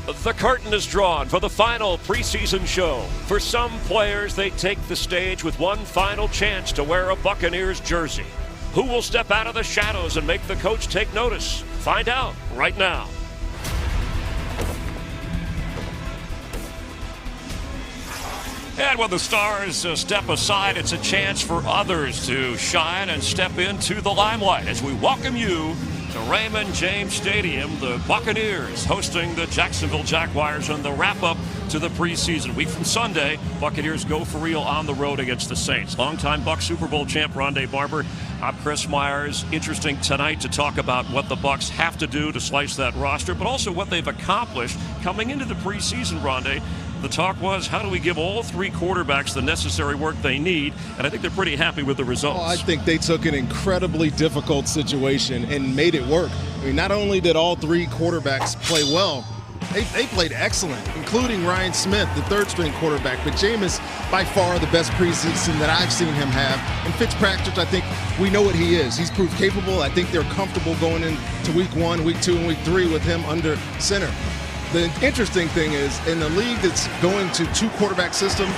The curtain is drawn for the final preseason show. For some players, they take the stage with one final chance to wear a Buccaneers jersey. Who will step out of the shadows and make the coach take notice? Find out right now. And when the stars step aside, it's a chance for others to shine and step into the limelight as we welcome you to Raymond James Stadium. The Buccaneers hosting the Jacksonville Jaguars in the wrap-up to the preseason. Week from Sunday, Buccaneers go for real on the road against the Saints. Longtime Bucs Super Bowl champ Rondé Barber. I'm Chris Myers. Interesting tonight to talk about what the Bucs have to do to slice that roster, but also what they've accomplished coming into the preseason, Rondé. The talk was, how do we give all three quarterbacks the necessary work they need? And I think they're pretty happy with the results. I think they took an incredibly difficult situation and made it work. I mean, not only did all three quarterbacks play well, they played excellent, including Ryan Smith, the third-string quarterback. But Jameis, by far the best preseason that I've seen him have. And Fitzpatrick, I think we know what he is. He's proved capable. I think they're comfortable going into week 1, week 2, and week 3 with him under center. The interesting thing is, in the league that's going to two-quarterback system,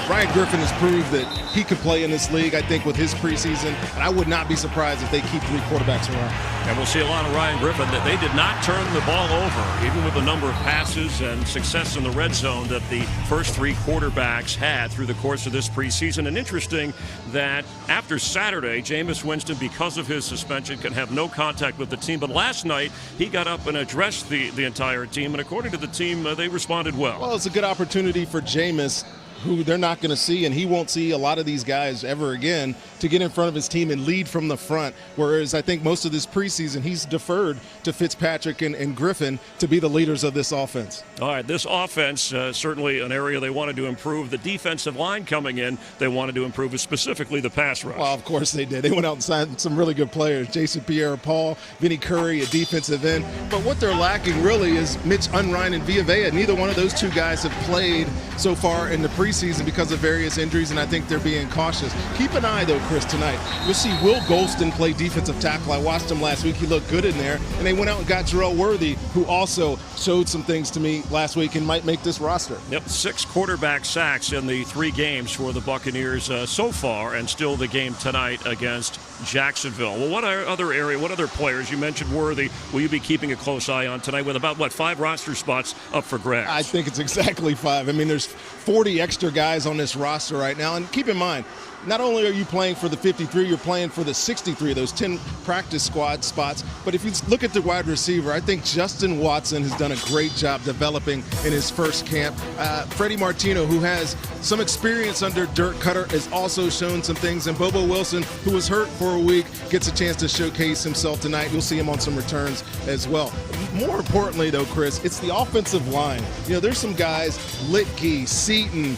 Ryan Griffin has proved that he could play in this league, I think, with his preseason. And I would not be surprised if they keep three quarterbacks around. And we'll see a lot of Ryan Griffin. That they did not turn the ball over, even with the number of passes and success in the red zone that the first three quarterbacks had through the course of this preseason. And interesting that after Saturday, Jameis Winston, because of his suspension, can have no contact with the team. But last night, he got up and addressed the entire team. And according to the team, they responded well. Well, it's a good opportunity for Jameis, who they're not going to see, and he won't see a lot of these guys ever again, to get in front of his team and lead from the front. Whereas I think most of this preseason, he's deferred to Fitzpatrick and Griffin to be the leaders of this offense. All right, this offense, certainly an area they wanted to improve. The defensive line coming in, they wanted to improve, specifically the pass rush. Well, of course they did. They went out and signed some really good players. Jason Pierre-Paul, Vinny Curry, a defensive end. But what they're lacking really is Mitch Unrein and Villa. Neither one of those two guys have played so far in the preseason because of various injuries, and I think they're being cautious. Keep an eye, though, Chris, tonight. You'll see Will Golston play defensive tackle. I watched him last week. He looked good in there. And they went out and got Jarrell Worthy, who also showed some things to me last week and might make this roster. Yep, 6 quarterback sacks in the 3 games for the Buccaneers so far, and still the game tonight against Jacksonville. Well, what other players? You mentioned Worthy. Will you be keeping a close eye on tonight with about, 5 roster spots up for grabs? I think it's exactly 5. I mean, there's 40 extra guys on this roster right now. And keep in mind, not only are you playing for the 53, you're playing for the 63, those 10 practice squad spots. But if you look at the wide receiver, I think Justin Watson has done a great job developing in his first camp. Freddie Martino, who has some experience under Dirk Cutter, has also shown some things. And Bobo Wilson, who was hurt for a week, gets a chance to showcase himself tonight. You'll see him on some returns as well. More importantly, though, Chris, it's the offensive line. You know, there's some guys, Litke, Seaton,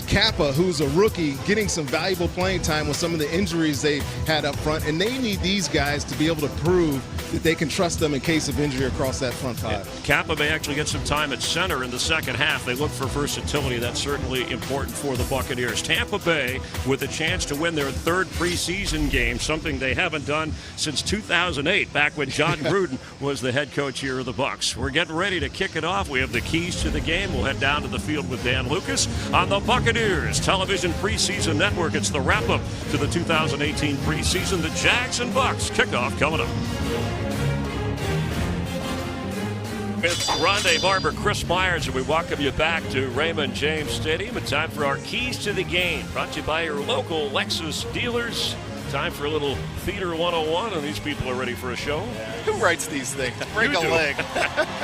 Kappa, who's a rookie, getting some valuable playing time with some of the injuries they had up front, and they need these guys to be able to prove that they can trust them in case of injury across that front 5. Yeah. Kappa may actually get some time at center in the second half. They look for versatility. That's certainly important for the Buccaneers. Tampa Bay with a chance to win their 3rd preseason game, something they haven't done since 2008, back when John Gruden was the head coach here of the Bucs. We're getting ready to kick it off. We have the keys to the game. We'll head down to the field with Dan Lucas on the Buccaneers Television Preseason Network. It's the wrap-up to the 2018 preseason. The Jags and Bucs kickoff coming up. With Rondé Barber, Chris Myers, and we welcome you back to Raymond James Stadium. It's time for our Keys to the Game, brought to you by your local Lexus dealers. Time for a little Theater 101, and these people are ready for a show. Who writes these things? Break a leg.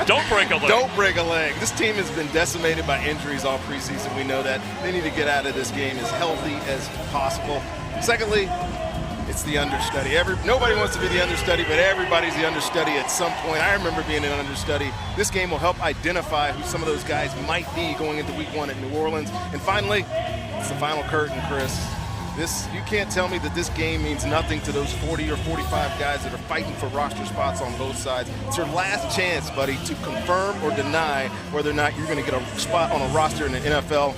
Don't break a leg. Don't break a leg. This team has been decimated by injuries all preseason. We know that. They need to get out of this game as healthy as possible. Secondly, it's the understudy. Nobody wants to be the understudy, but everybody's the understudy at some point. I remember being an understudy. This game will help identify who some of those guys might be going into week 1 at New Orleans. And finally, it's the final curtain, Chris. You can't tell me that this game means nothing to those 40 or 45 guys that are fighting for roster spots on both sides. It's your last chance, buddy, to confirm or deny whether or not you're going to get a spot on a roster in the NFL.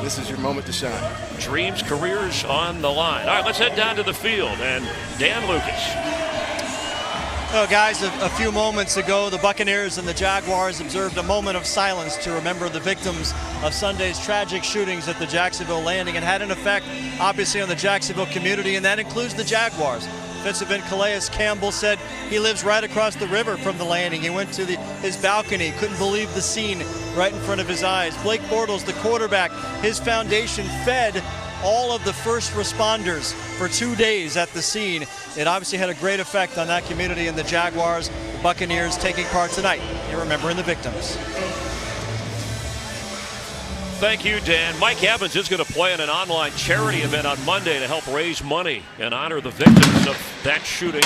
This is your moment to shine. Dreams, careers on the line. All right, let's head down to the field. And Dan Lucas. Well, guys, a few moments ago, the Buccaneers and the Jaguars observed a moment of silence to remember the victims of Sunday's tragic shootings at the Jacksonville Landing, and had an effect, obviously, on the Jacksonville community, and that includes the Jaguars. Defensive end Calais Campbell said he lives right across the river from the Landing. He went to his balcony, couldn't believe the scene right in front of his eyes. Blake Bortles, the quarterback, his foundation fed all of the first responders for 2 days at the scene. It obviously had a great effect on that community, and the Jaguars, the Buccaneers taking part tonight in remembering the victims. Thank you, Dan. Mike Evans is going to play in an online charity event on Monday to help raise money and honor the victims of that shooting,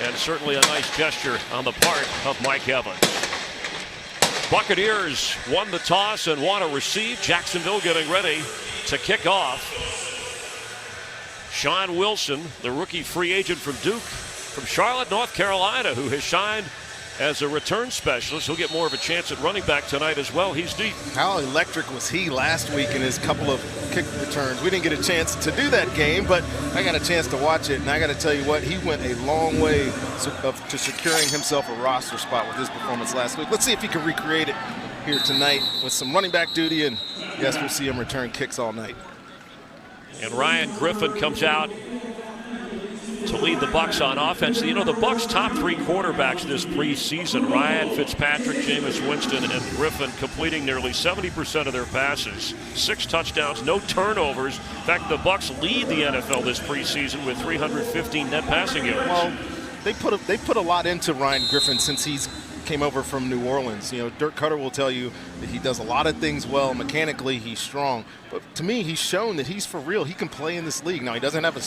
and certainly a nice gesture on the part of Mike Evans. Buccaneers won the toss and want to receive. Jacksonville getting ready to kick off. Sean Wilson, the rookie free agent from Duke, from Charlotte, North Carolina, who has shined as a return specialist. He'll get more of a chance at running back tonight as well. He's deep. How electric was he last week in his couple of kick returns? We didn't get a chance to do that game, but I got a chance to watch it, and I got to tell you what, he went a long way to securing himself a roster spot with his performance last week. Let's see if he can recreate it here tonight with some running back duty, and yes, we'll see him return kicks all night. And Ryan Griffin comes out to lead the Bucs on offense. You know, the Bucs' top three quarterbacks this preseason, Ryan Fitzpatrick, Jameis Winston, and Griffin, completing nearly 70% of their passes, 6 touchdowns, no turnovers. In fact, the Bucs lead the NFL this preseason with 315 net passing yards. Well, they put a lot into Ryan Griffin since he's came over from New Orleans. You know, Dirk Cutter will tell you that he does a lot of things well. Mechanically, he's strong. But to me, he's shown that he's for real. He can play in this league. Now, he doesn't have a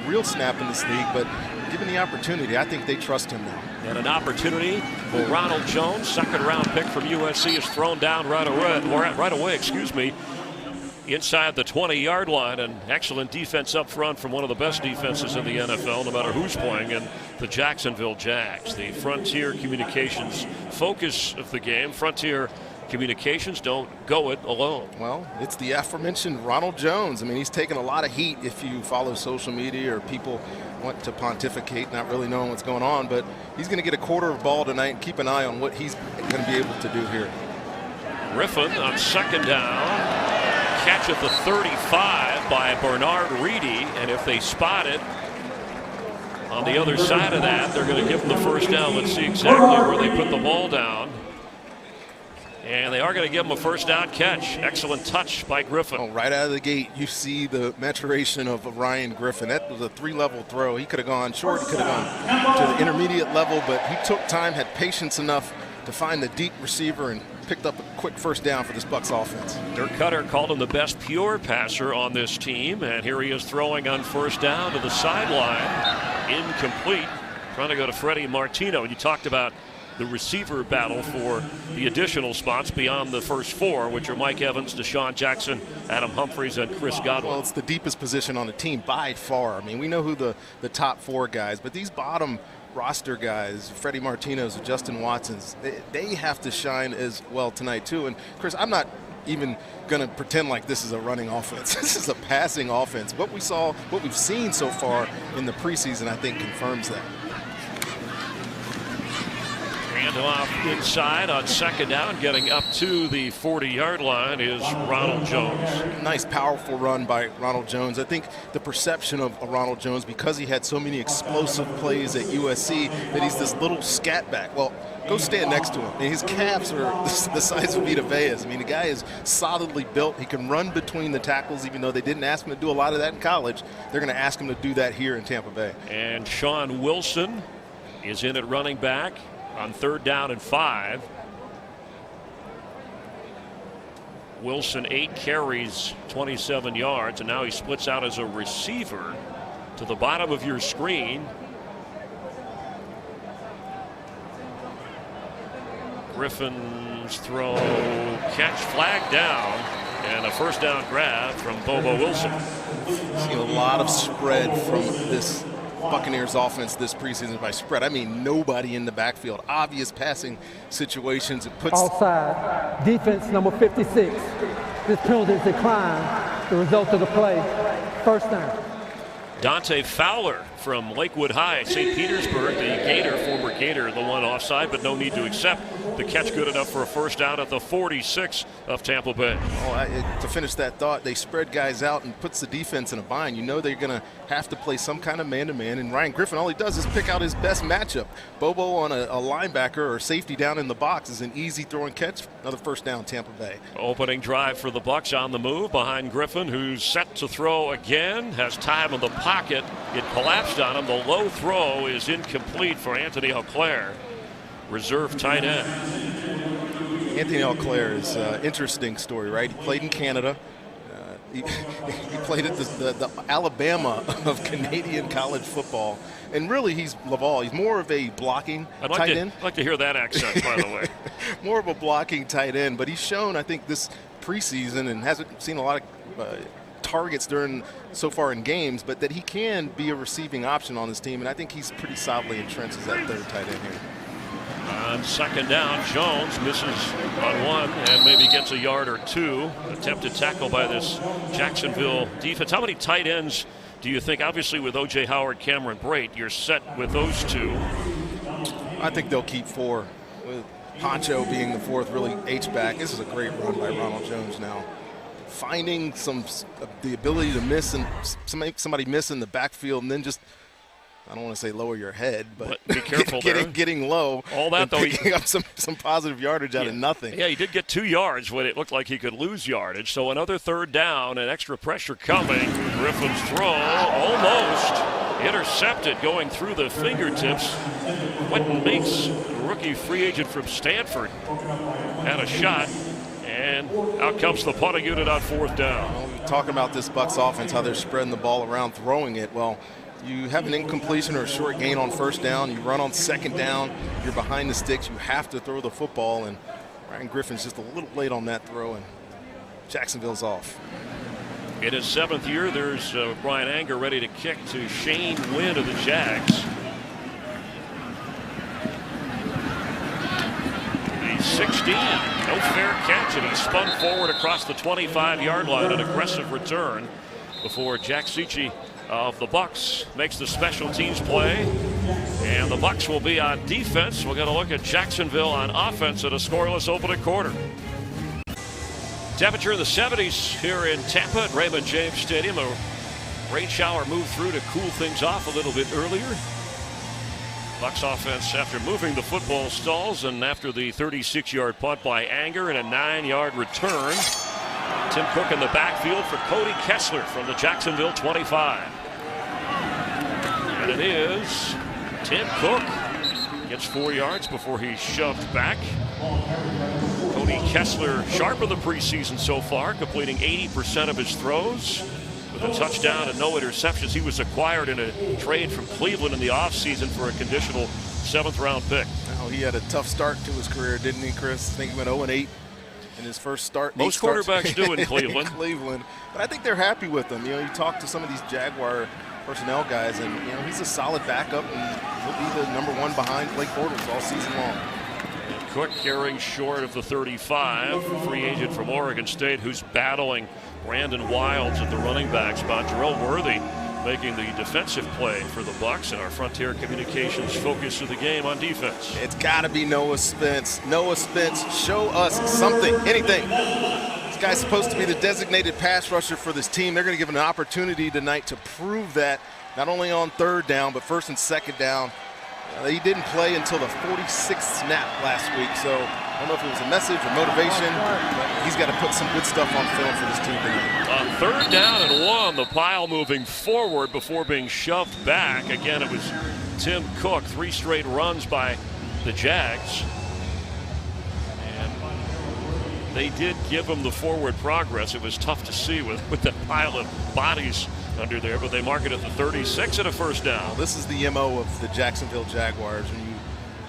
real snap in this league, but given the opportunity, I think they trust him now. And an opportunity for Ronald Jones, second-round pick from USC, is thrown down right away, inside the 20-yard line. An excellent defense up front from one of the best defenses in the NFL, no matter who's playing, and the Jacksonville Jags. The Frontier Communications focus of the game. Frontier Communications don't go it alone. Well, it's the aforementioned Ronald Jones. I mean, he's taken a lot of heat if you follow social media or people want to pontificate, not really knowing what's going on, but he's going to get a quarter of ball tonight and keep an eye on what he's going to be able to do here. Griffin on second down. Catch at the 35 by Bernard Reedy, and if they spot it on the other side of that, they're going to give them the first down. Let's see exactly where they put the ball down. And they are going to give him a first down catch. Excellent touch by Griffin. Oh, right out of the gate, you see the maturation of Ryan Griffin. That was a 3-level throw. He could have gone short, he could have gone to the intermediate level, but he took time, had patience enough to find the deep receiver and picked up a quick first down for this Bucs offense. Dirk Cutter called him the best pure passer on this team, and here he is throwing on first down to the sideline. Incomplete. Trying to go to Freddie Martino. And you talked about the receiver battle for the additional spots beyond the first 4, which are Mike Evans, Deshaun Jackson, Adam Humphries, and Chris Godwin. Well, it's the deepest position on the team by far. I mean, we know who the top 4 guys, but these bottom roster guys, Freddie Martino's, Justin Watson's, they have to shine as well tonight too. And Chris, I'm not even going to pretend like this is a running offense. This is a passing offense. What we've seen so far in the preseason, I think confirms that. Handoff inside on second down, getting up to the 40-yard line is Ronald Jones. Nice, powerful run by Ronald Jones. I think the perception of Ronald Jones, because he had so many explosive plays at USC, that he's this little scat back. Well, go stand next to him. I mean, his calves are the size of Vita Vea's. I mean, the guy is solidly built. He can run between the tackles, even though they didn't ask him to do a lot of that in college. They're going to ask him to do that here in Tampa Bay. And Sean Wilson is in at running back on 3rd down and 5. Wilson 8 carries, 27 yards, and now he splits out as a receiver to the bottom of your screen. Griffin's throw, catch, flag down, and a first down grab from Bobo Wilson. Seen a lot of spread from this Buccaneers offense this preseason. By spread, I mean nobody in the backfield. Obvious passing situations. It puts offside. Defense number 56. This penalty is declined. The result of the play, first down. Dante Fowler from Lakewood High, St. Petersburg. The Gator, former Gator, the one offside, but no need to accept the catch. Good enough for a first down at the 46 of Tampa Bay. To finish that thought, they spread guys out and puts the defense in a bind. You know they're going to have to play some kind of man-to-man, and Ryan Griffin, all he does is pick out his best matchup. Bobo on a linebacker or safety down in the box is an easy throw and catch. Another first down, Tampa Bay. Opening drive for the Bucks on the move behind Griffin, who's set to throw again. Has time in the pocket. It collapsed on him. The low throw is incomplete for Anthony Auclair, reserve tight end. Anthony Auclair is an interesting story, right? He played in Canada. He played at the Alabama of Canadian college football. And really, he's Laval. He's more of a blocking tight end. I'd like to hear that accent, by the way. More of a blocking tight end. But he's shown, I think, this preseason and hasn't seen a lot of targets so far in games, but that he can be a receiving option on this team. And I think he's pretty solidly entrenched as that third tight end here. On second down, Jones misses on one and maybe gets a yard or two. Attempted tackle by this Jacksonville defense. How many tight ends do you think? Obviously, with O.J. Howard, Cameron Brate, you're set with those two. I think they'll keep four, with Poncho being the fourth really H-back. This is a great run by Ronald Jones now. Finding the ability to miss and somebody miss in the backfield, and then just, I don't want to say lower your head, but be careful getting low. All that, though, picking up some positive yardage out of nothing. Yeah, he did get 2 yards when it looked like he could lose yardage. So another third down and extra pressure coming. Griffin's throw almost intercepted, going through the fingertips. Quentin Meeks, rookie free agent from Stanford, had a shot. And out comes the punting unit on fourth down. Well, we're talking about this Bucs offense, how they're spreading the ball around, throwing it. Well, you have an incompletion or a short gain on first down. You run on second down. You're behind the sticks. You have to throw the football. And Ryan Griffin's just a little late on that throw, and Jacksonville's off. In his 7th year, there's Brian Anger ready to kick to Shane Wynn of the Jags. The 16, no fair catch, and he spun forward across the 25-yard line, an aggressive return before Jack Cicci of the Bucs makes the special teams play. And the Bucs will be on defense. We're going to look at Jacksonville on offense at a scoreless opening quarter. Temperature in the 70s here in Tampa at Raymond James Stadium. A rain shower moved through to cool things off a little bit earlier. Bucs offense, after moving the football, stalls, and after the 36-yard punt by Anger and a 9-yard return. Tim Cook in the backfield for Cody Kessler from the Jacksonville 25. And it is Tim Cook. Gets 4 yards before he's shoved back. Cody Kessler, sharp of the preseason so far, completing 80% of his throws with a touchdown and no interceptions. He was acquired in a trade from Cleveland in the offseason for a conditional 7th-round pick. Now, he had a tough start to his career, didn't he, Chris? I think he went 0-8 in his first start. Most quarterbacks do in Cleveland. But I think they're happy with him. You know, you talk to some of these Jaguar personnel guys, and you know he's a solid backup, and he'll be the #1 behind Blake Bortles all season long. And Cook carrying short of the 35, free agent from Oregon State, who's battling Brandon Wilds at the running back spot. Jarrell Worthy making the defensive play for the Bucs, and our Frontier Communications focus of the game on defense. It's got to be Noah Spence. Noah Spence, show us something, anything. This guy's supposed to be the designated pass rusher for this team. They're going to give him an opportunity tonight to prove that, not only on third down, but first and second down. He didn't play until the 46th snap last week, so I don't know if it was a message or motivation, but he's got to put some good stuff on film for this team tonight. On third down and 1, the pile moving forward before being shoved back. Again, it was Tim Cook, 3 straight runs by the Jags. And they did give him the forward progress. It was tough to see with the pile of bodies under there, but they mark it at the 36 and a first down. Well, this is the MO of the Jacksonville Jaguars. When you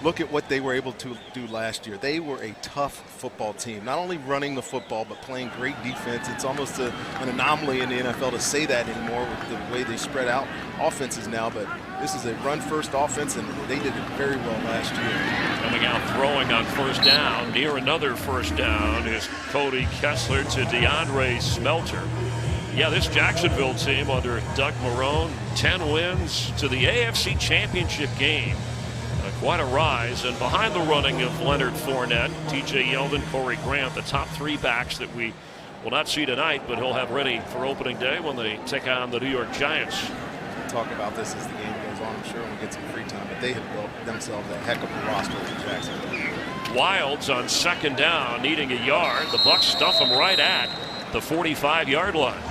look at what they were able to do last year, they were a tough football team. Not only running the football, but playing great defense. It's almost an anomaly in the NFL to say that anymore with the way they spread out offenses now, but this is a run-first offense, and they did it very well last year. Coming out throwing on first down, near another first down, is Cody Kessler to DeAndre Smelter. Yeah, this Jacksonville team under Doug Marrone, 10 wins to the AFC Championship game. Quite a rise, and behind the running of Leonard Fournette, TJ Yeldon, Corey Grant, the top 3 backs that we will not see tonight, but he'll have ready for opening day when they take on the New York Giants. We'll talk about this as the game goes on, I'm sure, when we get some free time, but they have built themselves a heck of a roster in Jacksonville. Wilds on 2nd down, needing a yard. The Bucs stuff him right at the 45-yard line.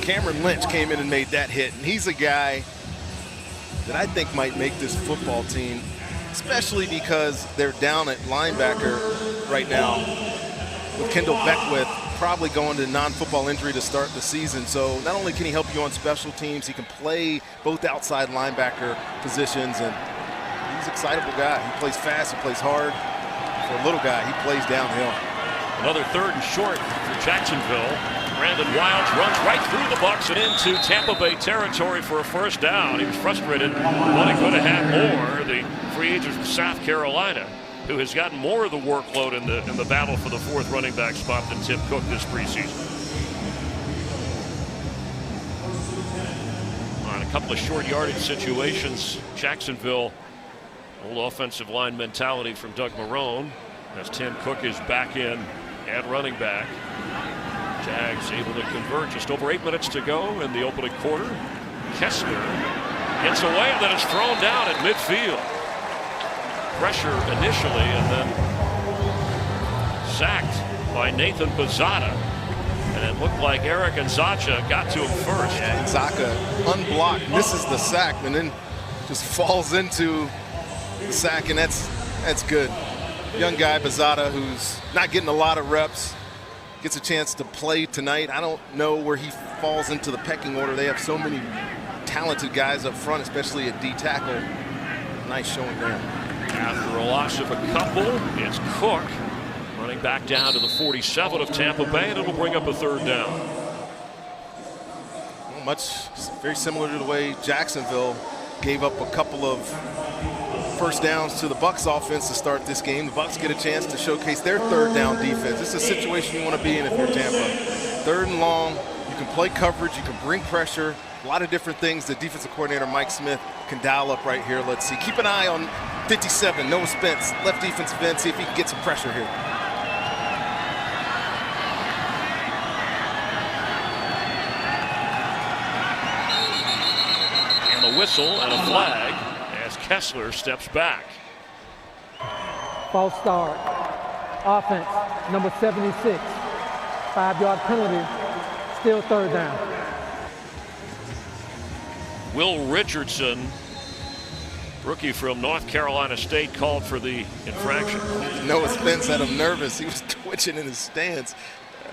Cameron Lynch came in and made that hit, and he's a guy that I think might make this football team, especially because they're down at linebacker right now with Kendall Beckwith probably going to non-football injury to start the season. So not only can he help you on special teams, he can play both outside linebacker positions, and he's an excitable guy. He plays fast, he plays hard. For a little guy, he plays downhill. Another 3rd and short for Jacksonville. Brandon Wilds runs right through the Bucs and into Tampa Bay territory for a 1st down. He was frustrated, but he could have had more. The free agent from South Carolina, who has gotten more of the workload in the battle for the 4th running back spot than Tim Cook this preseason. On a couple of short yardage situations, Jacksonville, old offensive line mentality from Doug Marrone, as Tim Cook is back in at running back. Jags able to convert. Just over 8 minutes to go in the opening quarter. Kessler gets away and then is thrown down at midfield. Pressure initially and then sacked by Nathan Bazata. And it looked like Eric Nzacha got to him first. Yeah, Nzacha unblocked, misses the sack, and then just falls into the sack, and that's good. Young guy Bazata, who's not getting a lot of reps, gets a chance to play tonight. I don't know where he falls into the pecking order. They have so many talented guys up front, especially at D tackle. Nice showing there. After a loss of a couple, it's Cook running back down to the 47 of Tampa Bay, and it'll bring up a 3rd down. Well, very similar to the way Jacksonville gave up a couple of 1st downs to the Bucs offense to start this game. The Bucs get a chance to showcase their 3rd down defense. This is a situation you want to be in if you're Tampa. 3rd and long, you can play coverage, you can bring pressure, a lot of different things that defensive coordinator Mike Smith can dial up right here. Let's see. Keep an eye on 57, Noah Spence, left defensive end, see if he can get some pressure here. And a whistle and a flag as Kessler steps back. False start. Offense, number 76. 5-yard penalty. Still 3rd down. Will Richardson, rookie from North Carolina State, called for the infraction. Noah Spence had him nervous. He was twitching in his stance.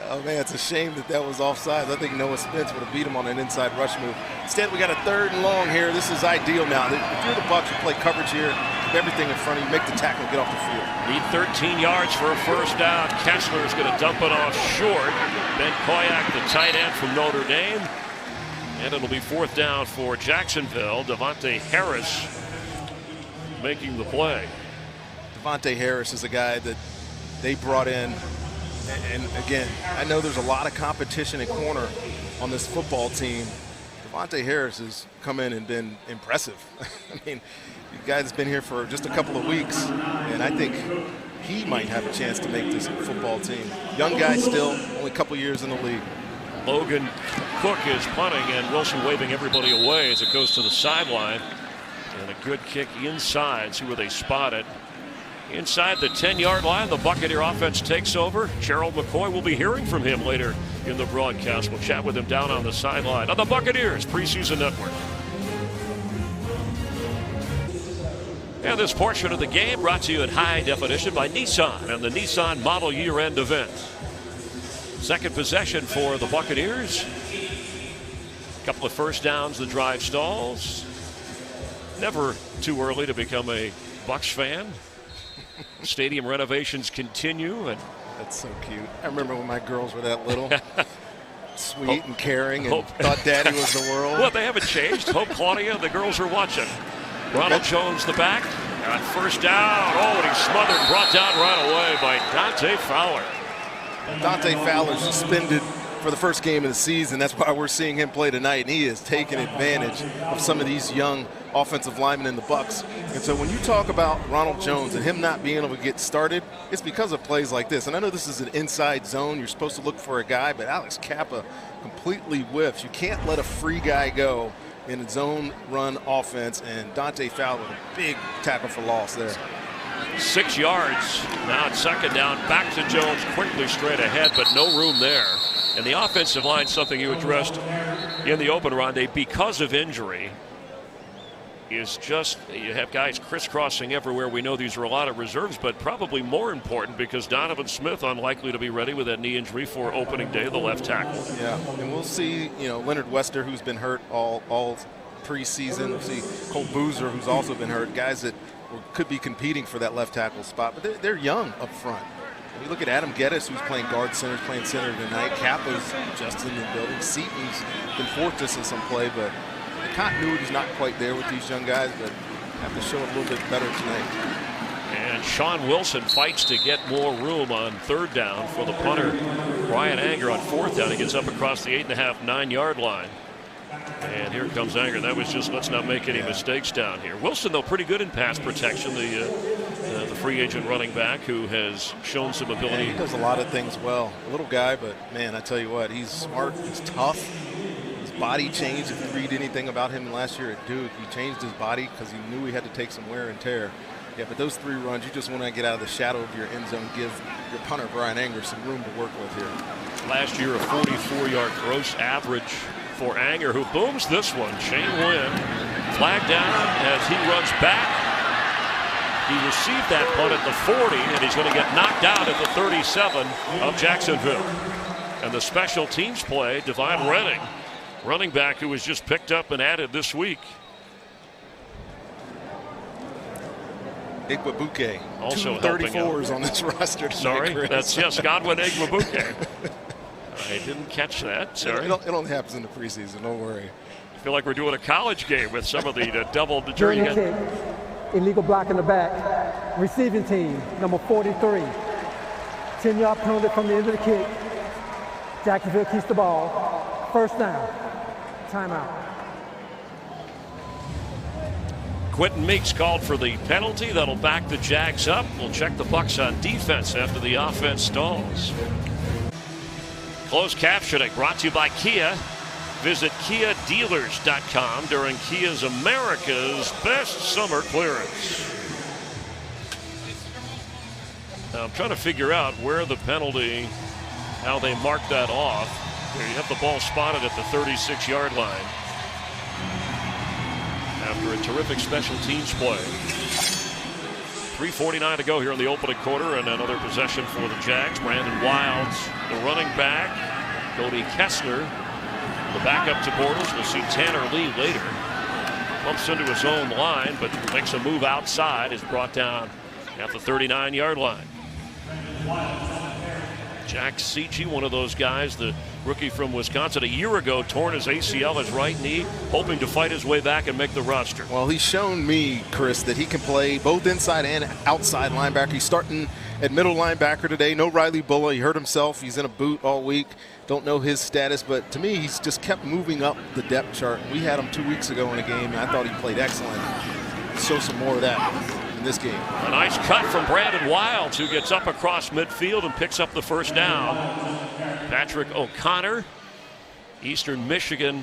Oh, man, it's a shame that was offside. I think Noah Spence would have beat him on an inside rush move. Instead, we got a 3rd and long here. This is ideal now. If you're the Bucs, you play coverage here, keep everything in front of you, make the tackle, get off the field. Need 13 yards for a 1st down. Kessler is going to dump it off short. Ben Koyak, the tight end from Notre Dame. And it'll be 4th down for Jacksonville. Devontae Harris making the play. Devontae Harris is a guy that they brought in. And again, I know there's a lot of competition at corner on this football team. Devontae Harris has come in and been impressive. I mean, the guy's been here for just a couple of weeks, and I think he might have a chance to make this football team. Young guy still, only a couple years in the league. Logan Cook is punting, and Wilson waving everybody away as it goes to the sideline. And a good kick inside. See where they spot it. Inside the 10-yard line, the Buccaneer offense takes over. Gerald McCoy will be hearing from him later in the broadcast. We'll chat with him down on the sideline on the Buccaneers Preseason Network. And this portion of the game brought to you in high definition by Nissan and the Nissan Model Year-End event. 2nd possession for the Buccaneers. A couple of 1st downs, the drive stalls. Never too early to become a Bucs fan. Stadium renovations continue, and that's so cute. I remember when my girls were that little, sweet and caring, and thought Daddy was the world. Well, they haven't changed. Hope Claudia, the girls are watching. Ronald Jones, the back, on 1st down. Oh, and he's smothered, brought down right away by Dante Fowler. Dante Fowler suspended for the first game of the season. That's why we're seeing him play tonight, and he is taking advantage of some of these young offensive linemen in the Bucs. And so when you talk about Ronald Jones and him not being able to get started, it's because of plays like this. And I know this is an inside zone. You're supposed to look for a guy, but Alex Kappa completely whiffs. You can't let a free guy go in a zone run offense, and Dante Fowler with a big tackle for loss there. 6 yards. Now it's second down. Back to Jones, quickly straight ahead, but no room there. And the offensive line, something you addressed in the open, Rondé, because of injury, is just you have guys crisscrossing everywhere. We know these are a lot of reserves, but probably more important because Donovan Smith unlikely to be ready with that knee injury for opening day, the left tackle. Yeah, and we'll see, Leonard Wester, who's been hurt all preseason. We'll see Cole Boozer, who's also been hurt, guys that could be competing for that left tackle spot, but they're young up front. When you look at Adam Geddes, who's playing guard center, playing center tonight. Kappa's just in the building. Seaton's been forced in some play, but the continuity's not quite there with these young guys, but have to show a little bit better tonight. And Sean Wilson fights to get more room on third down for the punter. Brian Anger on fourth down. He gets up across the 8.5, 9-yard line. And here comes Anger. That was just, let's not make any mistakes down here. Wilson, though, pretty good in pass protection. The free agent running back who has shown some ability. Yeah, he does a lot of things well. A little guy, but man, I tell you what, he's smart. He's tough. His body changed. If you read anything about him last year at Duke, he changed his body because he knew he had to take some wear and tear. Yeah, but those 3 runs, you just want to get out of the shadow of your end zone, give your punter, Brian Anger, some room to work with here. Last year, a 44-yard gross average for Anger, who booms this one. Shane Wynn flagged down as he runs back. He received that punt at the 40, and he's going to get knocked out at the 37 of Jacksonville. And the special teams play, Devon Redding, running back who was just picked up and added this week. Igwebuike, also 34s on this roster tonight. Sorry, Chris. that's Godwin Igwebuike. I didn't catch that. Sorry. It only happens in the preseason. Don't worry. I feel like we're doing a college game with some of the double During jersey. the kick, illegal block in the back. Receiving team, number 43. 10-yard penalty from the end of the kick. Jacksonville keeps the ball. First down. Timeout. Quentin Meeks called for the penalty. That'll back the Jags up. We'll check the Bucs on defense after the offense stalls. Closed captioning brought to you by Kia. Visit KiaDealers.com during Kia's America's Best Summer Clearance. Now I'm trying to figure out where the penalty, how they mark that off. There you have the ball spotted at the 36-yard line. After a terrific special teams play. 3:49 to go here in the opening quarter, and another possession for the Jags. Brandon Wilds, the running back. Cody Kessler, the backup to Bortles. We'll see Tanner Lee later. Bumps into his own line, but makes a move outside. Is brought down at the 39-yard line. Jack Cichy, one of those guys, the rookie from Wisconsin, a year ago torn his ACL, his right knee, hoping to fight his way back and make the roster. Well, he's shown me, Chris, that he can play both inside and outside linebacker. He's starting at middle linebacker today. No Riley Bulla. He hurt himself. He's in a boot all week. Don't know his status, but to me, he's just kept moving up the depth chart. We had him 2 weeks ago in a game, and I thought he played excellent. Show some more of that in this game. A nice cut from Brandon Wilds, who gets up across midfield and picks up the first down. Patrick O'Connor, Eastern Michigan,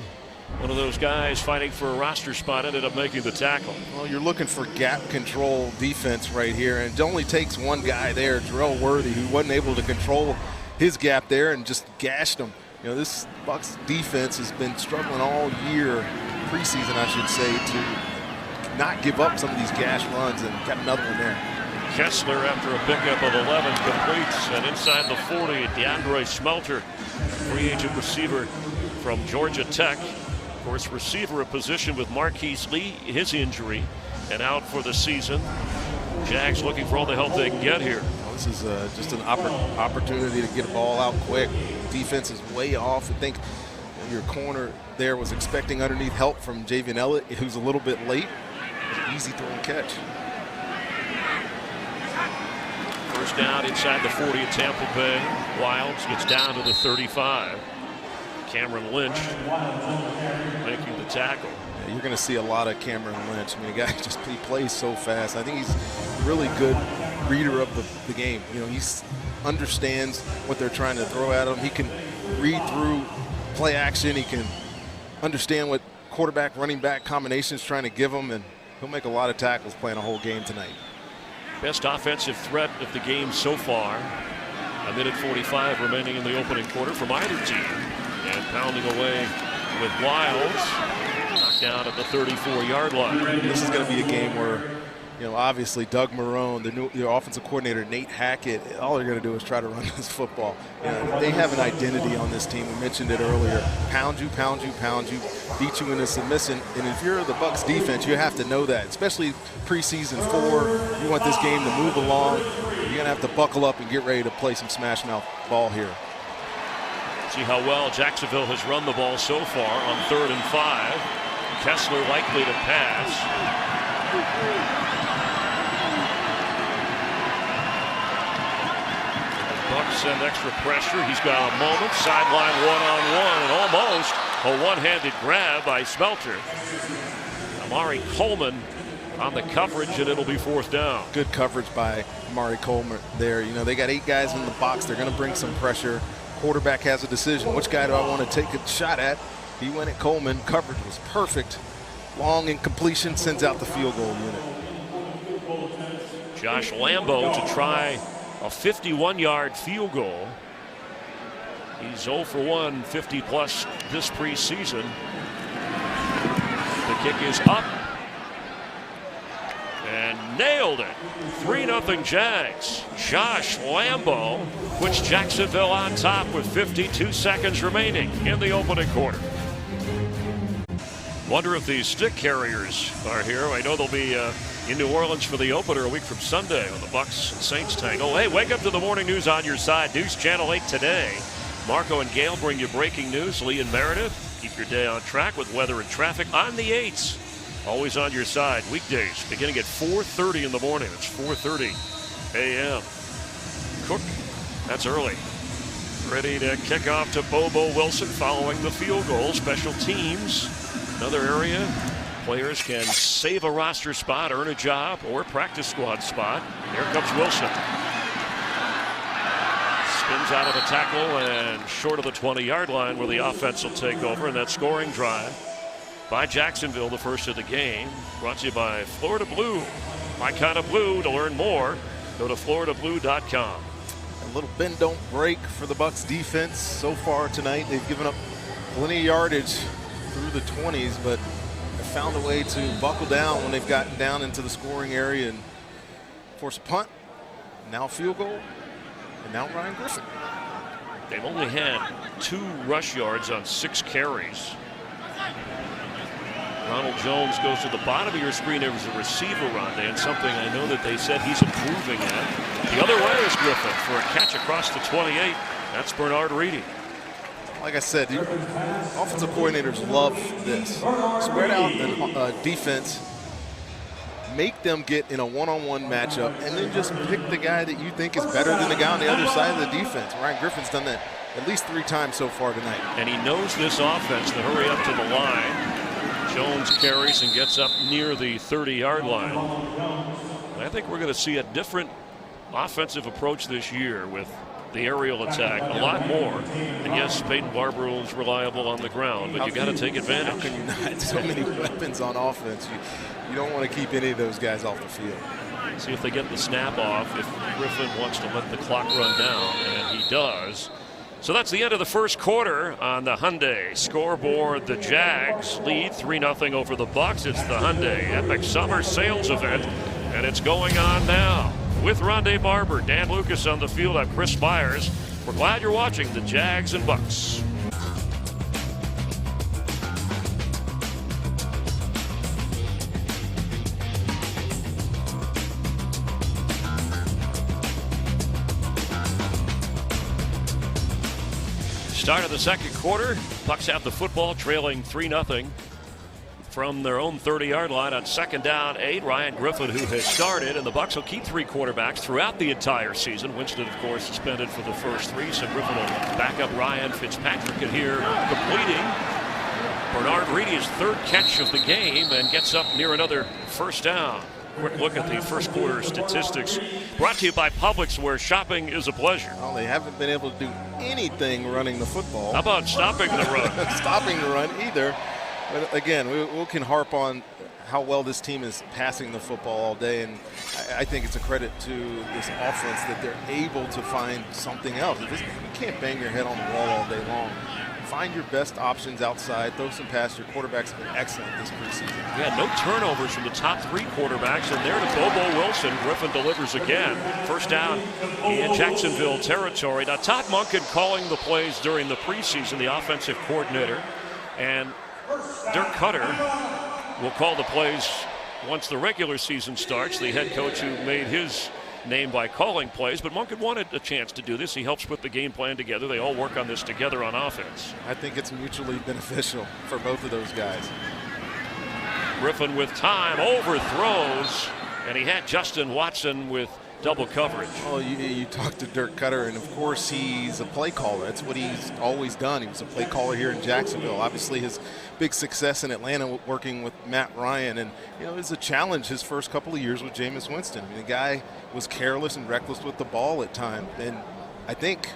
one of those guys fighting for a roster spot, ended up making the tackle. Well, you're looking for gap control defense right here, and it only takes one guy there, Jarrell Worthy, who wasn't able to control his gap there and just gashed him. You know, this Bucs defense has been struggling all year, preseason I should say, to not give up some of these gash runs, and got another one there. Kessler, after a pickup of 11, completes, and inside the 40, DeAndre Smelter, free agent receiver from Georgia Tech. Of course, receiver a position with Marquise Lee, his injury, and out for the season. Jags looking for all the help they can get here. Well, this is just an opportunity to get a ball out quick. Defense is way off. I think your corner there was expecting underneath help from Javian Elliott, who's a little bit late. Easy throw and catch. First down inside the 40 at Tampa Bay. Wilds gets down to the 35. Cameron Lynch making the tackle. Yeah, you're going to see a lot of Cameron Lynch. I mean, the guy he plays so fast. I think he's a really good reader of the game. You know, he understands what they're trying to throw at him. He can read through play action. He can understand what quarterback, running back combinations trying to give him, and he'll make a lot of tackles playing a whole game tonight. Best offensive threat of the game so far. A minute 45 remaining in the opening quarter from either team. And pounding away with Wiles. Knocked down at the 34-yard line. This is going to be a game where, you know, obviously Doug Marrone, the offensive coordinator, Nate Hackett, all they're going to do is try to run this football. You know, they have an identity on this team. We mentioned it earlier. Pound you, pound you, pound you, beat you into submission. And if you're the Bucs defense, you have to know that, especially preseason 4. You want this game to move along. You're going to have to buckle up and get ready to play some smash mouth ball here. See how well Jacksonville has run the ball so far on 3rd and 5. Kessler likely to pass. Bucs send extra pressure. He's got a moment. Sideline one-on-one, and almost a one-handed grab by Smelter. Amari Coleman on the coverage, and it'll be 4th down. Good coverage by Amari Coleman there. You know, they got 8 guys in the box. They're going to bring some pressure. Quarterback has a decision. Which guy do I want to take a shot at? He went at Coleman. Coverage was perfect. Long incompletion, sends out the field goal unit. Josh Lambo to try a 51-yard field goal. He's 0 for 1, 50-plus this preseason. The kick is up. And nailed it. 3-0 Jags. Josh Lambo puts Jacksonville on top with 52 seconds remaining in the opening quarter. Wonder if these stick carriers are here. I know they'll be in New Orleans for the opener a week from Sunday when the Bucs and Saints tangle. Hey, wake up to the morning news on your side. News Channel 8 today. Marco and Gail bring you breaking news. Lee and Meredith keep your day on track with weather and traffic on the 8s. Always on your side. Weekdays beginning at 4:30 in the morning. It's 4:30 a.m. Cook, that's early. Ready to kick off to Bobo Wilson following the field goal. Special teams. Another area players can save a roster spot, earn a job, or practice squad spot. Here comes Wilson. Spins out of the tackle and short of the 20-yard line where the offense will take over. And that scoring drive by Jacksonville, the first of the game, brought to you by Florida Blue. My kind of blue. To learn more, go to floridablue.com. A little bend don't break for the Bucs defense so far tonight. They've given up plenty of yardage through the 20s, but have found a way to buckle down when they've gotten down into the scoring area and force a punt, now a field goal, and now Ryan Griffin. They've only had 2 rush yards on 6 carries. Ronald Jones goes to the bottom of your screen. There was a receiver run, and something I know that they said he's improving at. The other way is Griffin for a catch across the 28. That's Bernard Reedy. Like I said, the offensive coordinators love this. Spread out the defense, make them get in a one-on-one matchup, and then just pick the guy that you think is better than the guy on the other side of the defense. Ryan Griffin's done that at least 3 times so far tonight. And he knows this offense to hurry up to the line. Jones carries and gets up near the 30-yard line. I think we're going to see a different offensive approach this year with the aerial attack a lot more. And yes, Peyton Barber is reliable on the ground, but you got to take advantage. How can you not? So many weapons on offense. You don't want to keep any of those guys off the field. See if they get the snap off, if Griffin wants to let the clock run down, and he does. So that's the end of the first quarter on the Hyundai scoreboard. The Jags lead 3-0 over the Bucs. It's the Hyundai Epic Summer Sales Event, and it's going on now. With Rondé Barber, Dan Lucas on the field, I'm Chris Myers. We're glad you're watching the Jags and Bucs. Start of the second quarter. Bucs have the football, trailing 3-0. from their own 30-yard line on 2nd down 8. Ryan Griffin, who has started, and the Bucs will keep 3 quarterbacks throughout the entire season. Winston, of course, suspended for the first 3, so Griffin will back up Ryan Fitzpatrick, and here completing Bernard Reedy's 3rd catch of the game and gets up near another first down. Quick look at the first quarter statistics. Brought to you by Publix, where shopping is a pleasure. Well, they haven't been able to do anything running the football. How about stopping the run? Stopping the run either. But again, we can harp on how well this team is passing the football all day, and I think it's a credit to this offense that they're able to find something else. You can't bang your head on the wall all day long. Find your best options outside, throw some passes. Your quarterbacks have been excellent this preseason. Yeah, no turnovers from the top 3 quarterbacks, and there to Bobo Wilson. Griffin delivers again. First down in Jacksonville territory. Now, Todd Monken calling the plays during the preseason, the offensive coordinator, and Dirk Cutter will call the plays once the regular season starts. The head coach who made his name by calling plays, but Monken wanted a chance to do this. He helps put the game plan together. They all work on this together on offense. I think it's mutually beneficial for both of those guys. Griffin with time, overthrows, and he had Justin Watson with double coverage. Oh, you talked to Dirk Cutter, and of course he's a play caller. That's what he's always done. He was a play caller here in Jacksonville. Obviously his big success in Atlanta working with Matt Ryan, and it was a challenge his first couple of years with Jameis Winston. I mean, the guy was careless and reckless with the ball at times, and I think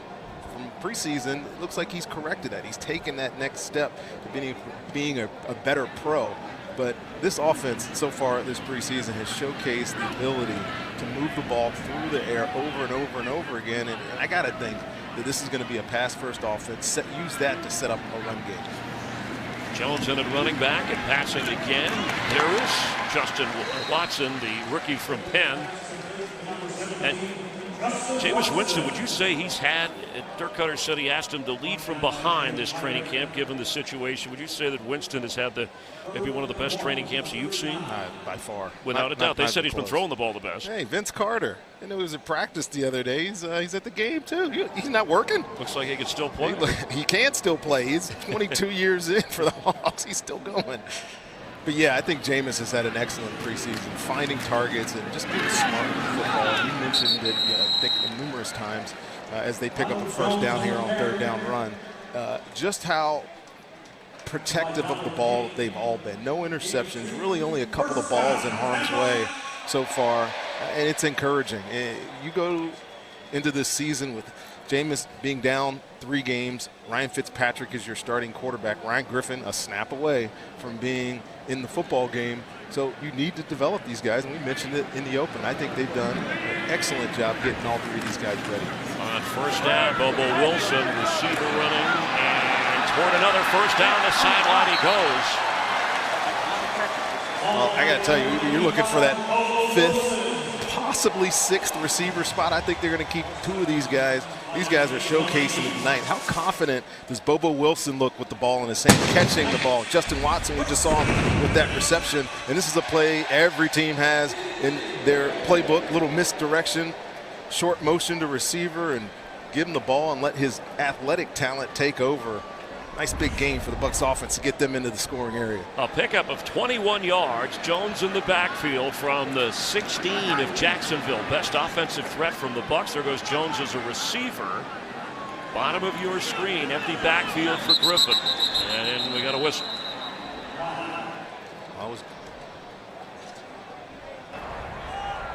from preseason it looks like he's corrected that. He's taken that next step to being a better pro. But this offense so far this preseason has showcased the ability to move the ball through the air over and over and over again. And I got to think that this is going to be a pass-first offense. Use that to set up a run game. Jones in at running back and passing again. There is Justin Watson, the rookie from Penn. And Jameis Winston, would you say he's had, Dirk Cutter said he asked him to lead from behind this training camp given the situation. Would you say that Winston has had maybe one of the best training camps you've seen? By far. Without a doubt. They said he's been throwing the ball the best. Hey, Vince Carter. I know he was at practice the other day. He's at the game too. He's not working. Looks like he can still play. He can still play. He's 22 years in for the Hawks. He's still going. But yeah, I think Jameis has had an excellent preseason, finding targets and just being smart with football. You mentioned it, I think, numerous times as they pick up a first down here on 3rd down run. Just how protective of the ball they've all been. No interceptions, really only a couple of balls in harm's way so far, and it's encouraging. You go into this season with Jameis being down 3 games. Ryan Fitzpatrick is your starting quarterback. Ryan Griffin a snap away from being in the football game. So you need to develop these guys, and we mentioned it in the open. I think they've done an excellent job getting all 3 of these guys ready. On first down, Bobo Wilson, receiver running, and toward another first down, the sideline he goes. Well, I got to tell you, you're looking for that 5th, possibly 6th receiver spot. I think they're going to keep 2 of these guys. These guys are showcasing it tonight. How confident does Bobo Wilson look with the ball in his hand, catching the ball? Justin Watson, we just saw him with that reception. And this is a play every team has in their playbook, little misdirection, short motion to receiver, and give him the ball and let his athletic talent take over. Nice big game for the Bucs offense to get them into the scoring area. A pickup of 21 yards. Jones in the backfield from the 16 of Jacksonville. Best offensive threat from the Bucs. There goes Jones as a receiver. Bottom of your screen, empty backfield for Griffin. And we got a whistle.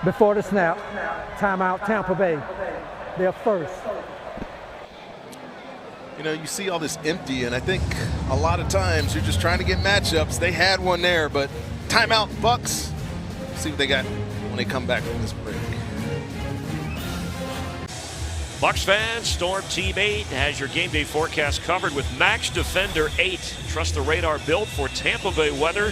Before the snap, timeout Tampa Bay. They're first. You know, you see all this empty, and I think a lot of times you're just trying to get matchups. They had one there, but timeout Bucs. See what they got when they come back from this break. Bucs fans, Storm Team 8 has your game day forecast covered with Max Defender 8. Trust the radar built for Tampa Bay weather.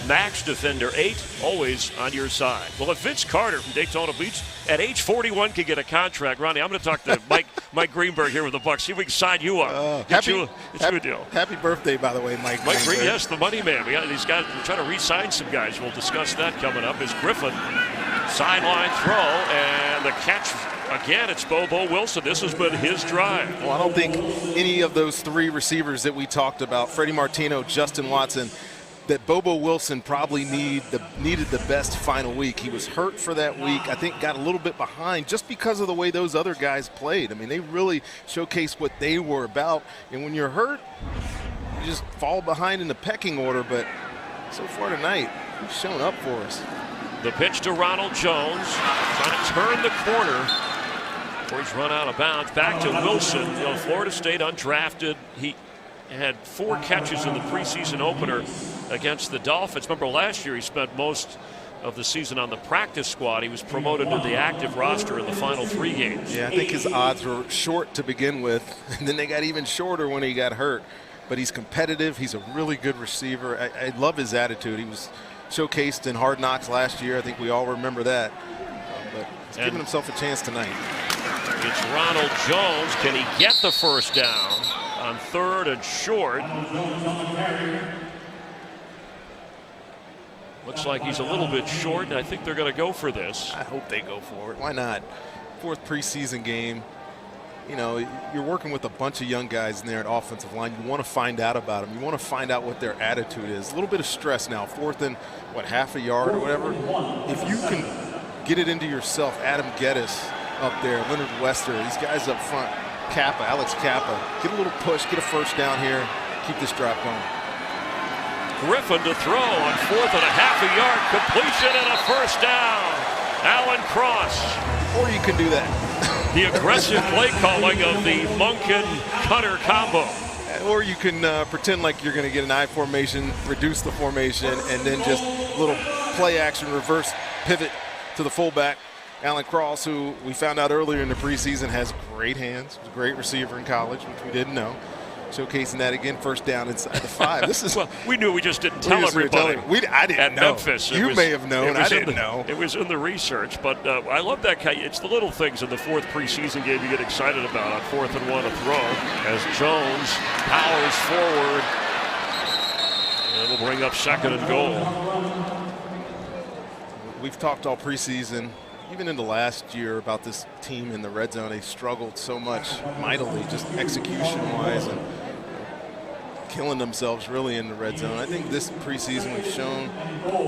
Max Defender 8, always on your side. Well, if Vince Carter from Daytona Beach at age 41 can get a contract, Ronnie, I'm going to talk to Mike Greenberg here with the Bucs. See if we can sign you up. Get you a deal. Happy birthday, by the way, Mike Greenberg. Yes, the money man. We got these guys. We're trying to re-sign some guys. We'll discuss that coming up. As Griffin sideline throw and the catch. Again, it's Bobo Wilson. This has been his drive. Well, I don't think any of those 3 receivers that we talked about, Freddie Martino, Justin Watson, that Bobo Wilson probably needed the best final week. He was hurt for that week. I think got a little bit behind just because of the way those other guys played. I mean, they really showcased what they were about. And when you're hurt, you just fall behind in the pecking order. But so far tonight, he's shown up for us. The pitch to Ronald Jones, trying to turn the corner. Before he's run out of bounds. Back to Wilson. You know, Florida State undrafted. He had 4 catches in the preseason opener against the Dolphins. Remember last year he spent most of the season on the practice squad. He was promoted to the active roster in the final 3 games. Yeah, I think his odds were short to begin with, and then they got even shorter when he got hurt. But he's competitive. He's a really good receiver. I love his attitude. He was showcased in Hard Knocks last year. I think we all remember that. But he's giving himself a chance tonight. It's Ronald Jones. Can he get the first down on 3rd and short? Looks like he's a little bit short, and I think they're going to go for this. I hope they go for it. Why not? 4th preseason game. You know, you're working with a bunch of young guys in there at offensive line. You want to find out about them. You want to find out what their attitude is. A little bit of stress now. 4th and, half a yard or whatever. If you can get it into yourself, Adam Geddes up there, Leonard Wester, these guys up front, Kappa, Alex Kappa, get a little push, get a first down here, keep this drive going. Griffin to throw on 4th and a half a yard, completion and a first down. Alan Cross. Or you can do that. The aggressive play calling of the Monken-Cutter combo. Or you can pretend like you're going to get an I formation, reduce the formation, and then just a little play action reverse pivot to the fullback. Alan Cross, who we found out earlier in the preseason has great hands, was a great receiver in college, which we didn't know. Showcasing that again, first down inside the 5. This is well, we knew, we just didn't tell everybody. I didn't at know. Memphis. You may have known. I didn't know. It was in the research, but I love that. It's the little things in the 4th preseason game you get excited about. On 4th and 1 a throw as Jones powers forward, and it'll bring up 2nd and goal. We've talked all preseason, even in the last year, about this team in the red zone. They struggled so much mightily, just execution-wise, and killing themselves really in the red zone. I think this preseason we've shown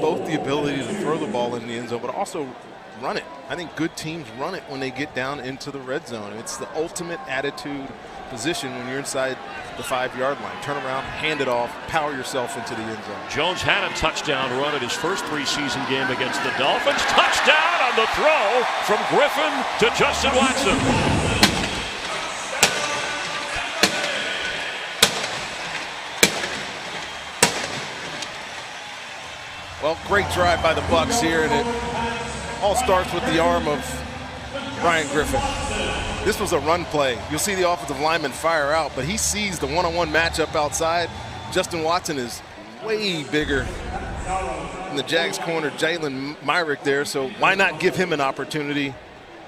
both the ability to throw the ball in the end zone, but also run it. I think good teams run it when they get down into the red zone. It's the ultimate attitude position when you're inside the 5-yard line. Turn around, hand it off, power yourself into the end zone. Jones had a touchdown run at his first preseason game against the Dolphins. Touchdown on the throw from Griffin to Justin Watson. Well, great drive by the Bucs here, and it all starts with the arm of Ryan Griffin. This was a run play. You'll see the offensive lineman fire out, but he sees the one-on-one matchup outside. Justin Watson is way bigger than the Jags corner, Jalen Myrick there, so why not give him an opportunity?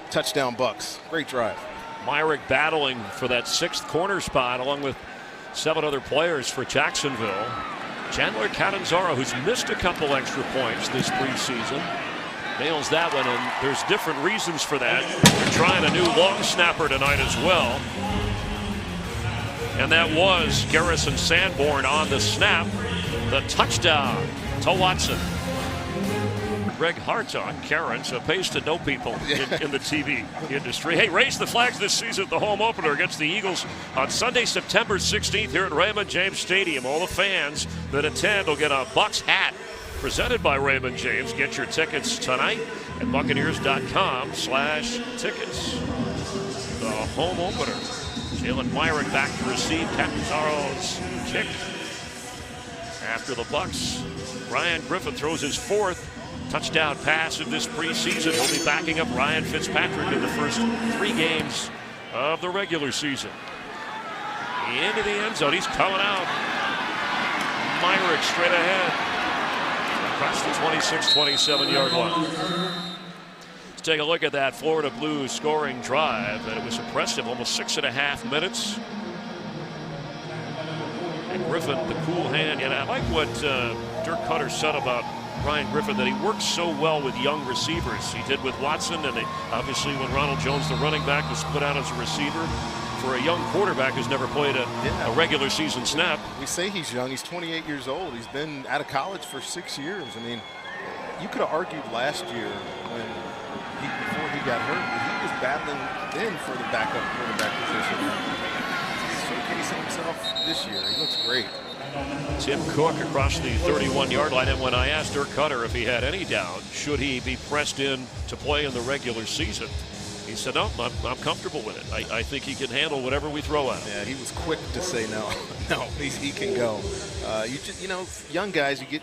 Touchdown Bucs. Great drive. Myrick battling for that 6th corner spot along with 7 other players for Jacksonville. Chandler Catanzaro, who's missed a couple extra points this preseason, nails that one, and there's different reasons for that. They're trying a new long snapper tonight as well. And that was Garrison Sanborn on the snap. The touchdown to Watson. Greg Hartog, Karen, so pays to know people in the TV industry. Hey, raise the flags this season at the home opener against the Eagles on Sunday, September 16th here at Raymond James Stadium. All the fans that attend will get a Bucs hat presented by Raymond James. Get your tickets tonight at Buccaneers.com/tickets. The home opener. Jalen Myrick back to receive Catanzaro's kick. After the Bucs, Ryan Griffin throws his 4th touchdown pass of this preseason. He'll be backing up Ryan Fitzpatrick in the first 3 games of the regular season. Into the end zone. He's coming out. Myrick straight ahead. Across the 26-27 yard line. Let's take a look at that Florida Blues scoring drive. And it was impressive. Almost 6.5 minutes. And Griffin, the cool hand. And I like what Dirk Cutter said about Ryan Griffin, that he works so well with young receivers. He did with Watson, and obviously when Ronald Jones, the running back, was put out as a receiver. for a young quarterback who's never played a regular season snap. We say he's young. He's 28 years old. He's been out of college for 6 years. I mean, you could have argued last year before he got hurt, that he was battling then for the backup quarterback position. He's showcasing himself this year. He looks great. Tim Cook across the 31-yard line, and when I asked Dirk Cutter if he had any doubt, should he be pressed in to play in the regular season, he said, no, I'm comfortable with it. I think he can handle whatever we throw at him. Yeah, he was quick to say no. No, he can go. You know, young guys, you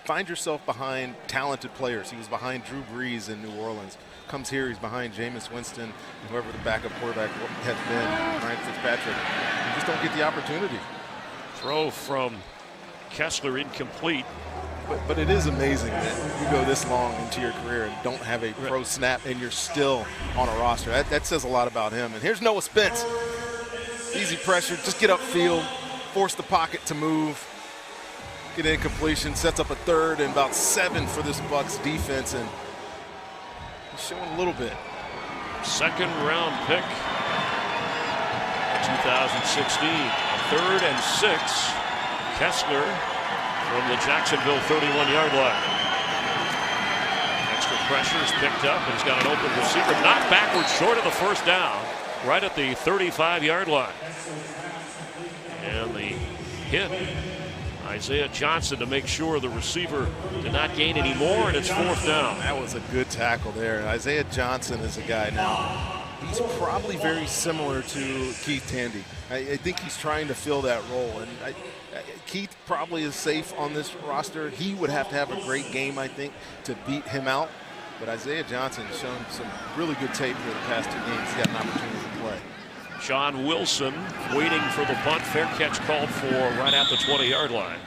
find yourself behind talented players. He was behind Drew Brees in New Orleans. Comes here, he's behind Jameis Winston, and whoever the backup quarterback has been, Ryan Fitzpatrick. You just don't get the opportunity. Throw from Kessler incomplete. But it is amazing that you go this long into your career and don't have a pro snap and you're still on a roster. That says a lot about him. And here's Noah Spence. Easy pressure, just get upfield, force the pocket to move, get incompletion, sets up a 3rd and about 7 for this Bucs defense, and he's showing a little bit. 2nd round pick, 2016. 3rd and 6. Kessler from the Jacksonville 31-yard line. Extra pressure is picked up, and he's got an open receiver. Knocked backwards short of the 1st down, right at the 35-yard line. And the hit, Isaiah Johnson, to make sure the receiver did not gain any more, and it's 4th down. That was a good tackle there. Isaiah Johnson is a guy now. He's probably very similar to Keith Tandy. I think he's trying to fill that role, and Keith probably is safe on this roster. He would have to have a great game, I think, to beat him out. But Isaiah Johnson has shown some really good tape for the past 2 games. He's got an opportunity to play. Sean Wilson waiting for the punt. Fair catch called for right at the 20-yard line.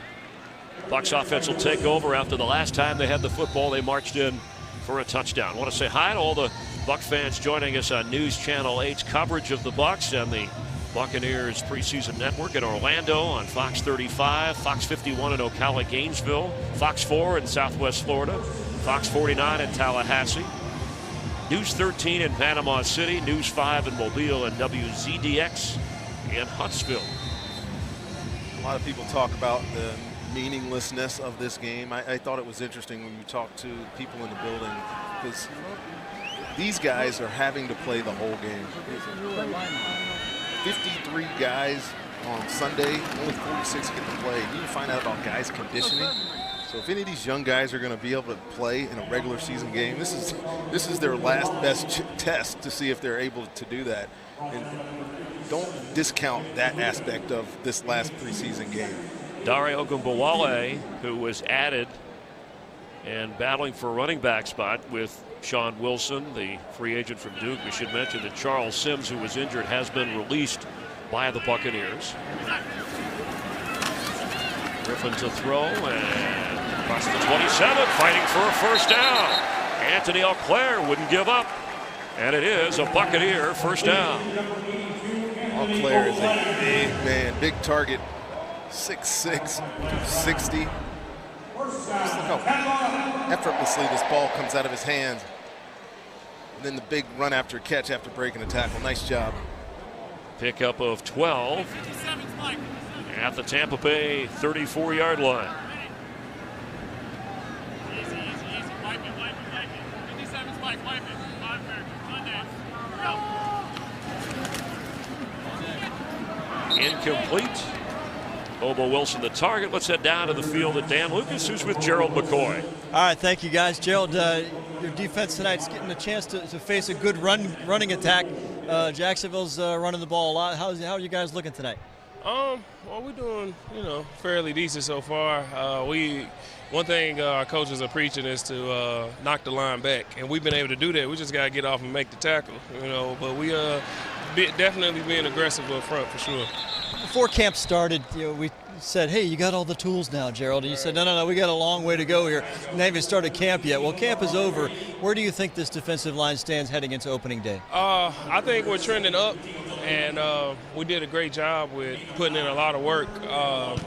Bucs offense will take over after the last time they had the football. They marched in for a touchdown. I want to say hi to all the Buck fans joining us on News Channel 8's coverage of the Bucs and the Buccaneers preseason network in Orlando on Fox 35, Fox 51 in Ocala, Gainesville, Fox 4 in Southwest Florida, Fox 49 in Tallahassee, News 13 in Panama City, News 5 in Mobile, and WZDX in Huntsville. A lot of people talk about the meaninglessness of this game. I thought it was interesting when you talk to people in the building, because these guys are having to play the whole game. 53 guys on Sunday, only 46 get to play. You find out about guys conditioning. So if any of these young guys are going to be able to play in a regular season game, this is their last best test to see if they're able to do that. And don't discount that aspect of this last preseason game. Dare Ogunbowale, who was added and battling for a running back spot with Sean Wilson, the free agent from Duke. We should mention that Charles Sims, who was injured, has been released by the Buccaneers. Griffin to throw, and across the 27, fighting for a 1st down. Anthony Auclair wouldn't give up, and it is a Buccaneer 1st down. Auclair is a big man, big target, 6'6", 260. Just look how effortlessly this ball comes out of his hands. And then the big run after catch after breaking a tackle. Nice job. Pickup of 12 at the Tampa Bay 34-yard line. Incomplete. Bobo Wilson the target. Let's head down to the field at Dan Lucas, who's with Gerald McCoy. All right, thank you guys. Gerald, your defense tonight's getting a chance to face a good running attack. Jacksonville's running the ball a lot. How are you guys looking tonight? Well, we're doing, fairly decent so far. One thing our coaches are preaching is to knock the line back, and we've been able to do that. We just got to get off and make the tackle, But we definitely being aggressive up front for sure. Before camp started, we said, hey, you got all the tools now, Gerald. And you said, no, we got a long way to go here. We haven't even started camp yet. Well, camp is over. Where do you think this defensive line stands heading into opening day? I think we're trending up, and we did a great job with putting in a lot of work.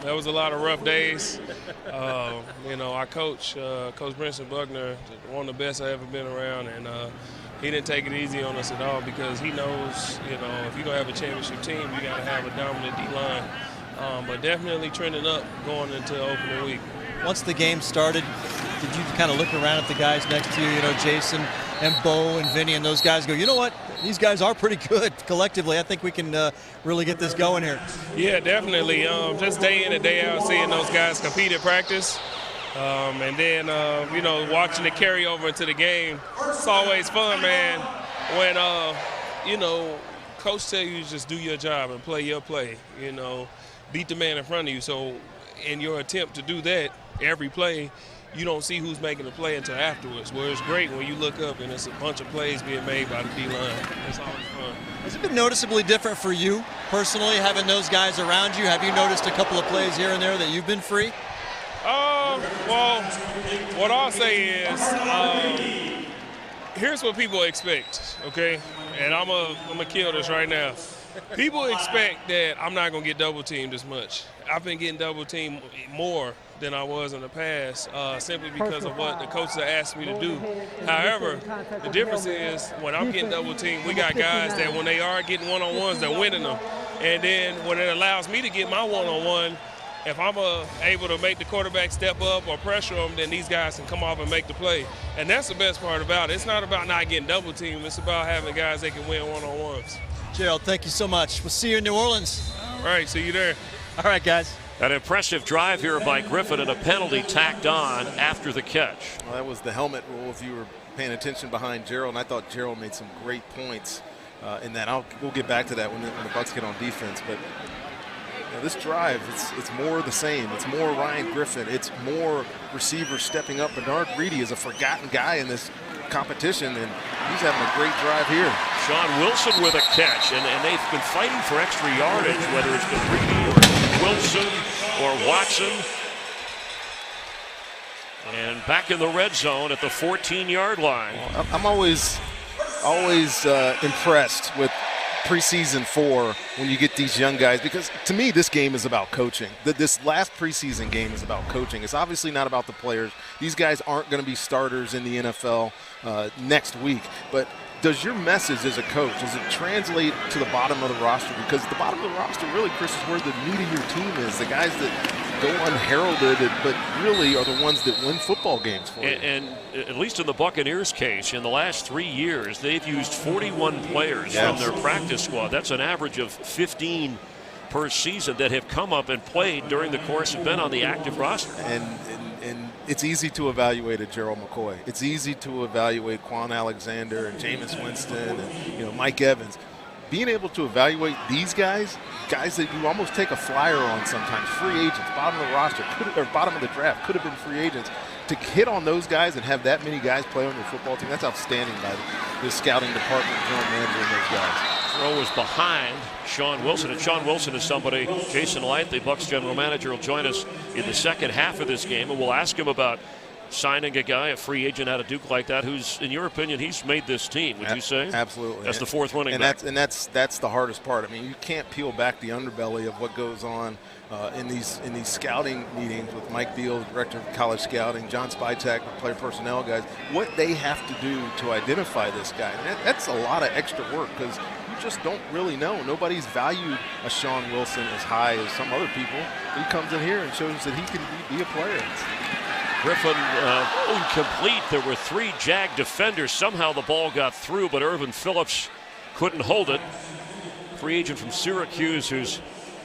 There was a lot of rough days. Our coach, Coach Brinson Buckner, one of the best I've ever been around, and he didn't take it easy on us at all because he knows, if you're going to have a championship team, you got to have a dominant D-line. But definitely trending up going into opening week. Once the game started, did you kind of look around at the guys next to you, Jason and Bo and Vinny and those guys, go, you know what? These guys are pretty good collectively. I think we can really get this going here. Yeah, definitely. Just day in and day out, seeing those guys compete at practice. And then, watching it carry over into the game. It's always fun, man, when, coach tell you just do your job and play your play, beat the man in front of you. So in your attempt to do that, every play, you don't see who's making the play until afterwards. Where it's great when you look up and it's a bunch of plays being made by the D-line. It's always fun. Has it been noticeably different for you personally, having those guys around you? Have you noticed a couple of plays here and there that you've been free? Well, what I'll say is, here's what people expect, okay? And I'm gonna kill this right now. People expect that I'm not gonna get double teamed as much. I've been getting double teamed more than I was in the past, simply because of what the coaches have asked me to do. However, the difference is when I'm getting double teamed, we got guys that when they are getting one-on-ones, they're winning them. And then when it allows me to get my one-on-one, if I'm able to make the quarterback step up or pressure them, then these guys can come off and make the play. And that's the best part about it. It's not about not getting double teamed. It's about having guys that can win one-on-ones. Gerald, thank you so much. We'll see you in New Orleans. All right, see you there. All right, guys. An impressive drive here by Griffin and a penalty tacked on after the catch. Well, that was the helmet rule if you were paying attention behind Gerald, and I thought Gerald made some great points in that. We'll get back to that when the Bucs get on defense. But this drive, it's more the same. It's more Ryan Griffin. It's more receivers stepping up. Bernard Reedy is a forgotten guy in this competition, and he's having a great drive here. Sean Wilson with a catch, and they've been fighting for extra yardage, whether it's been Reedy or Wilson or Watson. And back in the red zone at the 14-yard line. I'm always impressed with preseason 4 when you get these young guys, because to me this game is about coaching. This last preseason game is about coaching. It's obviously not about the players. These guys aren't going to be starters in the NFL next week, but does your message as a coach, does it translate to the bottom of the roster? Because the bottom of the roster really, Chris, is where the meat of your team is. The guys that go unheralded but really are the ones that win football games for you. And at least in the Buccaneers case, in the last 3 years, they've used 41 players from their practice squad. That's an average of 15 per season that have come up and played during the course and been on the active roster. And it's easy to evaluate a Gerald McCoy. It's easy to evaluate Quan Alexander and Jameis Winston and Mike Evans. Being able to evaluate these guys that you almost take a flyer on sometimes, free agents, bottom of the roster, bottom of the draft, could have been free agents. To hit on those guys and have that many guys play on your football team, that's outstanding by the scouting department, general manager, and those guys. Throw is behind Sean Wilson, and Sean Wilson is somebody, Jason Light, the Bucs general manager, will join us in the second half of this game, and we'll ask him about signing a guy, a free agent out of Duke like that, who's, in your opinion, he's made this team, would you say? Absolutely. That's the fourth running back. And that's the hardest part. I mean, you can't peel back the underbelly of what goes on in these scouting meetings with Mike Beal, director of college scouting, John Spytek, the player personnel guys, what they have to do to identify this guy. And that's a lot of extra work because you just don't really know. Nobody's valued a Sean Wilson as high as some other people. He comes in here and shows that he can be a player. Griffin incomplete. There were 3 Jag defenders. Somehow the ball got through, but Irvin Phillips couldn't hold it. Free agent from Syracuse who's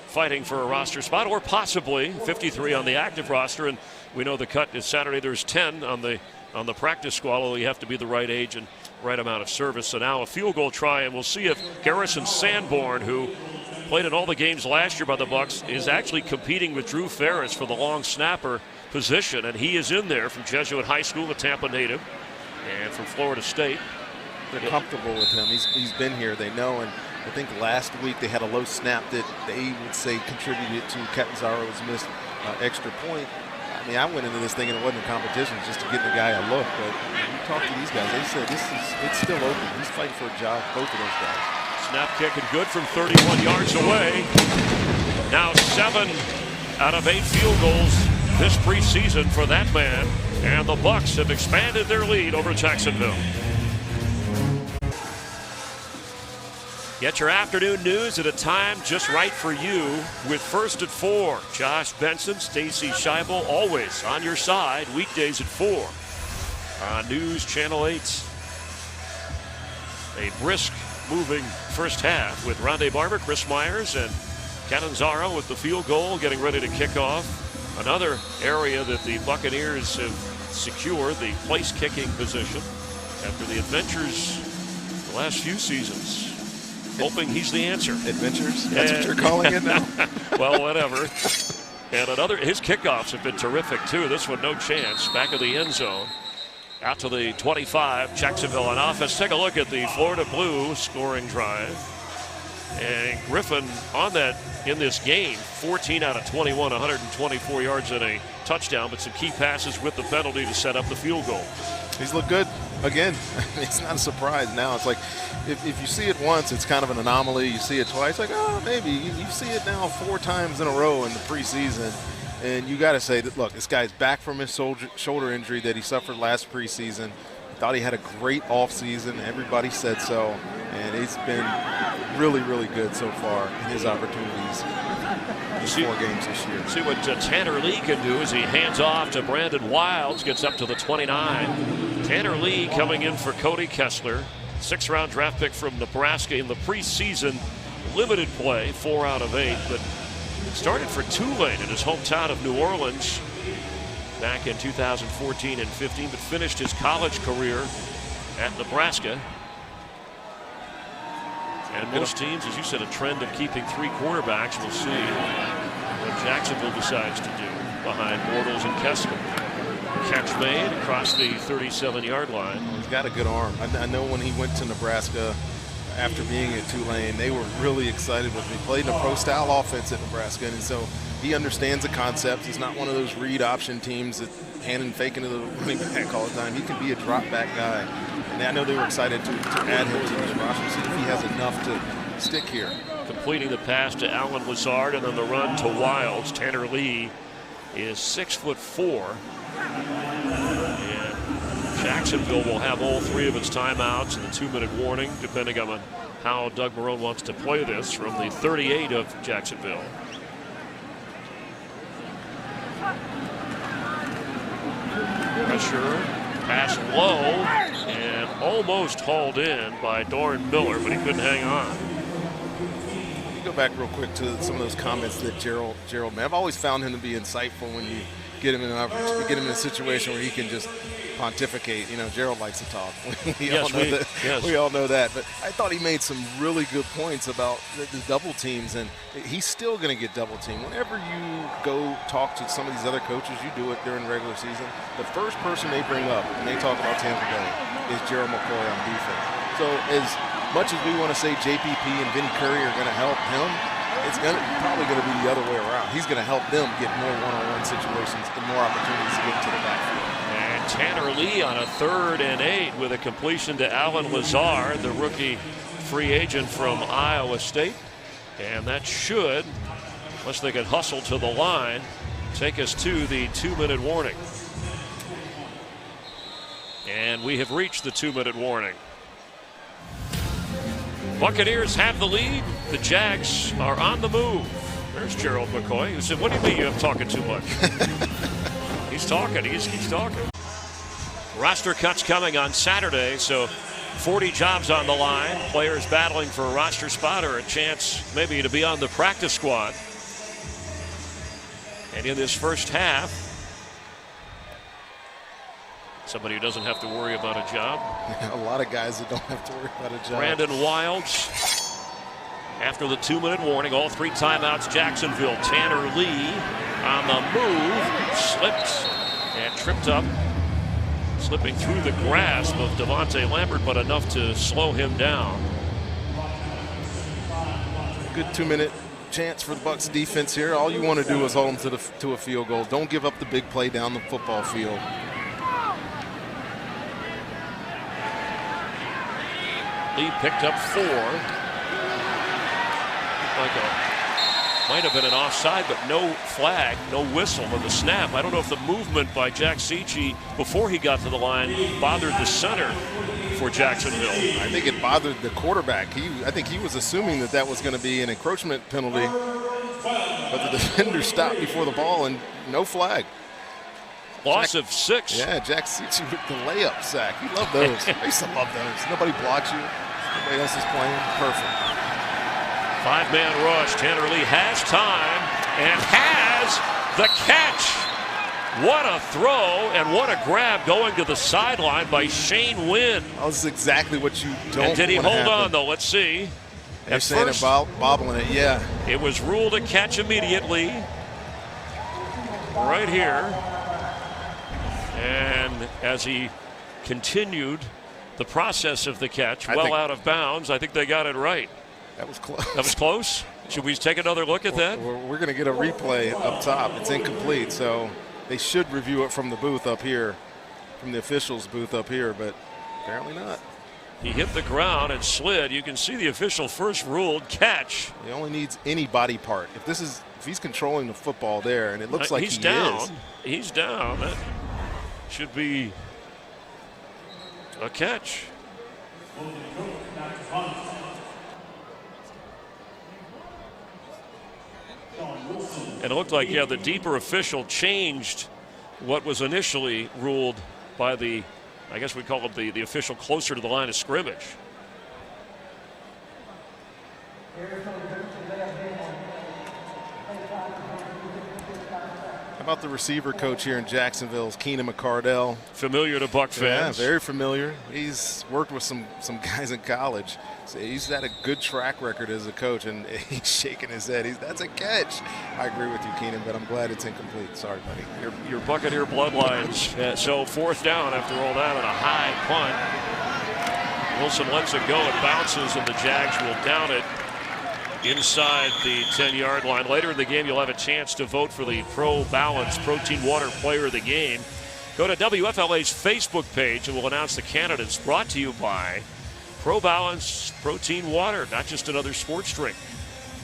fighting for a roster spot, or possibly 53 on the active roster. And we know the cut is Saturday. There's 10 on the practice squad, although you have to be the right age and right amount of service. So now a field goal try, and we'll see if Garrison Sanborn, who played in all the games last year by the Bucs, is actually competing with Drew Ferris for the long snapper position, and he is in there from Jesuit High School, a Tampa native, and from Florida State. They're comfortable with him. He's been here. They know, and I think last week they had a low snap that they would say contributed to Catanzaro's missed extra point. I mean, I went into this thinking it wasn't a competition, just to get the guy a look. But when you talk to these guys, they said it's still open. He's fighting for a job, both of those guys. Snap kick and good from 31 yards away. Now 7 out of 8 field goals this preseason for that man, and the Bucs have expanded their lead over Jacksonville. Get your afternoon news at a time just right for you with First at 4. Josh Benson, Stacy Scheibel, always on your side, weekdays at 4 on News Channel 8. A brisk moving first half with Rondé Barber, Chris Myers, and Catanzaro with the field goal getting ready to kick off. Another area that the Buccaneers have secured the place kicking position after the adventures the last few seasons. Hoping he's the answer. Adventures? That's what you're calling it now? Well, whatever. And his kickoffs have been terrific too. This one, no chance. Back of the end zone. Out to the 25. Jacksonville on offense. Take a look at the Florida Blue scoring drive. And Griffin on that in this game. 14 out of 21, 124 yards and a touchdown, but some key passes with the penalty to set up the field goal. He's looked good. Again, it's not a surprise now. It's like if you see it once, it's kind of an anomaly. You see it twice, like, oh, maybe. You see it now 4 times in a row in the preseason. And you got to say that, look, this guy's back from his shoulder injury that he suffered last preseason. Thought he had a great offseason. Everybody said so. And he's been really, really good so far in his opportunities. 4 games this year. See what Tanner Lee can do as he hands off to Brandon Wilds, gets up to the 29. Tanner Lee coming in for Cody Kessler, 6th-round draft pick from Nebraska in the preseason limited play, 4 out of 8, but started for Tulane in his hometown of New Orleans back in 2014 and 15, but finished his college career at Nebraska. And most teams, as you said, a trend of keeping 3 quarterbacks. We'll see what Jacksonville decides to do behind Bortles and Kessler. Catch made across the 37-yard line. He's got a good arm. I know when he went to Nebraska after being at Tulane, they were really excited with him. He played in a pro-style offense at Nebraska, and so he understands the concept. He's not one of those read option teams that hand and fake into the running back all the time. He can be a drop back guy. And I know they were excited to add him to this roster, see if he has enough to stick here. Completing the pass to Allen Lazard and then the run to Wilds. Tanner Lee is 6'4". And Jacksonville will have all 3 of its timeouts and the 2-minute warning, depending on how Doug Marrone wants to play this from the 38 of Jacksonville. Pressure, pass low, and almost hauled in by Doran Miller, but he couldn't hang on. Let me go back real quick to some of those comments that Gerald made. I've always found him to be insightful when you get him in a situation where he can just pontificate. You know, Gerald likes to talk. We all know that. But I thought he made some really good points about the double teams, and he's still going to get double teamed. Whenever you go talk to some of these other coaches, you do it during regular season, the first person they bring up when they talk about Tampa Bay is Gerald McCoy on defense. So as much as we want to say JPP and Vinny Curry are going to help him, it's probably going to be the other way around. He's going to help them get more one-on-one situations and more opportunities to get into the backfield. And Tanner Lee on a 3rd and 8 with a completion to Allen Lazard, the rookie free agent from Iowa State. And that should, unless they can hustle to the line, take us to the 2-minute warning. And we have reached the 2-minute warning. Buccaneers have the lead. The Jags are on the move. There's Gerald McCoy. He said, what do you mean I'm talking too much? He's talking. He's talking. Roster cuts coming on Saturday, so 40 jobs on the line. Players battling for a roster spot or a chance maybe to be on the practice squad. And in this first half, somebody who doesn't have to worry about a job. A lot of guys that don't have to worry about a job. Brandon Wilds. After the 2-minute warning, all 3 timeouts, Jacksonville. Tanner Lee on the move, slipped and tripped up, slipping through the grasp of Devontae Lambert, but enough to slow him down. Good 2-minute chance for the Bucs defense here. All you want to do is hold them to a field goal. Don't give up the big play down the football field. Lee picked up 4. Might have been an offside, but no flag, no whistle on the snap. I don't know if the movement by Jack Cichy before he got to the line bothered the center for Jacksonville. I think it bothered the quarterback. I think he was assuming that was going to be an encroachment penalty, but the defender stopped before the ball and no flag. Loss of 6. Yeah, Jack Cichy with the layup sack. You love those. I used to love those. Nobody blocks you. Nobody else is playing. Perfect. 5-man rush. Tanner Lee has time and has the catch. What a throw and what a grab going to the sideline by Shane Wynn. That was exactly what you don't. And did he hold happen. on though? Let's see. They're saying it bobbling it. Yeah. It was ruled a catch immediately. Right here. And as he continued the process of the catch, out of bounds, I think they got it right. That was close. That was close? Should we take another look at that? We're going to get a replay up top. It's incomplete, so they should review it from the booth up here, from the officials' booth up here, but apparently not. He hit the ground and slid. You can see the official first ruled catch. He only needs any body part. If he's controlling the football there, and it looks like he's he down. is. He's down. That should be a catch. And it looked like, the deeper official changed what was initially ruled by I guess we call it the official closer to the line of scrimmage. How about the receiver coach here in Jacksonville, Keenan McCardell? Familiar to Buck fans. Yeah, very familiar. He's worked with some guys in college. So he's had a good track record as a coach, and he's shaking his head. That's a catch. I agree with you, Keenan, but I'm glad it's incomplete. Sorry, buddy. Your Buccaneer bloodlines. So 4th down after all that on a high punt. Wilson lets it go. It bounces, and the Jags will down it inside the 10-yard line. Later in the game, you'll have a chance to vote for the Pro Balance Protein Water Player of the Game. Go to WFLA's Facebook page, and we'll announce the candidates. Brought to you by Pro Balance Protein Water, not just another sports drink.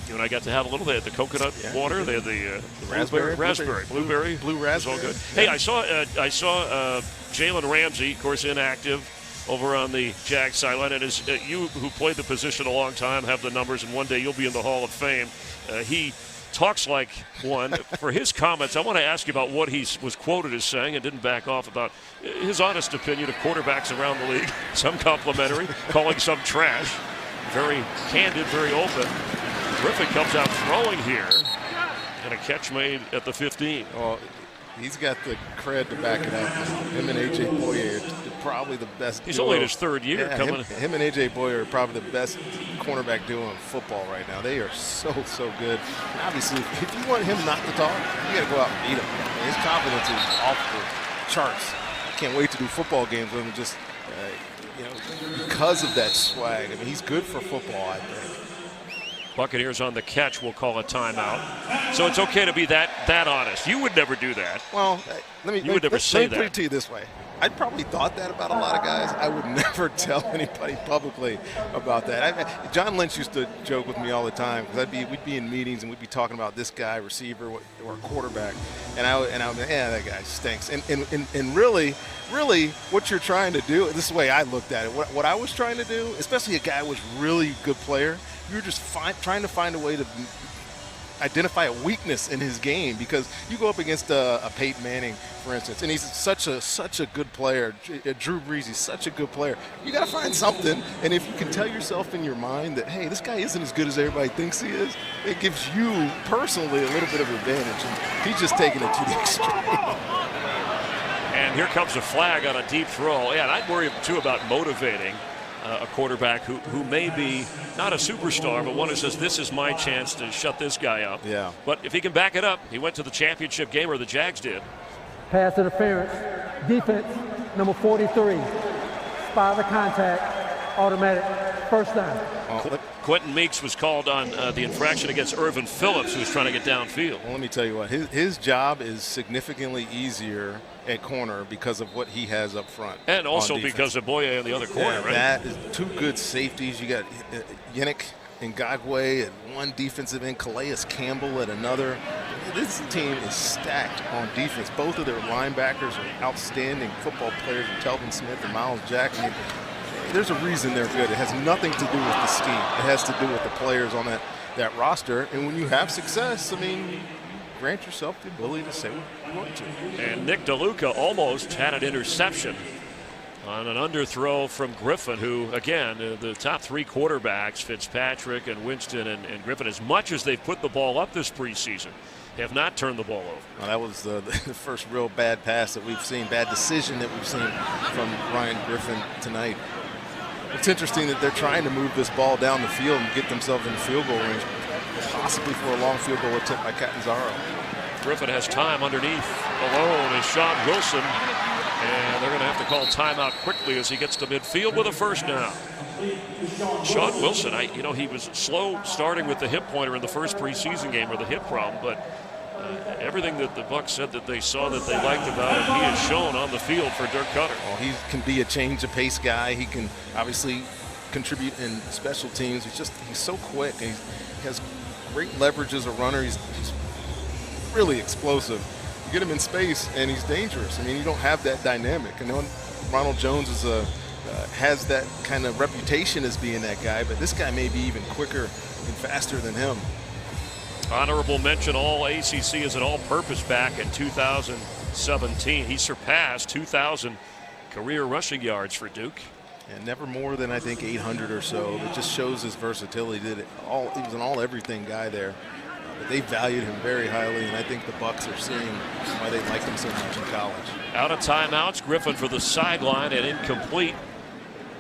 You and I got to have a little. They had the coconut water. They had the raspberry, blueberry. Blue raspberry. It's all good. Hey, I saw Jalen Ramsey, of course, inactive over on the Jags sideline. And as you, who played the position a long time, have the numbers, and one day you'll be in the Hall of Fame. He talks like one. For his comments, I want to ask you about what he was quoted as saying and didn't back off about his honest opinion of quarterbacks around the league. Some complimentary, calling some trash. Very candid, very open. Griffin comes out throwing here, and a catch made at the 15. Well, he's got the cred to back it up. Him and A.J. Boyer are probably the best. He's duo. only in his 3rd year. Him and A.J. Boyer are probably the best cornerback duo in football right now. They are so good. And obviously, if you want him not to talk, you got to go out and beat him. His confidence is off the charts. I can't wait to do football games with him just, because of that swag. I mean, he's good for football, I think. Buccaneers on the catch will call a timeout. So it's okay to be that honest. You would never do that. Well, let me put it to you this way. I probably thought that about a lot of guys. I would never tell anybody publicly about that. John Lynch used to joke with me all the time because we'd be in meetings and we'd be talking about this guy, receiver or quarterback, and I would, that guy stinks. And really, what you're trying to do, this is the way I looked at it. What I was trying to do, especially a guy who was really good player, you're just trying to find a way to identify a weakness in his game, because you go up against a Peyton Manning, for instance, and he's such a good player. Drew Brees, he's such a good player. You got to find something, and if you can tell yourself in your mind that, hey, this guy isn't as good as everybody thinks he is, it gives you personally a little bit of advantage. And he's just taking it to the extreme. And here comes a flag on a deep throw. Yeah, and I'd worry too about motivating a quarterback who may be not a superstar, but one who says, this is my chance to shut this guy up. Yeah. But if he can back it up, he went to the championship game, or the Jags did. Pass interference, defense, number 43. Spot the contact, automatic, first down. Quentin Meeks was called on the infraction against Irvin Phillips, who was trying to get downfield. Well, let me tell you what, his job is significantly easier at corner because of what he has up front. And also because of Boye on the other corner, right? That is two good safeties. You got Yannick Ngakoue at one defensive end, Calais Campbell at another. This team is stacked on defense. Both of their linebackers are outstanding football players, Telvin Smith and Miles Jack. I mean, there's a reason they're good. It has nothing to do with the scheme. It has to do with the players on that roster. And when you have success, I mean, grant yourself the ability to say what you want to. And Nick DeLuca almost had an interception on an underthrow from Griffin, who, again, the top three quarterbacks, Fitzpatrick and Winston and Griffin, as much as they've put the ball up this preseason, have not turned the ball over. Well, that was the first real bad pass that we've seen, bad decision that we've seen from Ryan Griffin tonight. It's interesting that they're trying to move this ball down the field and get themselves in field goal range, possibly for a long field goal attempt by Catanzaro. Griffin has time underneath. Alone is Sean Wilson. And they're going to have to call timeout quickly as he gets to midfield with a first down. Sean Wilson, he was slow starting with the hip pointer in the first preseason game, or the hip problem, but everything that the Bucs said that they saw that they liked about him, he has shown on the field for Dirk Cutter. Well, he can be a change of pace guy. He can obviously contribute in special teams. He's so quick. He has great leverage as a runner. He's really explosive. You get him in space, and he's dangerous. I mean, you don't have that dynamic. I know Ronald Jones has that kind of reputation as being that guy, but this guy may be even quicker and faster than him. Honorable mention, all ACC as an all-purpose back in 2017. He surpassed 2,000 career rushing yards for Duke. And never more than, I think, 800 or so. It just shows his versatility. He was an all-everything guy there. But they valued him very highly, and I think the Bucs are seeing why they liked him so much in college. Out of timeouts, Griffin for the sideline and incomplete.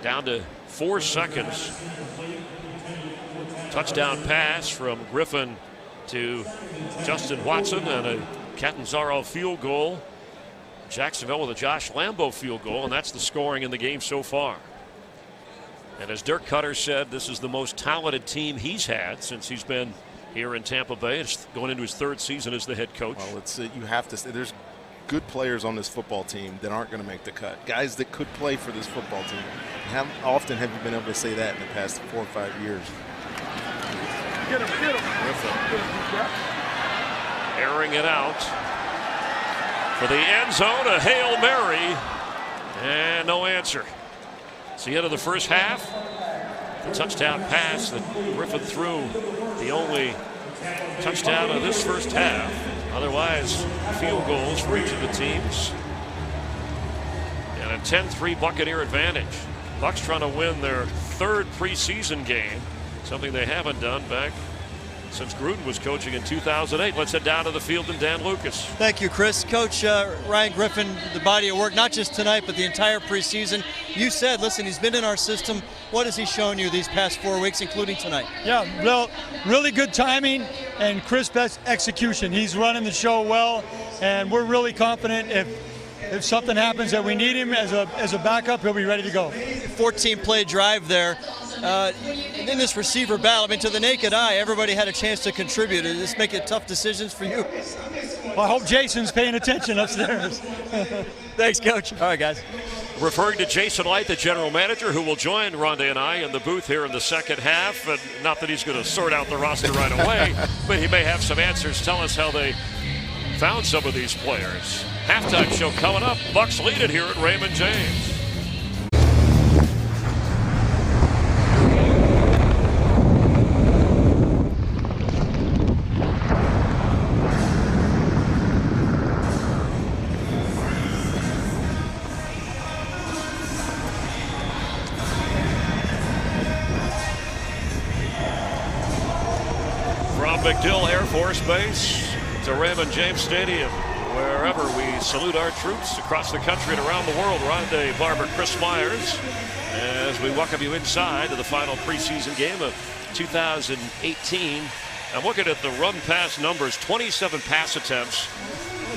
Down to 4 seconds. Touchdown pass from Griffin to Justin Watson and a Catanzaro field goal. Jacksonville with a Josh Lambo field goal, and that's the scoring in the game so far. And as Dirk Cutter said, this is the most talented team he's had since he's been here in Tampa Bay. It's going into his third season as the head coach. Well, you have to say there's good players on this football team that aren't going to make the cut. Guys that could play for this football team. How often have you been able to say that in the past 4 or 5 years? Get him. Airing it out for the end zone, a Hail Mary, and no answer. It's the end of the first half. The touchdown pass that Griffin threw, the only touchdown of this first half. Otherwise, field goals for each of the teams. And a 10-3 Buccaneer advantage. Bucs trying to win their third preseason game, something they haven't done back since Gruden was coaching in 2008. Let's head down to the field and Dan Lucas. Thank you, Chris. Coach Ryan Griffin, the body of work, not just tonight, but the entire preseason. You said, listen, he's been in our system. What has he shown you these past 4 weeks, including tonight? Yeah, really good timing and crisp execution. He's running the show well, and we're really confident if something happens that we need him as a backup, he'll be ready to go. 14-play drive there. In this receiver battle, I mean, to the naked eye, everybody had a chance to contribute. Does this make it tough decisions for you? Well, I hope Jason's paying attention upstairs. Thanks, Coach. All right, guys. Referring to Jason Light, the general manager, who will join Rondé and I in the booth here in the second half. And not that he's going to sort out the roster right away, but he may have some answers. Tell us how they found some of these players. Halftime show coming up. Bucs lead it here at Raymond James. MacDill Air Force Base to Raymond James Stadium, wherever we salute our troops across the country and around the world. Rondé Barber, Chris Myers, as we welcome you inside to the final preseason game of 2018. I'm looking at the run pass numbers, 27 pass attempts,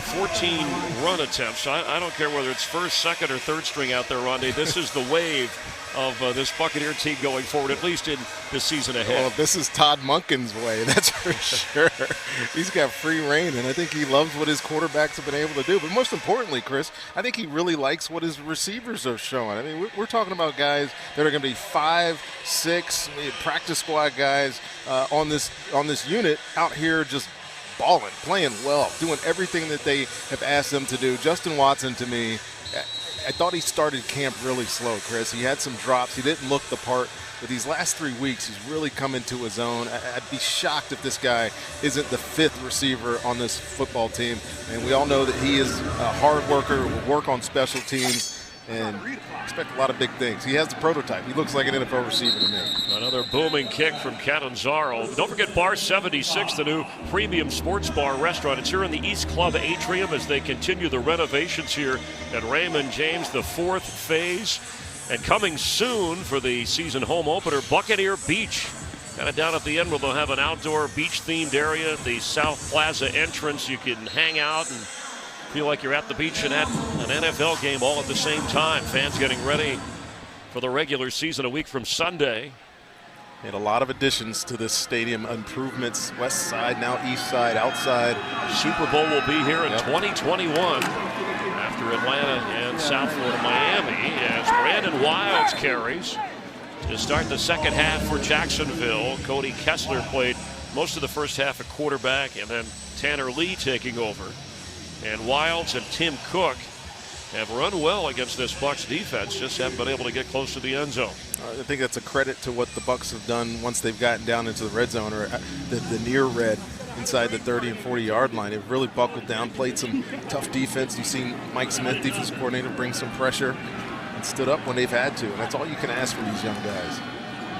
14 run attempts. I don't care whether it's first, second, or third string out there, Ronde. This is the wave of this Buccaneer team going forward, at least in the season ahead. Well, this is Todd Monken's way, that's for sure. He's got free reign, and I think he loves what his quarterbacks have been able to do. But most importantly, Chris, I think he really likes what his receivers are showing. I mean, we're talking about guys that are going to be 5, 6 practice squad guys on this unit out here just balling, playing well, doing everything that they have asked them to do. Justin Watson, to me, I thought he started camp really slow, Chris. He had some drops. He didn't look the part. But these last 3 weeks, he's really come into his own. I'd be shocked if this guy isn't the 5th receiver on this football team. And we all know that he is a hard worker, will work on special teams, and expect a lot of big things. He has the prototype. He looks like an NFL receiver to me. Another booming kick from Catanzaro. Don't forget Bar 76, the new premium sports bar restaurant. It's here in the East Club Atrium as they continue the renovations here at Raymond James, the 4th phase. And coming soon for the season home opener, Buccaneer Beach. Kind of down at the end where they'll have an outdoor beach-themed area, the South Plaza entrance. You can hang out and feel like you're at the beach and at an NFL game all at the same time. Fans getting ready for the regular season a week from Sunday. And a lot of additions to this stadium, improvements, west side, now east side, outside. Super Bowl will be here in 2021 after Atlanta and South Florida, Miami, as Brandon Wilds carries to start the second half for Jacksonville. Cody Kessler played most of the first half at quarterback, and then Tanner Lee taking over. And Wilds and Tim Cook have run well against this Bucs defense, just haven't been able to get close to the end zone. I think that's a credit to what the Bucs have done once they've gotten down into the red zone, or the near red inside the 30 and 40-yard line. They've really buckled down, played some tough defense. You've seen Mike Smith, defensive coordinator, bring some pressure and stood up when they've had to, and that's all you can ask for these young guys.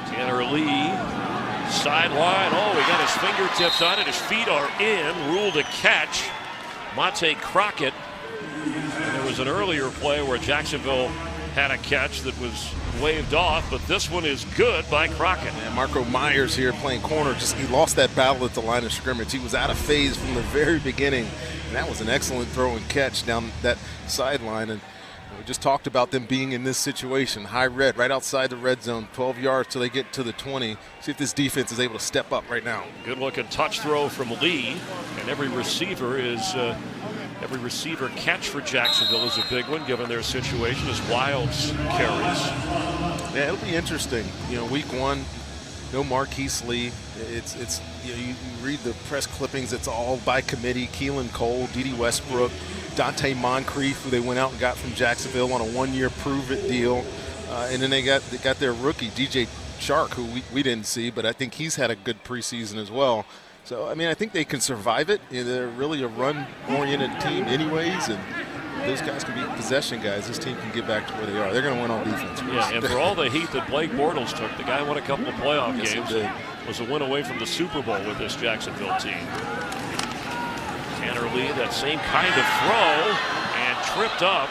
Tanner Lee, sideline. Oh, he got his fingertips on it. His feet are in. Ruled a catch. Monte Crockett. And there was an earlier play where Jacksonville had a catch that was waved off, but this one is good by Crockett. And Marco Myers here playing corner. He lost that battle at the line of scrimmage. He was out of phase from the very beginning, and that was an excellent throw and catch down that sideline. And we just talked about them being in this situation, high red, right outside the red zone, 12 yards till they get to the 20. See if this defense is able to step up right now. Good looking touch throw from Lee, and every receiver catch for Jacksonville is a big one given their situation as Wilds carries. Yeah, it'll be interesting. You know, week one, no Marquise Lee. It's you read the press clippings, it's all by committee. Keelan Cole, Dede Westbrook, Dante Moncrief, who they went out and got from Jacksonville on a one-year prove-it deal. And then they got their rookie, DJ Chark, who we didn't see, but I think he's had a good preseason as well. So, I mean, I think they can survive it. They're really a run-oriented team anyways, and those guys can be possession guys. This team can get back to where they are. They're going to win on defense. Yeah, and for all the heat that Blake Bortles took, the guy won a couple of playoff games. Was a win away from the Super Bowl with this Jacksonville team. Tanner Lee, that same kind of throw, and tripped up.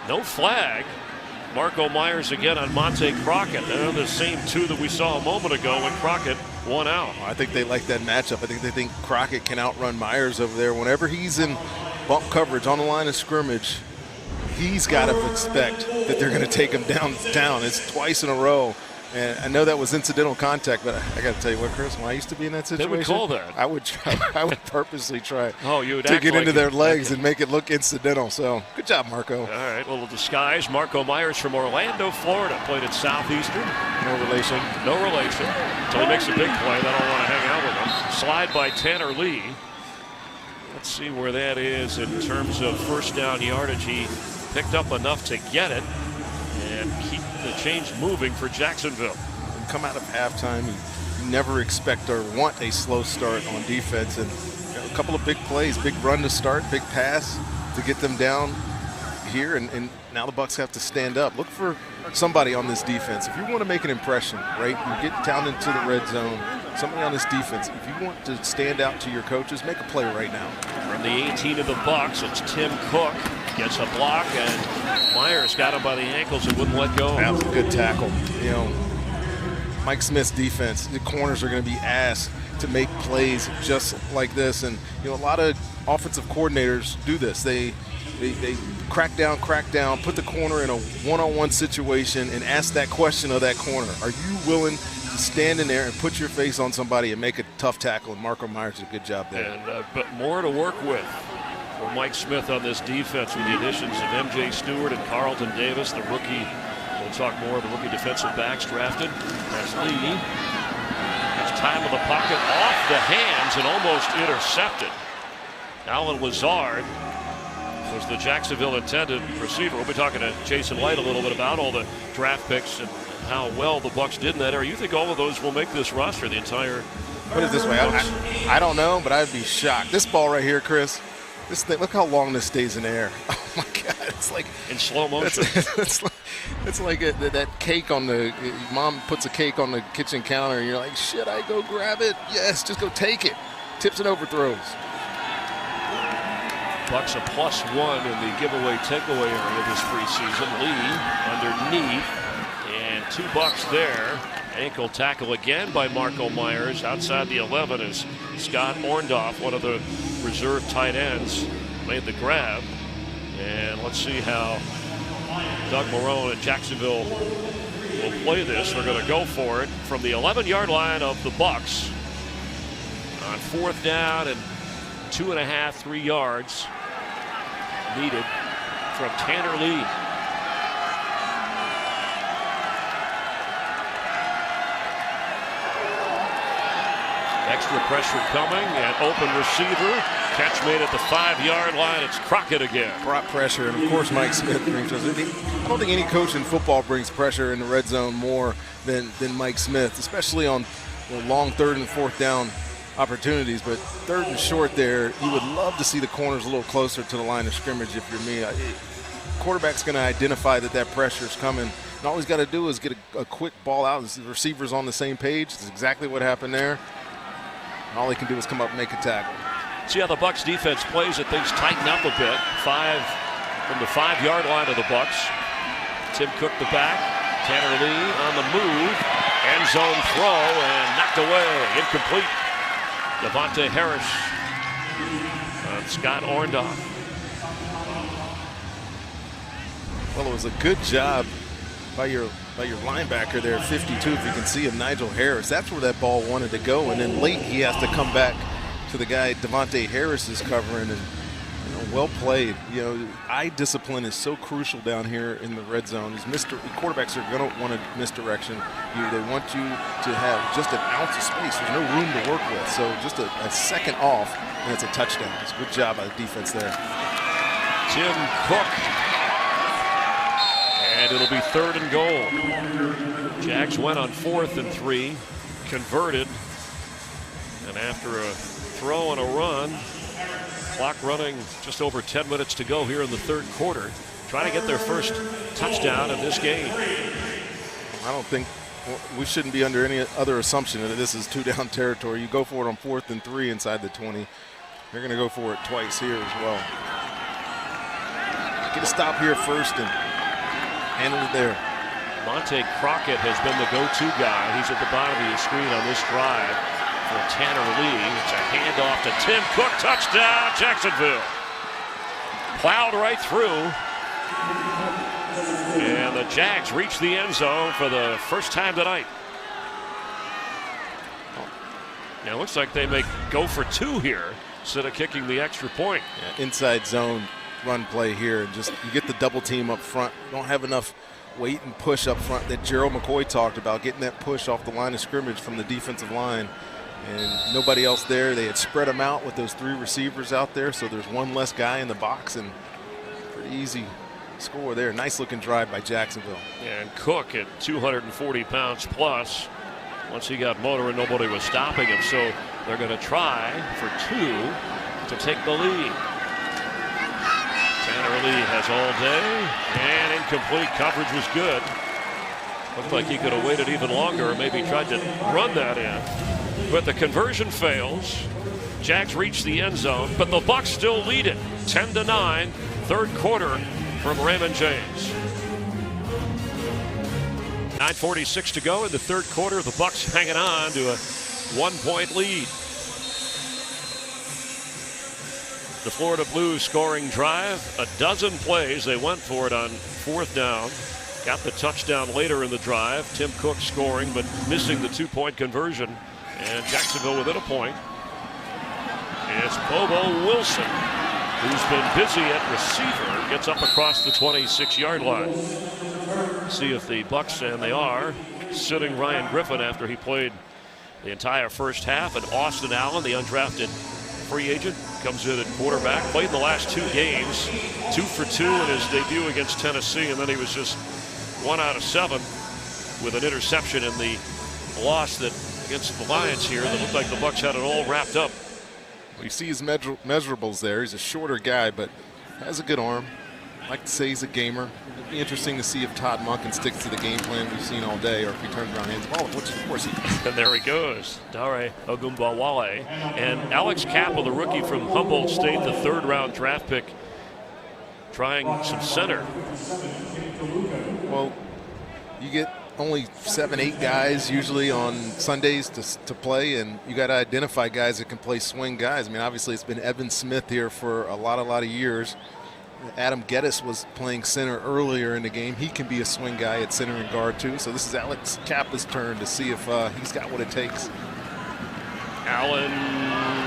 No flag. Marco Myers again on Monte Crockett. They're the same two that we saw a moment ago when Crockett won out. I think they like that matchup. I think they think Crockett can outrun Myers over there. Whenever he's in bump coverage on the line of scrimmage, he's got to expect that they're going to take him down. It's twice in a row. And I know that was incidental contact, but I got to tell you what, Chris, when I used to be in that situation, they would call that. I would purposely try you would to get like into their legs and make it look incidental. So good job, Marco. All right, little disguise. Marco Myers from Orlando, Florida, played at Southeastern. No relation. No relation. Until he makes a big play, then I'll want to hang out with him. Slide by Tanner Lee. Let's see where that is in terms of first down yardage. He picked up enough to get it and keep the change moving for Jacksonville. Come out of halftime, you never expect or want a slow start on defense, and a couple of big plays, big run to start, big pass to get them down here, and now the Bucs have to stand up. Look for somebody on this defense. If you want to make an impression, right, you get down into the red zone, somebody on this defense, if you want to stand out to your coaches, make a play right now. From the 18 of the Bucs, it's Tim Cook. Gets a block, and Myers got him by the ankles and wouldn't let go. That was a good tackle. You know, Mike Smith's defense, the corners are going to be asked to make plays just like this. And, a lot of offensive coordinators do this. They crack down, put the corner in a one-on-one situation and ask that question of that corner. Are you willing to stand in there and put your face on somebody and make a tough tackle? And Marco Myers did a good job there. And but more to work with for Mike Smith on this defense with the additions of M.J. Stewart and Carlton Davis, the rookie. We'll talk more of the rookie defensive backs drafted. As Lee has time of the pocket off the hands and almost intercepted. Alan Lazard was the Jacksonville intended receiver. We'll be talking to Jason Light a little bit about all the draft picks and how well the Bucs did in that area. You think all of those will make this roster, the entire? Put it this way, I don't know, but I'd be shocked. This ball right here, Chris, this thing, look how long this stays in air. Oh my God, it's like in slow motion. It's like that cake on the, mom puts a cake on the kitchen counter and you're like, should I go grab it? Yes, just go take it. Tips and overthrows. Bucs a +1 in the giveaway takeaway area this preseason. Lee underneath and 2 Bucs there. Ankle tackle again by Marco Myers. Outside the 11 is Scott Orndoff, one of the reserve tight ends, made the grab. And let's see how Doug Marrone and Jacksonville will play this. They're going to go for it from the 11-yard line of the Bucs on 4th down and 2.5, 3 yards needed from Tanner Lee. Extra pressure coming and open receiver. Catch made at the 5-yard line. It's Crockett again. Brought pressure, and of course Mike Smith brings us. I don't think any coach in football brings pressure in the red zone more than Mike Smith, especially on long 3rd and 4th down opportunities. But 3rd and short there, you would love to see the corners a little closer to the line of scrimmage if you're me. Quarterback's going to identify that pressure is coming. And all he's got to do is get a quick ball out. The receiver's on the same page. That's exactly what happened there. And all he can do is come up and make a tackle. See how the Bucs defense plays it. Things tighten up a bit. 5 from the 5-yard line of the Bucs. Tim Cook the back. Tanner Lee on the move. End zone throw and knocked away. Incomplete. Devontae Harris on Scott Orndoff. Well, it was a good job by your linebacker there, 52, if you can see him, Nigel Harris. That's where that ball wanted to go, and then late he has to come back to the guy Devontae Harris is covering, and well played. Eye discipline is so crucial down here in the red zone. Quarterbacks are going to want to misdirection you. They want you to have just an ounce of space. There's no room to work with, so just a second off, and it's a touchdown. It's a good job by the defense there. Tim Cook. And it'll be 3rd and goal. Jags went on 4th and 3, converted, and after a throw and a run, clock running just over 10 minutes to go here in the 3rd quarter, trying to get their first touchdown in this game. I don't think we shouldn't be under any other assumption that this is 2-down territory. You go for it on 4th and 3 inside the 20. They're going to go for it twice here as well. Get a stop here first and handle it there. Monte Crockett has been the go-to guy. He's at the bottom of your screen on this drive for Tanner Lee. It's a handoff to Tim Cook. Touchdown, Jacksonville. Plowed right through. And the Jags reach the end zone for the first time tonight. Now it looks like they may go for 2 here instead of kicking the extra point. Yeah, inside zone run play here. Just you get the double team up front. You don't have enough weight and push up front that Gerald McCoy talked about, getting that push off the line of scrimmage from the defensive line. And nobody else there. They had spread them out with those 3 receivers out there, so there's 1 less guy in the box, and pretty easy score there. Nice looking drive by Jacksonville. And Cook at 240 pounds plus. Once he got motoring, nobody was stopping him, so they're going to try for 2 to take the lead. Tanner Lee has all day, and incomplete. Coverage was good. Looked like he could have waited even longer or maybe tried to run that in. But the conversion fails. Jags reach the end zone, but the Bucs still lead it 10-9, 3rd quarter from Raymond James. 9:46 to go in the third quarter. The Bucks hanging on to a 1-point lead. The Florida Blues scoring drive, a dozen plays. They went for it on fourth down. Got the touchdown later in the drive. Tim Cook scoring, but missing the 2-point conversion. And Jacksonville within a point. It's Bobo Wilson, who's been busy at receiver, gets up across the 26-yard line. See if the Bucks, and they are, sitting Ryan Griffin after he played the entire first half. And Austin Allen, the undrafted free agent, comes in at quarterback. Played the last 2 games, 2 for 2 in his debut against Tennessee, and then he was just 1 out of 7 with an interception in the loss that against the Lions here that looked like the Bucks had it all wrapped up. You see his measurables there. He's a shorter guy, but has a good arm. I like to say he's a gamer. It'll be interesting to see if Todd Monken sticks to the game plan we've seen all day, or if he turns around and hands the ball, which of course he does. And there he goes, Dare Ogunbowale. And Alex Cappa, the rookie from Humboldt State, the 3rd-round draft pick, trying some center. Well, you get only 7-8 guys usually on Sundays to play, and you got to identify guys that can play swing guys. I mean, obviously it's been Evan Smith here for a lot of years. Adam Geddes was playing center earlier in the game. He can be a swing guy at center and guard too. So this is Alex Kappa's turn to see if he's got what it takes. Allen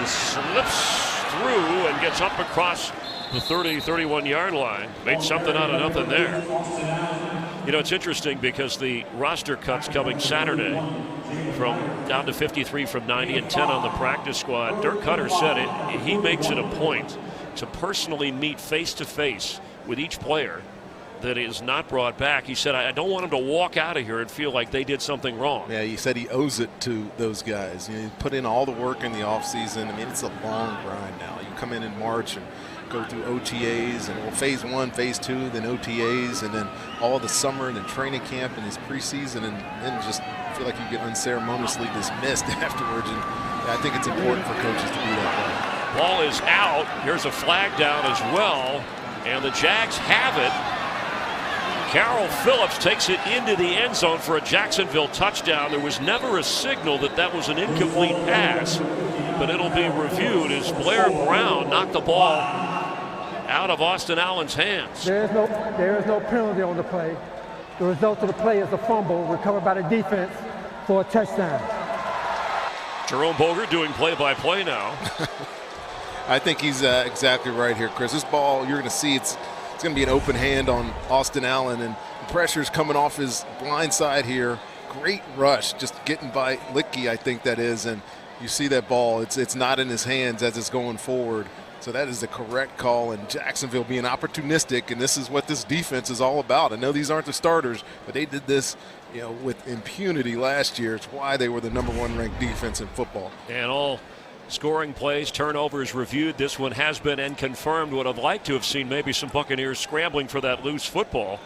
slips through and gets up across the 31-yard line. Made something out of nothing there. You know, it's interesting because the roster cuts coming Saturday from down to 53 from 90 and 10 on the practice squad. Dirk Cutter said he makes it a point to personally meet face-to-face with each player that is not brought back. He said, I don't want him to walk out of here and feel like they did something wrong. Yeah, he said he owes it to those guys. You know, he put in all the work in the offseason. I mean, it's a long grind now. You come in March and go through OTAs, and phase 1, phase 2, then OTAs, and then all the summer, and then training camp and his preseason, and then just feel like you get unceremoniously dismissed afterwards. And I think it's important for coaches to be that way. Ball is out. Here's a flag down as well, and the Jags have it. Carroll Phillips takes it into the end zone for a Jacksonville touchdown. There was never a signal that was an incomplete pass, but it'll be reviewed as Blair Brown knocked the ball out of Austin Allen's hands. There is no penalty on the play. The result of the play is a fumble recovered by the defense for a touchdown. Jerome Boger doing play-by-play now. I think he's exactly right here, Chris. This ball, you're going to see it's going to be an open hand on Austin Allen, and the pressure's coming off his blind side here. Great rush, just getting by Licky, I think that is, and you see that ball. It's not in his hands as it's going forward. So that is the correct call, and Jacksonville being opportunistic, and this is what this defense is all about. I know these aren't the starters, but they did this, you know, with impunity last year. It's why they were the #1 ranked defense in football. And all scoring plays, turnovers reviewed. This one has been and confirmed. Would have liked to have seen maybe some Buccaneers scrambling for that loose football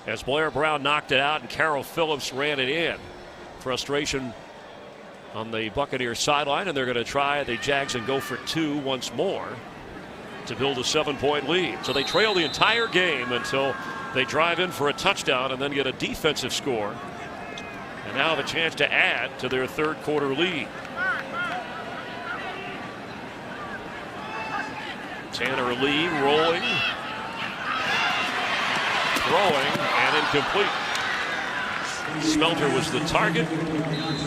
as Blair Brown knocked it out and Carroll Phillips ran it in. Frustration on the Buccaneers sideline, and they're going to try the Jags and go for 2 once more to build a 7-point lead. So they trail the entire game until they drive in for a touchdown and then get a defensive score. And now have a chance to add to their third quarter lead. Tanner Lee rolling, throwing, and incomplete. Smelter was the target.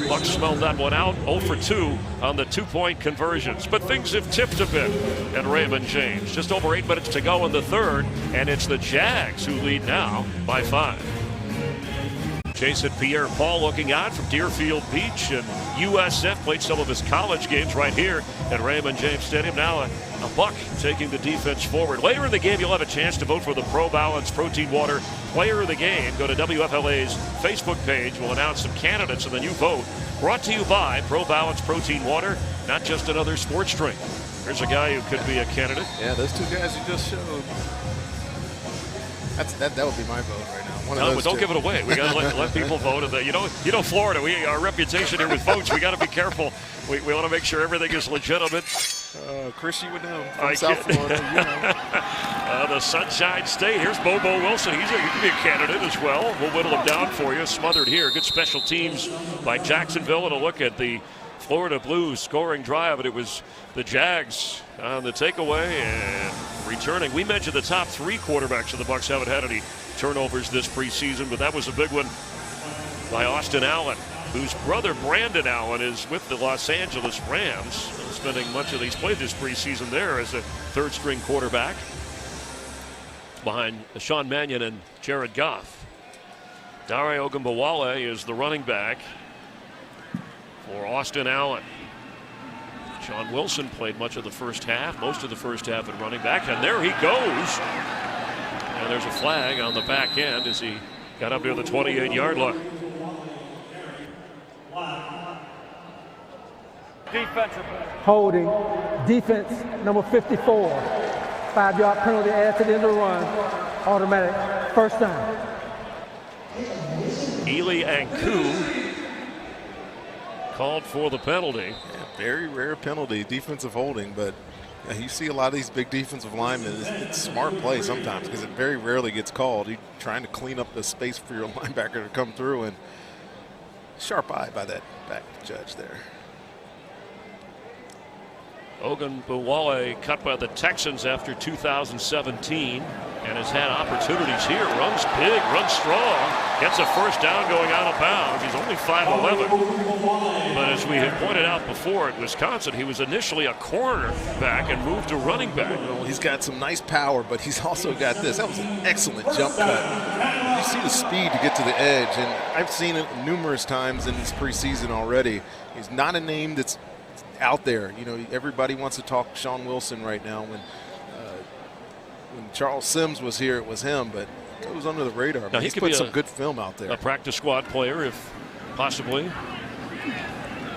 Bucks smelled that one out. 0 for 2 on the 2-point conversions. But things have tipped a bit at Raymond James. Just over 8 minutes to go in the third, and it's the Jags who lead now by 5. Jason Pierre-Paul looking on from Deerfield Beach, and USF played some of his college games right here at Raymond James Stadium. Now a Buck taking the defense forward. Later in the game, you'll have a chance to vote for the Pro Balance Protein Water Player of the Game. Go to WFLA's Facebook page. We'll announce some candidates, and then you vote. Brought to you by Pro Balance Protein Water, not just another sports drink. There's a guy who could be a candidate. Yeah, those two guys you just showed. That would be my vote right now. One of No, those but don't two. give it away. We got to let people vote. You know, Florida. Our reputation here with votes. We got to be careful. We want to make sure everything is legitimate. Chris, you would know I from South kid. Florida. You know. The Sunshine State. Here's Bobo Wilson. He can be a candidate as well. We'll whittle him down for you. Smothered here. Good special teams by Jacksonville. And a look at the Florida Blues scoring drive. And it was the Jags on the takeaway and returning. We mentioned the top 3 quarterbacks of the Bucs haven't had any turnovers this preseason, but that was a big one by Austin Allen, whose brother Brandon Allen is with the Los Angeles Rams, spending much of he's played this preseason there as a 3rd-string quarterback behind Sean Mannion and Jared Goff. Dare Ogunbowale is the running back for Austin Allen. Sean Wilson played much of the first half, most of the first half at running back, and there he goes. And there's a flag on the back end as he got up near the 28-yard line. Holding, defense number 54. 5-yard penalty added to the end of the run. Automatic first down. Eli Ankou called for the penalty. Yeah, very rare penalty, defensive holding, but you see a lot of these big defensive linemen. It's smart play sometimes because it very rarely gets called. You're trying to clean up the space for your linebacker to come through, and sharp eye by that back judge there. Ogunbowale cut by the Texans after 2017 and has had opportunities here. Runs big, runs strong, gets a first down going out of bounds. He's only 5'11". But as we had pointed out before at Wisconsin, he was initially a cornerback and moved to running back. Well, he's got some nice power, but he's also got this. That was an excellent jump cut. You see the speed to get to the edge, and I've seen it numerous times in this preseason already. He's not a name that's out there. You know, everybody wants to talk Sean Wilson right now. When Charles Sims was here, it was him, but it was under the radar. Now, he's put some good film out there. A practice squad player, if possibly.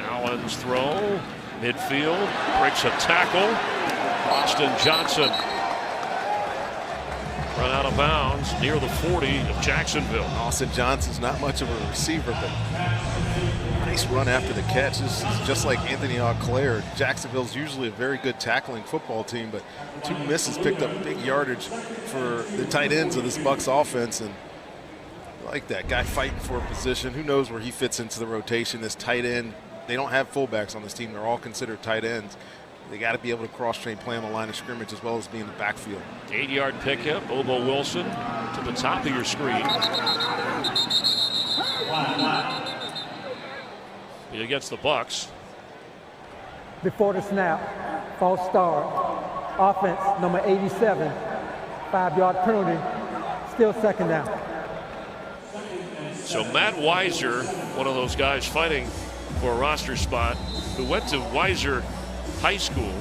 Allen's throw, midfield, breaks a tackle. Austin Johnson run out of bounds near the 40 of Jacksonville. Austin Johnson's not much of a receiver, but nice run after the catch. This is just like Anthony Auclair. Jacksonville's usually a very good tackling football team, but 2 misses picked up big yardage for the tight ends of this Bucs offense. And I like that guy fighting for a position. Who knows where he fits into the rotation? This tight end, they don't have fullbacks on this team. They're all considered tight ends. They got to be able to cross-train, play on the line of scrimmage as well as be in the backfield. 8-yard pickup. Bobo Wilson to the top of your screen. Against the Bucs. Before the snap, false start. Offense number 87. 5-yard penalty. Still second down. So Matt Weiser, one of those guys fighting for a roster spot, who went to Weiser High School,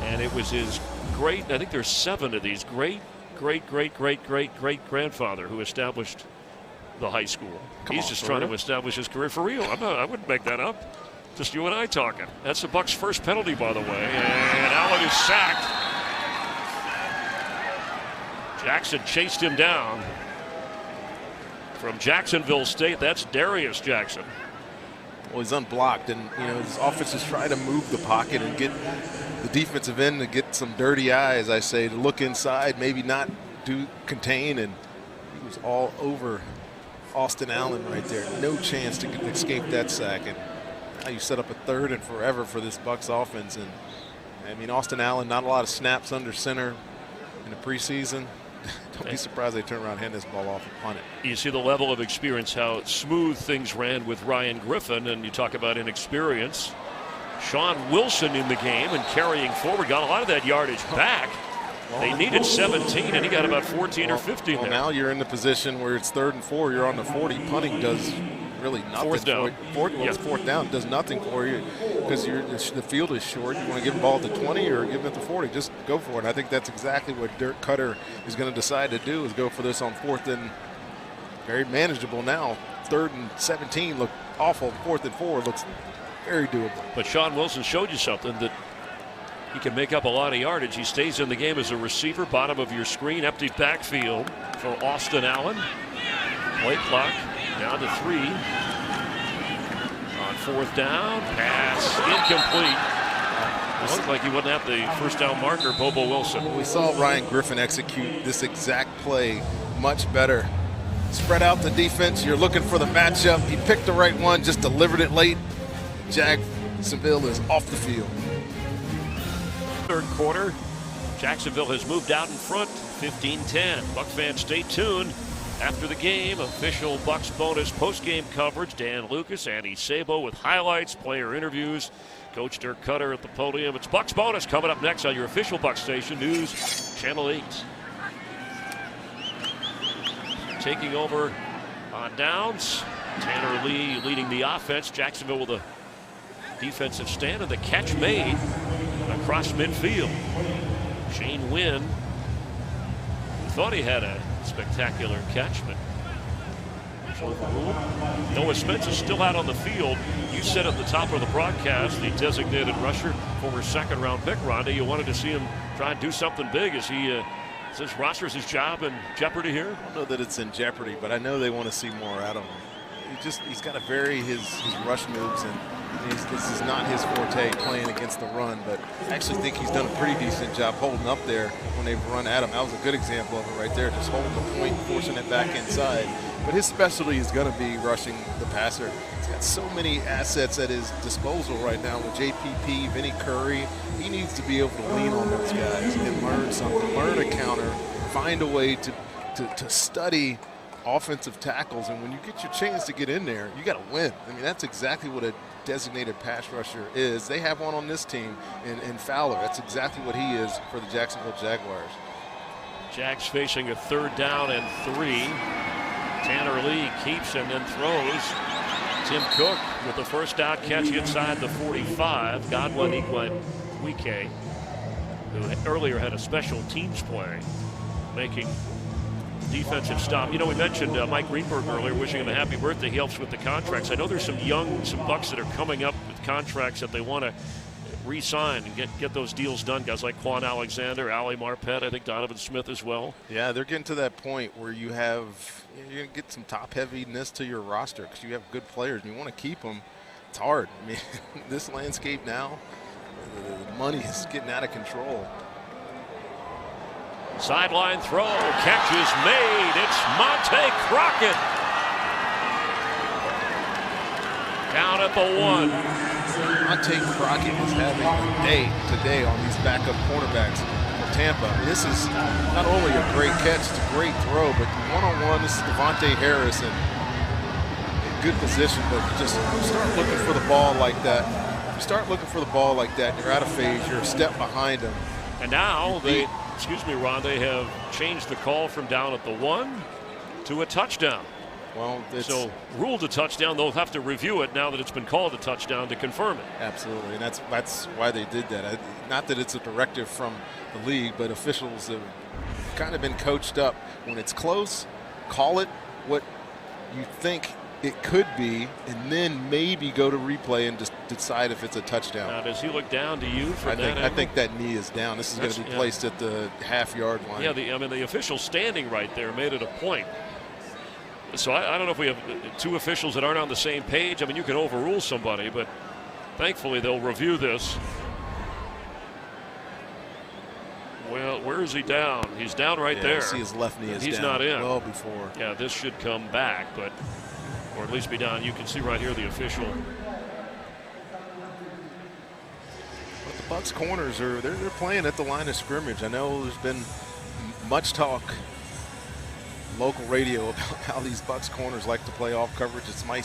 and it was his great, I think there's 7 of these, great grandfather who established the high school. He's just trying to establish his career for real. I wouldn't make that up. Just you and I talking. That's the Bucs' first penalty, by the way, and Allen is sacked. Jackson chased him down. From Jacksonville State, that's Darius Jackson. Well, he's unblocked, and his offense is trying to move the pocket and get the defensive end to get some dirty eyes, I say, to look inside, maybe not do contain, and he was all over Austin Allen right there. No chance to escape that sack, and now you set up a 3rd and forever for this Bucs offense. And I mean, Austin Allen, not a lot of snaps under center in the preseason. Don't be surprised they turn around and hand this ball off and punt it. You see the level of experience, how smooth things ran with Ryan Griffin, and you talk about inexperience. Sean Wilson in the game and carrying forward, got a lot of that yardage back. They needed 17, and he got about 14 or 15 well, there. now you're in the position where it's 3rd and 4. You're on the 40. Punting does really nothing. Fourth down. It's 4th down. It does nothing for you because the field is short. You want to give the ball at the 20 or give it at the 40. Just go for it. And I think that's exactly what Dirk Cutter is going to decide to do, is go for this on 4th and very manageable now. 3rd and 17 look awful. 4th and 4 looks very doable. But Sean Wilson showed you something, that He can make up a lot of yardage. He stays in the game as a receiver. Bottom of your screen, empty backfield for Austin Allen. Play clock down to 3. On 4th down, pass incomplete. It looked like he wouldn't have the first down marker, Bobo Wilson. We saw Ryan Griffin execute this exact play much better. Spread out the defense. You're looking for the matchup. He picked the right one, just delivered it late. Jacksonville is off the field. Third quarter, Jacksonville has moved out in front, 15-10. Buck fans, stay tuned. After the game, official Bucks bonus post-game coverage. Dan Lucas, Andy Sabo with highlights, player interviews. Coach Dirk Cutter at the podium. It's Bucks bonus coming up next on your official Bucks station, News Channel 8. Taking over on downs. Tanner Lee leading the offense. Jacksonville with a defensive stand, and the catch made across midfield. Shane Wynn, who thought he had a spectacular catch, but overruled. Noah Spence is still out on the field. You said at the top of the broadcast, the designated rusher, former second-round pick, Rondé, you wanted to see him try and do something big. Is he says roster's his job in jeopardy here? I don't know that it's in jeopardy, but I know they want to see more out of him. He's got to vary his rush moves, and this is not his forte, playing against the run, but I actually think he's done a pretty decent job holding up there when they've run at him. That was a good example of it right there, just holding the point, forcing it back inside. But his specialty is going to be rushing the passer. He's got so many assets at his disposal right now with JPP, Vinny Curry. He needs to be able to lean on those guys and learn something, learn a counter, find a way to study offensive tackles. And when you get your chance to get in there, you got to win. I mean, that's exactly what a designated pass rusher is. They have one on this team in Fowler. That's exactly what he is for the Jacksonville Jaguars. Jags facing a 3rd down and 3. Tanner Lee keeps and then throws. Tim Cook with the first down catch inside the 45. Godwin Igwe, who earlier had a special teams play, making defensive stop. You know, we mentioned Mike Greenberg earlier, wishing him a happy birthday. He helps with the contracts. I know there's some Bucks that are coming up with contracts that they want to re-sign and get those deals done. Guys like Quan Alexander, Ali Marpet, I think Donovan Smith as well. Yeah, they're getting to that point where you're going to get some top-heaviness to your roster because you have good players and you want to keep them. It's hard. I mean, this landscape now, the money is getting out of control. Sideline throw, catch is made. It's Monte Crockett. Down at the 1. Monte Crockett is having a day today on these backup cornerbacks for Tampa. This is not only a great catch, it's a great throw, but one-on-one, this is Devontae Harris in good position, but just start looking for the ball like that. If you start looking for the ball like that, you're out of phase, you're a step behind him. And now they, Ron, they have changed the call from down at the 1 to a touchdown. Well, so ruled a touchdown. They'll have to review it now that it's been called a touchdown to confirm it. Absolutely, and that's why they did that. Not that it's a directive from the league, but officials have kind of been coached up. When it's close, call it what you think it could be, and then maybe go to replay and just decide if it's a touchdown. Now, does he look down to you for that? I think that knee is down. This is going to be placed at the half-yard line. Yeah, the official standing right there made it a point. So I don't know if we have two officials that aren't on the same page. I mean, you can overrule somebody, but thankfully they'll review this. Well, where is he down? He's down right there. See his left knee is he's down not in. well before. Yeah, this should come back, but or at least be down. You can see right here the official. But the Bucks corners they're playing at the line of scrimmage. I know there's been much talk local radio about how these Bucks corners like to play off coverage. It's Mike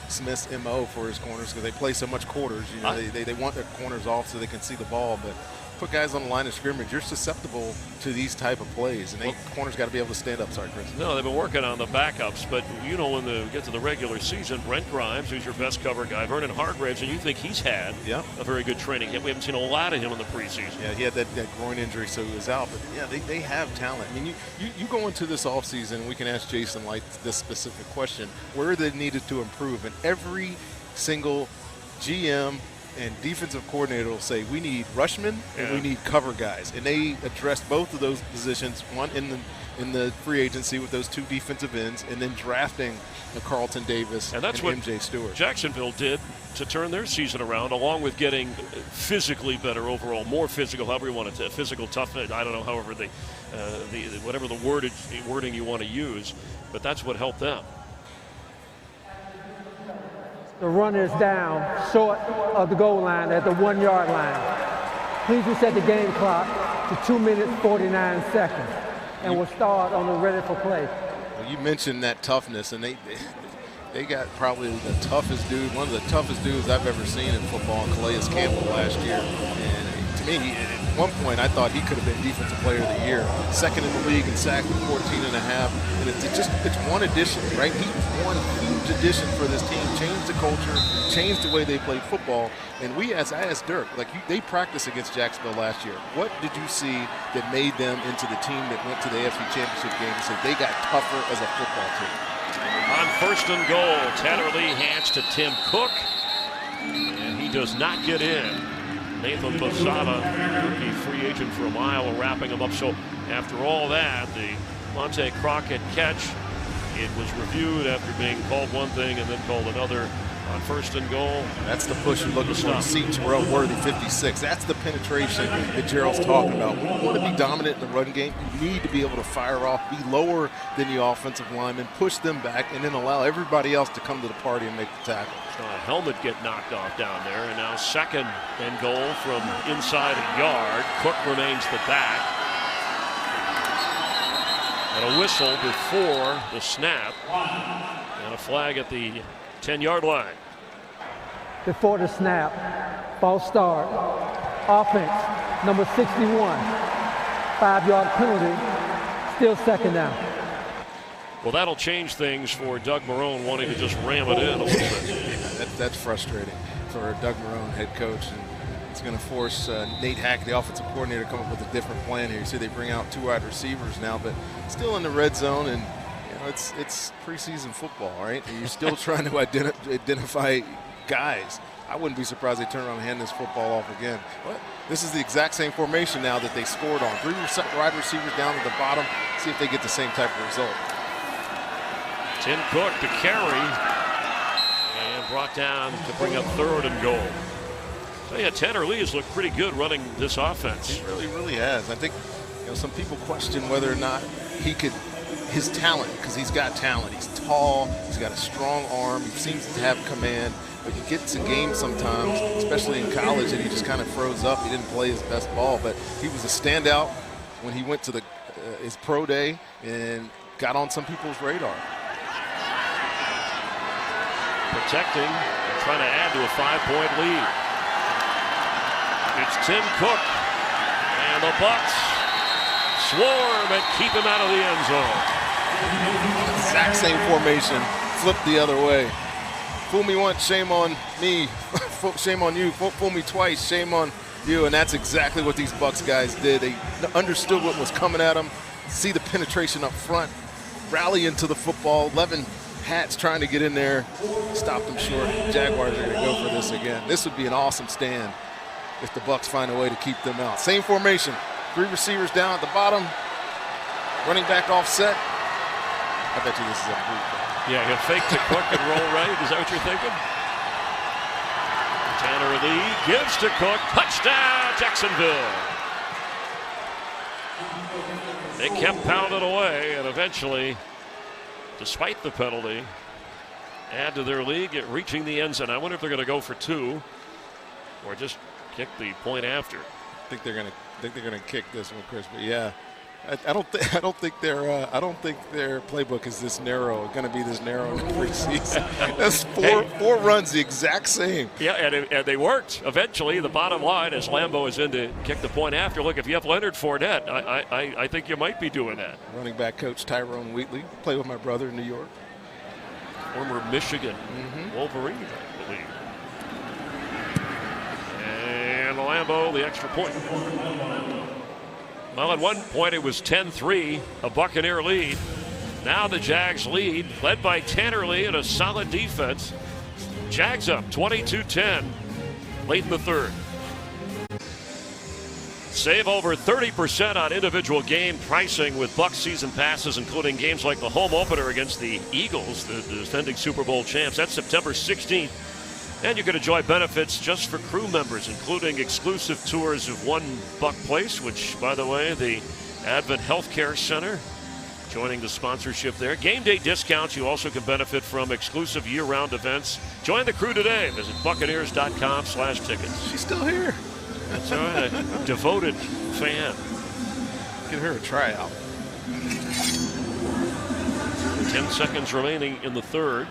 Smith's MO for his corners because they play so much quarters. You know, they want their corners off so they can see the ball, but put guys on the line of scrimmage, you're susceptible to these type of plays, and corners got to be able to stand up. Sorry, Chris. No, they've been working on the backups, but you know when we get to the regular season, Brent Grimes, who's your best cover guy, Vernon Hargraves, and you think he's had a very good training. We haven't seen a lot of him in the preseason. Yeah, he had that groin injury, so he was out. But yeah, they have talent. I mean, you go into this offseason, and we can ask Jason Light this specific question: where they needed to improve, and every single GM, and defensive coordinator will say, we need rushmen and we need cover guys. And they addressed both of those positions, one in the free agency with those 2 defensive ends, and then drafting Carlton Davis and that's what MJ Stewart. Jacksonville did to turn their season around, along with getting physically better overall, more physical, however you want to, physical toughness. I don't know, however whatever the wording you want to use, but that's what helped them. The runner is down short of the goal line at the 1-yard line. Please reset the game clock to 2 minutes 49 seconds, and we'll start on the ready for play. Well, you mentioned that toughness, and they got probably the toughest dude, one of the toughest dudes I've ever seen in football, Calais Campbell last year. And to me, at one point, I thought he could have been Defensive Player of the Year. Second in the league in sacks with 14.5. And it's one addition, right? He one huge addition for this team. Changed the culture, changed the way they played football. And I asked Dirk, they practiced against Jacksonville last year. What did you see that made them into the team that went to the AFC Championship game and said they got tougher as a football team? On 1st and goal, Tanner Lee hands to Tim Cook, and he does not get in. Nathan Lozada, rookie free agent for a mile, wrapping him up. So after all that, the Monte Crockett catch, it was reviewed after being called one thing and then called another. On 1st and goal. That's the push you're looking for. See Terrell Worthy, 56. That's the penetration that Gerald's talking about. When you want to be dominant in the run game, you need to be able to fire off, be lower than the offensive lineman, push them back, and then allow everybody else to come to the party and make the tackle. A helmet get knocked off down there, and now 2nd and goal from inside a yard. Cook remains the back. And a whistle before the snap, and a flag at the 10-yard line. Before the snap, false start. Offense, number 61. 5-yard penalty, still 2nd down. Well, that'll change things for Doug Marrone wanting to just ram it in a little bit. That's frustrating for Doug Marrone, head coach. And it's going to force Nate Hackett, the offensive coordinator, to come up with a different plan here. You see they bring out 2 wide receivers now, but still in the red zone. And it's preseason football, right? And you're still trying to identify guys. I wouldn't be surprised they turn around and hand this football off again. But this is the exact same formation now that they scored on. 3 wide receivers down at the bottom. See if they get the same type of result. Tim Cook to carry and brought down to bring up 3rd and goal. So yeah, Tanner Lee has looked pretty good running this offense. He really has. I think some people question whether or not he could. His talent, because he's got talent. He's tall, he's got a strong arm, he seems to have command, but he gets in games sometimes, especially in college, and he just kind of froze up. He didn't play his best ball, but he was a standout when he went to his pro day and got on some people's radar. Protecting and trying to add to a 5-point lead. It's Tim Cook, and the Bucs swarm and keep him out of the end zone. Exact same formation, flipped the other way. Fool me once, shame on me. Shame on you. Fool me twice, shame on you. And that's exactly what these Bucs guys did. They understood what was coming at them, see the penetration up front, rally into the football. 11 hats trying to get in there, stopped them short. Jaguars are going to go for this again. This would be an awesome stand if the Bucs find a way to keep them out. Same formation, 3 receivers down at the bottom, running back offset. I bet you this is a boot. Yeah, he'll fake to Cook and roll right. Is that what you're thinking? Tanner Lee gives to Cook. Touchdown, Jacksonville. They kept pounding away, and eventually, despite the penalty, add to their lead, reaching the end zone. I wonder if they're going to go for 2 or just kick the point after. I think they're going to kick this one, Chris. But yeah, I don't think their playbook is this narrow. Going to be this narrow in the preseason. That's four runs, the exact same. Yeah, and they worked eventually. The bottom line is Lambeau is in to kick the point after. Look, if you have Leonard Fournette, I think you might be doing that. Running back coach Tyrone Wheatley, played with my brother in New York. Former Michigan Wolverine, I believe. And Lambeau, the extra point. Well, at one point it was 10-3, a Buccaneer lead. Now the Jags lead, led by Tanner Lee and a solid defense. Jags up 22-10. late in the third. Save over 30% on individual game pricing with Bucs season passes, including games like the home opener against the Eagles, the defending Super Bowl champs. That's September 16th. And you can enjoy benefits just for crew members, including exclusive tours of One Buck Place, which, by the way, the Advent Healthcare Center joining the sponsorship there. Game day discounts. You also can benefit from exclusive year-round events. Join the crew today. Visit Buccaneers.com/tickets. She's still here. That's all right. A devoted fan. Get her a tryout. 10 seconds remaining in the third.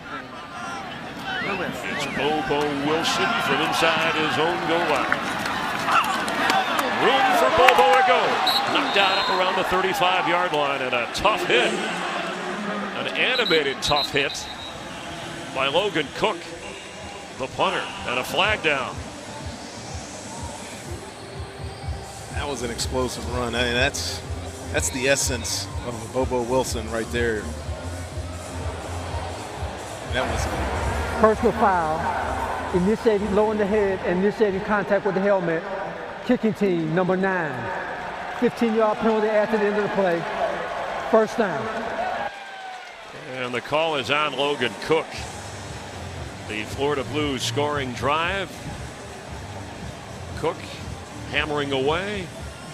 It's Bobo Wilson from inside his own goal line. Room for Bobo to go. Knocked out up around the 35-yard line, and a tough hit. An animated tough hit by Logan Cook, the punter, and a flag down. That was an explosive run. I mean, that's the essence of Bobo Wilson right there. That was Personal foul, initiating low in the head, and initiating contact with the helmet. Kicking team, number 9. 15-yard penalty after the end of the play. First down. And the call is on Logan Cook. The Florida Blues scoring drive. Cook hammering away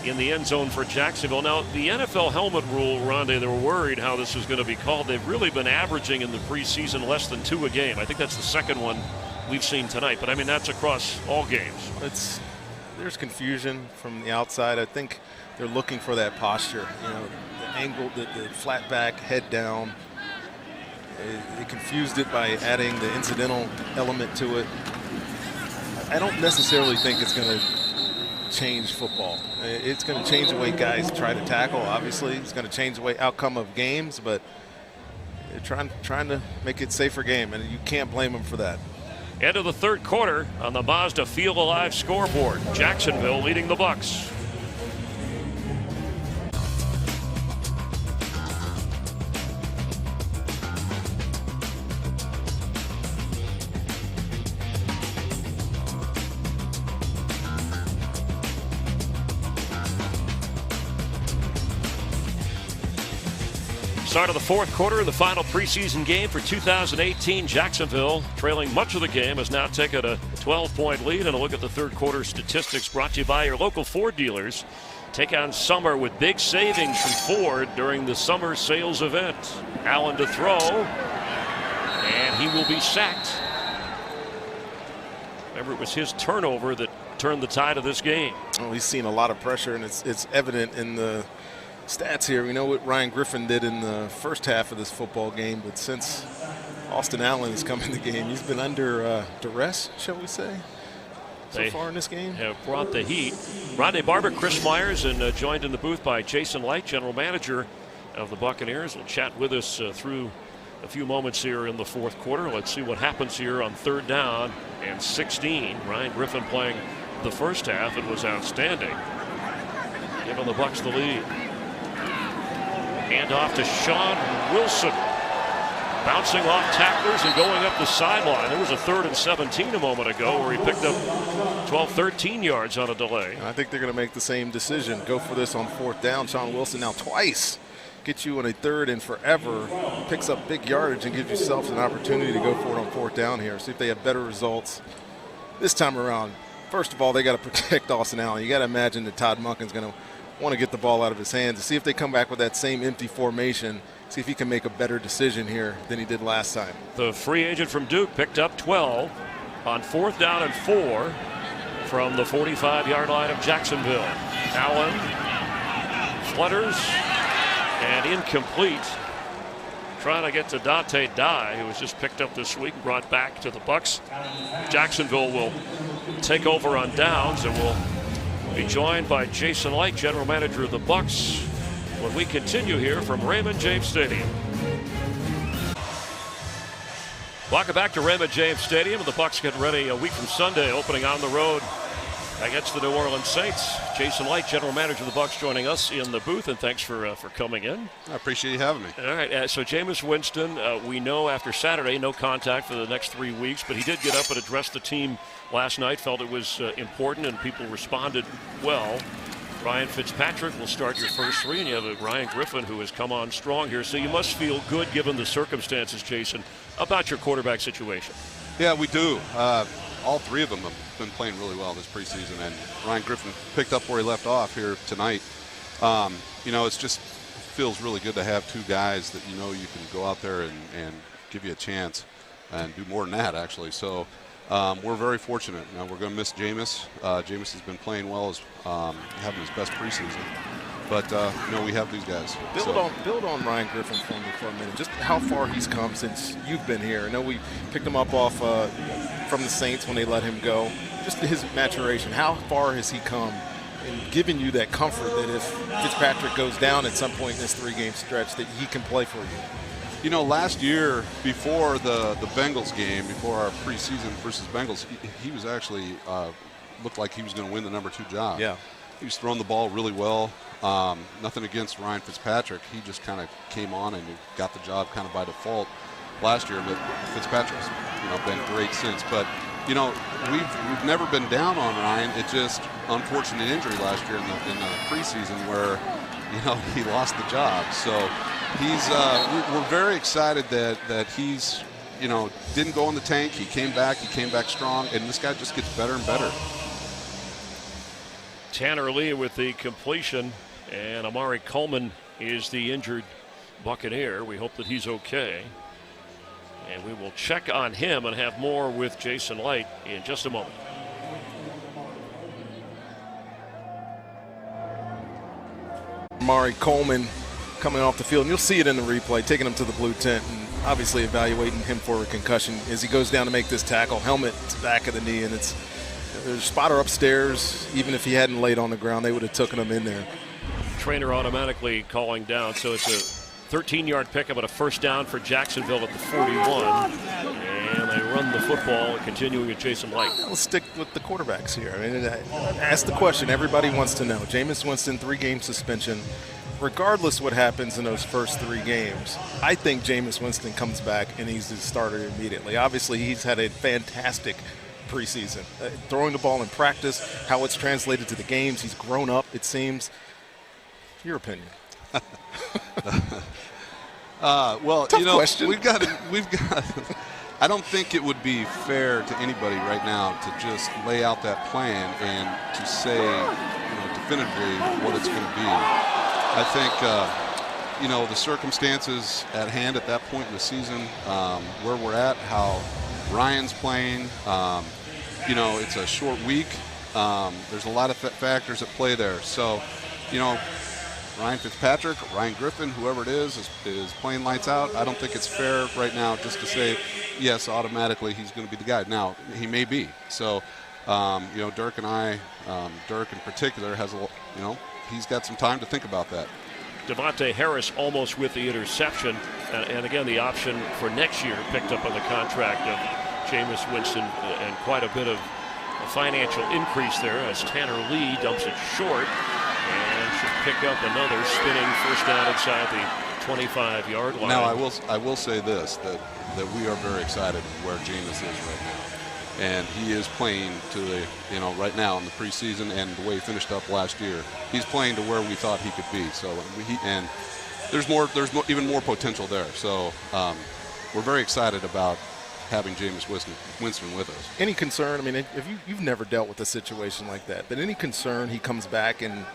in the end zone for Jacksonville. Now, the NFL helmet rule, Rondé, they were worried how this was going to be called. They've really been averaging in the preseason less than 2 a game. I think that's the second one we've seen tonight. But, I mean, that's across all games. There's confusion from the outside. I think they're looking for that posture. You know, the angle, the flat back, head down. They confused it by adding the incidental element to it. I don't necessarily think it's going to change football. It's going to change the way guys try to tackle, obviously. It's going to change the way outcome of games, but they're trying to make it a safer game, and you can't blame them for that. End of the third quarter on the Mazda Feel Alive scoreboard. Jacksonville leading the Bucs. Start of the fourth quarter, the final preseason game for 2018. Jacksonville, trailing much of the game, has now taken a 12-point lead. And a look at the third quarter statistics brought to you by your local Ford dealers. Take on summer with big savings from Ford during the summer sales event. Allen to throw, and he will be sacked. Remember, it was his turnover that turned the tide of this game. Oh, he's seen a lot of pressure, and it's evident in the stats here. We know what Ryan Griffin did in the first half of this football game, but since Austin Allen has come in the game, he's been under duress, shall we say, so far in this game. Have brought the heat. Rondé Barber, Chris Myers, and joined in the booth by Jason Licht, general manager of the Buccaneers, will chat with us through a few moments here in the fourth quarter. Let's see what happens here on 3rd down and 16. Ryan Griffin playing the first half. It was outstanding, giving the Bucs the lead. Hand off to Sean Wilson, bouncing off tacklers and going up the sideline. There was a 3rd and 17 a moment ago where he picked up 12, 13 yards on a delay. I think they're going to make the same decision. Go for this on 4th down. Sean Wilson now twice gets you on a 3rd and forever, picks up big yardage and gives yourself an opportunity to go for it on 4th down here. See if they have better results this time around. First of all, they got to protect Austin Allen. You got to imagine that Todd Monken's going to want to get the ball out of his hands to see if they come back with that same empty formation, see if he can make a better decision here than he did last time. The free agent from Duke picked up 12 on 4th down and 4 from the 45-yard line of Jacksonville. Allen flutters and incomplete. Trying to get to Dante Dye, who was just picked up this week and brought back to the Bucs. Jacksonville will take over on downs, and will be joined by Jason Licht, general manager of the Bucs, when we continue here from Raymond James Stadium. Welcome back to Raymond James Stadium. The Bucs getting ready a week from Sunday, opening on the road against the New Orleans Saints. Jason Licht, general manager of the Bucs, joining us in the booth, and thanks for coming in. I appreciate you having me. All right, so Jameis Winston, we know after Saturday, no contact for the next 3 weeks, but he did get up and address the team last night, felt it was important, and people responded well. Ryan Fitzpatrick will start your first three, and you have Ryan Griffin, who has come on strong here, so you must feel good, given the circumstances, Jason, about your quarterback situation. Yeah, we do. All three of them have been playing really well this preseason, and Ryan Griffin picked up where he left off here tonight. It's just feels really good to have two guys that you can go out there and give you a chance and do more than that, actually. So we're very fortunate. Now, we're going to miss Jameis. Jameis has been playing well, having his best preseason. But we have these guys. Build on Ryan Griffin for me for a minute. Just how far he's come since you've been here. I know we picked him up off from the Saints when they let him go. Just his maturation. How far has he come in giving you that comfort that if Fitzpatrick goes down at some point in this 3-game stretch, that he can play for you? Last year before the Bengals game, before our preseason versus Bengals, he was actually looked like he was going to win the number 2 job. Yeah. He was throwing the ball really well. Nothing against Ryan Fitzpatrick. He just kind of came on and got the job kind of by default last year. But Fitzpatrick's been great since. But we've never been down on Ryan. It's just unfortunate injury last year in the preseason where he lost the job. So we're very excited that he's didn't go in the tank. He came back strong, and this guy just gets better and better. Tanner Lee with the completion, and Amari Coleman is the injured Buccaneer. We hope that he's okay. And we will check on him and have more with Jason Licht in just a moment. Amari Coleman coming off the field, and you'll see it in the replay, taking him to the blue tent and obviously evaluating him for a concussion as he goes down to make this tackle. Helmet to the back of the knee, and there's a spotter upstairs. Even if he hadn't laid on the ground, they would have taken him in there. Trainer automatically calling down, so it's a 13-yard pickup at a first down for Jacksonville at the 41. And they run the football, continuing with Jason Licht. Let's stick with the quarterbacks here. I mean, ask the question everybody wants to know. Jameis Winston, 3-game suspension. Regardless what happens in those first 3 games, I think Jameis Winston comes back and he's the starter immediately. Obviously, he's had a fantastic preseason. Throwing the ball in practice, how it's translated to the games. He's grown up, it seems. Your opinion? Well, tough question. We've got. I don't think it would be fair to anybody right now to just lay out that plan and to say, definitively what it's going to be. I think, the circumstances at hand at that point in the season, where we're at, how Ryan's playing, it's a short week. There's a lot of factors at play there. So, Ryan Fitzpatrick, Ryan Griffin, whoever it is playing lights out. I don't think it's fair right now just to say, yes, automatically he's going to be the guy. Now, he may be. So, Dirk and I, Dirk in particular, he's got some time to think about that. Devontae Harris almost with the interception. And again, the option for next year picked up on the contract of Jameis Winston, and quite a bit of a financial increase there as Tanner Lee dumps it short and should pick up another spinning first down inside the 25-yard line. Now, I will say this, that we are very excited where Jameis is right now. And he is playing to the, right now in the preseason and the way he finished up last year, he's playing to where we thought he could be. So there's even more potential there. So we're very excited about having Jameis Winston with us. Any concern? I mean, if you've never dealt with a situation like that, but any concern he comes back and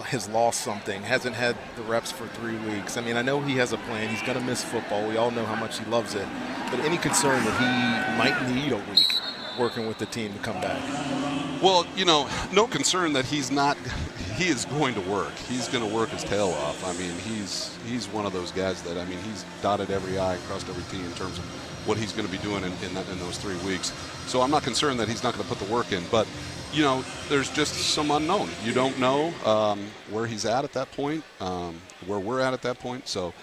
has lost something, hasn't had the reps for 3 weeks? I mean, I know he has a plan. He's going to miss football. We all know how much he loves it. But any concern that he might need a week working with the team to come back? Well, no concern that he's not. He is going to work. He's going to work his tail off. I mean, he's one of those guys that, he's dotted every I, crossed every T in terms of what he's going to be doing in those 3 weeks. So I'm not concerned that he's not going to put the work in. But, there's just some unknown. You don't know where he's at that point, where we're at that point. So,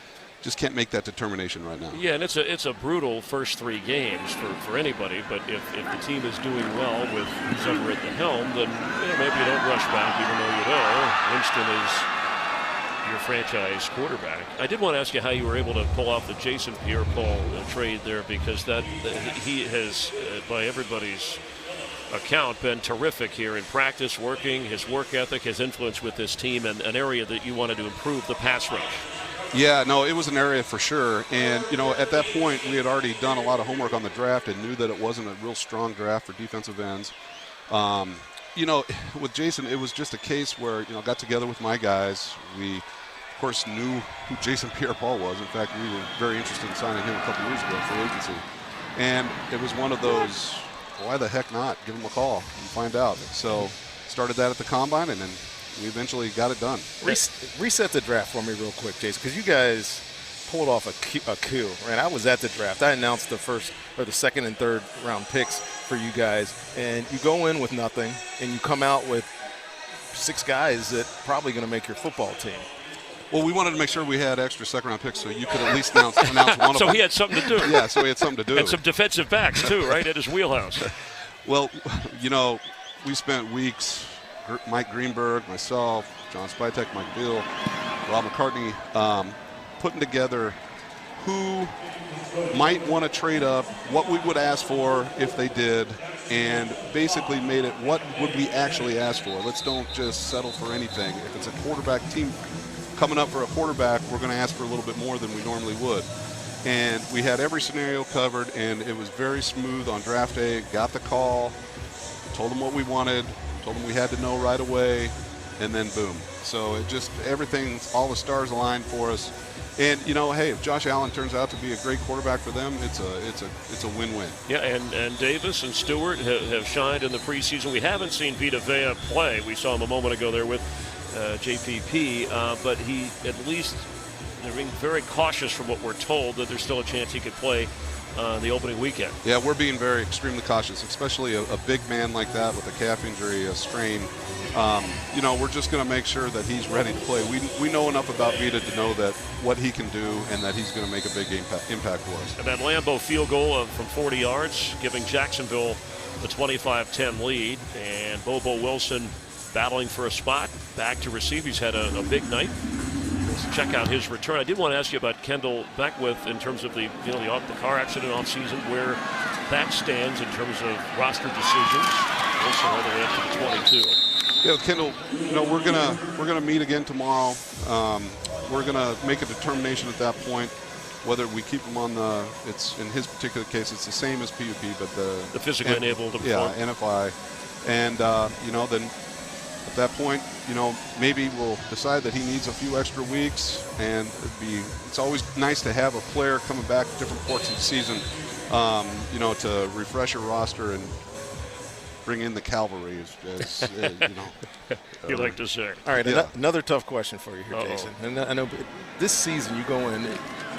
just can't make that determination right now. Yeah, and it's a brutal first 3 games for anybody. But if the team is doing well with who's ever at the helm, then maybe you don't rush back, even though you know Winston is your franchise quarterback. I did want to ask you how you were able to pull off the Jason Pierre-Paul trade there, because he has, by everybody's account, been terrific here in practice, working, his work ethic, his influence with this team, and an area that you wanted to improve, the pass rush. Yeah, no, it was an area for sure. And, at that point, we had already done a lot of homework on the draft and knew that it wasn't a real strong draft for defensive ends. With Jason, it was just a case where, got together with my guys. We, of course, knew who Jason Pierre-Paul was. In fact, we were very interested in signing him a couple years ago for agency. And it was one of those, why the heck not? Give him a call and find out. So started that at the Combine, and then we eventually got it done. Reset the draft for me real quick, Jason, because you guys pulled off a coup. Right? I was at the draft. I announced the first or the second and third round picks for you guys, and you go in with nothing, and you come out with 6 guys that probably going to make your football team. Well, we wanted to make sure we had extra second-round picks, so you could at least announce one of them. So he had something to do. Yeah, so he had something to do. And some defensive backs, too, right, at his wheelhouse. Well, we spent weeks, Mike Greenberg, myself, John Spytek, Mike Beal, Rob McCartney, putting together who might want to trade up, what we would ask for if they did, and basically made it what would we actually ask for. Let's don't just settle for anything. If it's a quarterback team coming up for a quarterback, we're going to ask for a little bit more than we normally would. And we had every scenario covered, and it was very smooth on draft day. Got the call, told them what we wanted, told them we had to know right away, and then boom. So it just, everything, all the stars aligned for us. And, hey, if Josh Allen turns out to be a great quarterback for them, it's a win-win. Yeah, and Davis and Stewart have shined in the preseason. We haven't seen Vita Vea play. We saw him a moment ago there with JPP, but he at least, they're being very cautious from what we're told that there's still a chance he could play the opening weekend. Yeah, we're being very extremely cautious, especially a big man like that with a calf injury, a strain. We're just going to make sure that he's ready to play. We know enough about Vita to know that what he can do and that he's going to make a big impact for us. And that Lambeau field goal from 40 yards, giving Jacksonville the 25-10 lead, and Bobo Wilson battling for a spot, back to receive. He's had a big night. Let's check out his return. I did want to ask you about Kendall Beckwith in terms of the the car accident off season, where that stands in terms of roster decisions. Also all the way up to the 22. Yeah, Kendall, we're gonna meet again tomorrow. We're gonna make a determination at that point whether we keep him on it's in his particular case, it's the same as PUP, but the physically enabled to perform. Yeah, NFI, and then at that point, maybe we'll decide that he needs a few extra weeks, and it's always nice to have a player coming back at different parts of the season, to refresh your roster and bring in the cavalry, as you like to say. All right, yeah. Another tough question for you here, Jason. And I know this season you go in,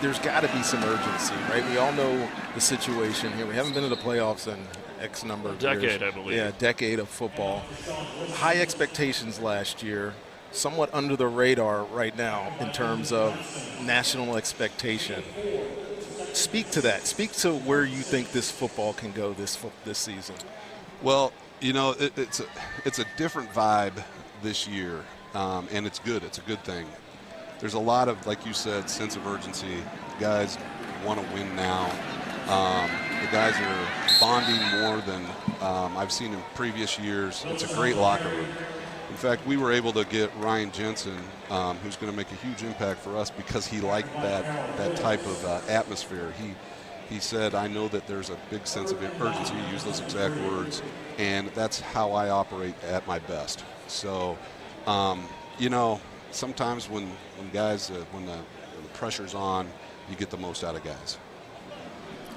there's got to be some urgency, right? We all know the situation here. We haven't been to the playoffs in X number of years. Decade, I believe. Yeah, decade of football. High expectations last year, somewhat under the radar right now in terms of national expectation. Speak to that. Speak to where you think this football can go this season. Well, it's a different vibe this year, and it's good. It's a good thing. There's a lot of, like you said, sense of urgency. Guys want to win now. The guys are bonding more than I've seen in previous years. It's a great locker room. In fact, we were able to get Ryan Jensen, who's going to make a huge impact for us because he liked that type of atmosphere. He said, I know that there's a big sense of urgency, he used those exact words, and that's how I operate at my best. So, sometimes when guys, when the pressure's on, you get the most out of guys.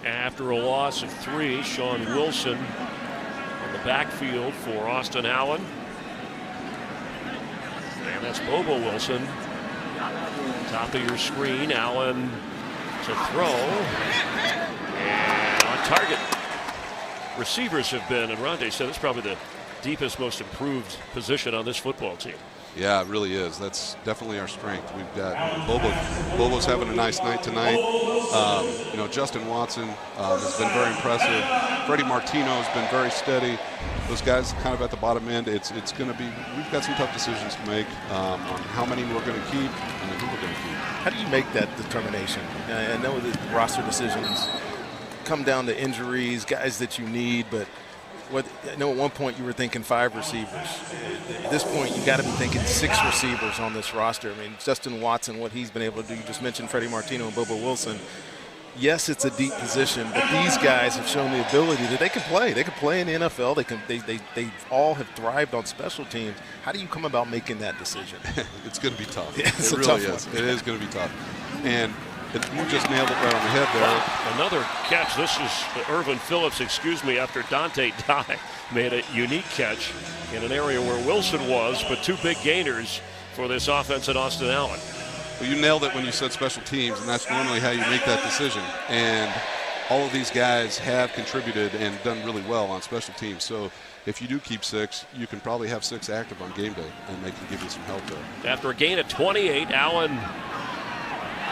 After a loss of 3, Sean Wilson on the backfield for Austin Allen. And that's Bobo Wilson. Top of your screen, Allen to throw. And on target. Receivers have been, and Rondé said it's probably the deepest, most improved position on this football team. Yeah, it really is. That's definitely our strength. We've got Bobo's having a nice night tonight. You know, Justin Watson has been very impressive. Freddie Martino has been very steady. Those guys kind of at the bottom end. It's going to be, we've got some tough decisions to make on how many we're going to keep and who we're going to keep. How do you make that determination? I know that roster decisions come down to injuries, guys that you need, but I know at one point you were thinking 5 receivers. At this point, you got to be thinking 6 receivers on this roster. I mean, Justin Watson, what he's been able to do. You just mentioned Freddie Martino and Bobo Wilson. Yes, it's a deep position, but these guys have shown the ability that they can play. They can play in the NFL. They all have thrived on special teams. How do you come about making that decision? It's going to be tough. Yeah, it's it really is. It is going to be tough. And you just nailed it right on the head there. Another catch. This is Irvin Phillips, after Dante Dye made a unique catch in an area where Wilson was, but 2 big gainers for this offense at Austin Allen. Well, you nailed it when you said special teams, and that's normally how you make that decision. And all of these guys have contributed and done really well on special teams. So if you do keep 6, you can probably have 6 active on game day, and they can give you some help there. After a gain of 28, Allen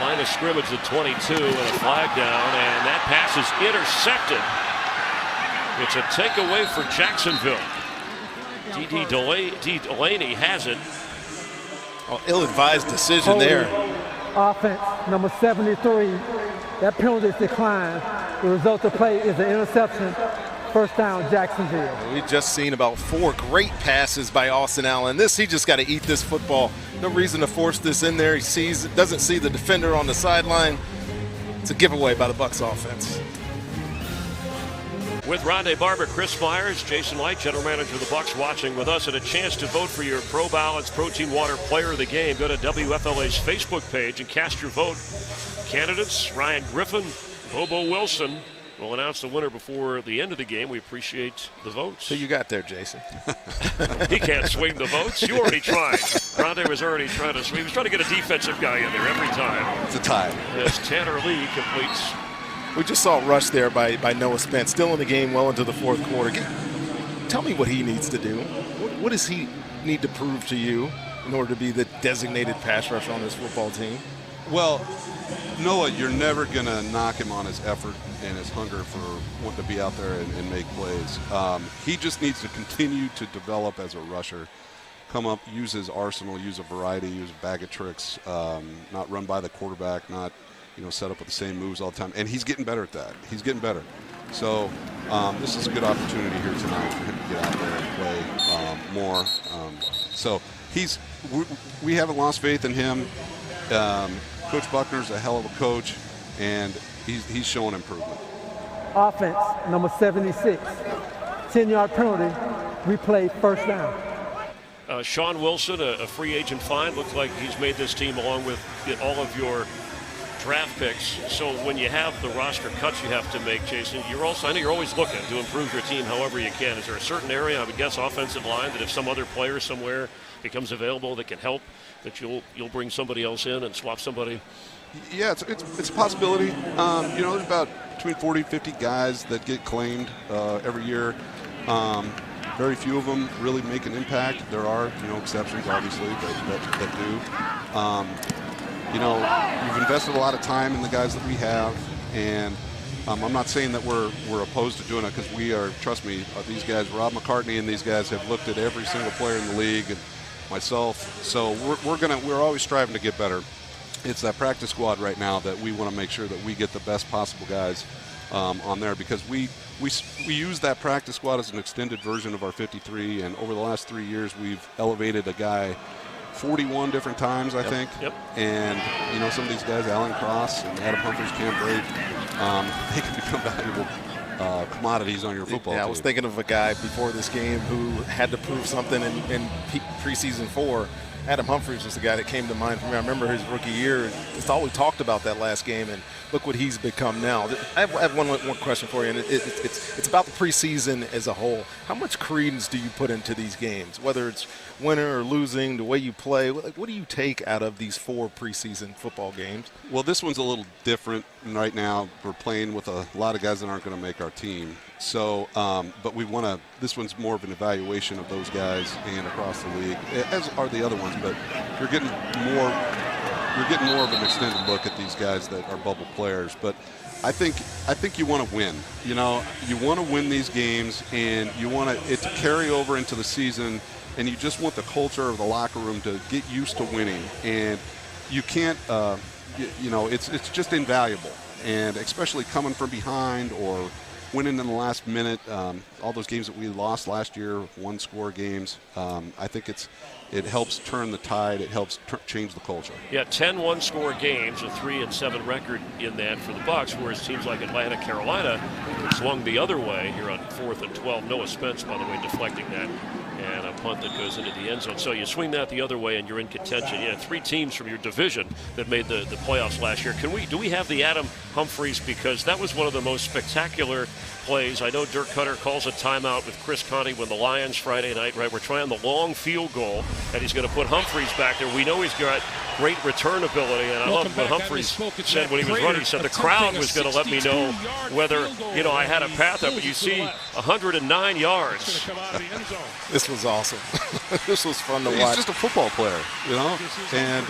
line of scrimmage at 22 and a flag down, and that pass is intercepted. It's a takeaway for Jacksonville. D. Delaney has it. Oh, ill-advised decision there. Offense, number 73. That penalty is declined. The result of play is an interception. First down, Jacksonville. We've just seen about 4 great passes by Austin Allen. He just got to eat this football. No reason to force this in there. He doesn't see the defender on the sideline. It's a giveaway by the Bucs offense. With Rondé Barber, Chris Myers, Jason Licht, General Manager of the Bucs, watching with us, and a chance to vote for your Pro Balance Protein Water Player of the Game. Go to WFLA's Facebook page and cast your vote. Candidates: Ryan Griffin, Bobo Wilson. We'll announce the winner before the end of the game. We appreciate the votes. Who you got there, Jason? He can't swing the votes. You already tried. Rondé was already trying to swing. He was trying to get a defensive guy in there every time. It's a tie. As Tanner Lee completes. We just saw a rush there by Noah Spence, still in the game well into the 4th quarter. Tell me what he needs to do. What does he need to prove to you in order to be the designated pass rusher on this football team? Well, Noah, you're never going to knock him on his effort and his hunger for wanting to be out there and make plays. He just needs to continue to develop as a rusher, come up, use his arsenal, use a variety, use a bag of tricks, not run by the quarterback, not set up with the same moves all the time. And he's getting better at that. He's getting better. So this is a good opportunity here tonight for him to get out there and play more. So we haven't lost faith in him. Coach Buckner's a hell of a coach, and he's showing improvement. Offense, number 76. 10-yard penalty, replay, first down. Sean Wilson, a free agent find. Looks like he's made this team along with all of your draft picks. So when you have the roster cuts you have to make, Jason, I know you're always looking to improve your team however you can. Is there a certain area, I would guess offensive line, that if some other player somewhere becomes available that can help, that you'll bring somebody else in and swap somebody? Yeah, it's a possibility. There's about between 40 and 50 guys that get claimed every year. Very few of them really make an impact. There are, exceptions, obviously, that do. You've invested a lot of time in the guys that we have, and I'm not saying that we're opposed to doing it, because we are. Trust me, these guys, Rob McCartney and these guys, have looked at every single player in the league, and myself. So we're always striving to get better. It's that practice squad right now that we want to make sure that we get the best possible guys on there, because we use that practice squad as an extended version of our 53, and over the last 3 years we've elevated a guy 41 different times, I think. Yep. And some of these guys, Alan Cross and Adam Humphries, Cam Brate, they can become valuable commodities on your football team. I was thinking of a guy before this game who had to prove something in preseason 4. Adam Humphries was the guy that came to mind for me. I remember his rookie year. That's all we talked about that last game, and look what he's become now. I have one more question for you, and it's about the preseason as a whole. How much credence do you put into these games, whether it's winning or losing, the way you play? What do you take out of these 4 preseason football games? Well, this one's a little different right now. We're playing with a lot of guys that aren't going to make our team. So, but we want to. This one's more of an evaluation of those guys and across the league, as are the other ones. But you're getting more. You're getting more of an extended look at these guys that are bubble players. But I think you want to win. You know, you want to win these games, and you want it to carry over into the season. And you just want the culture of the locker room to get used to winning. And you can't. You know, it's just invaluable. And especially coming from behind or winning in the last minute, all those games that we lost last year, one-score games, I think it helps turn the tide. It helps change the culture. Yeah, 10 one-score games, a 3-7 record in that for the Bucs, whereas teams like Atlanta, Carolina swung the other way here on 4th and 12. Noah Spence, by the way, deflecting that. And a punt that goes into the end zone. So you swing that the other way and you're in contention. Yeah, 3 teams from your division that made the playoffs last year. Do we have the Adam Humphries? Because that was one of the most spectacular plays. I know Dirk Cutter calls a timeout with Chris Conte when the Lions Friday night, right? We're trying the long field goal, and he's going to put Humphries back there. We know he's got great return ability, and I love what Humphries said when he was running. He said the crowd was going to let me know whether, you know, I had a path up, but you see 109 yards. This was awesome. This was fun to watch. He's just a football player, you know, and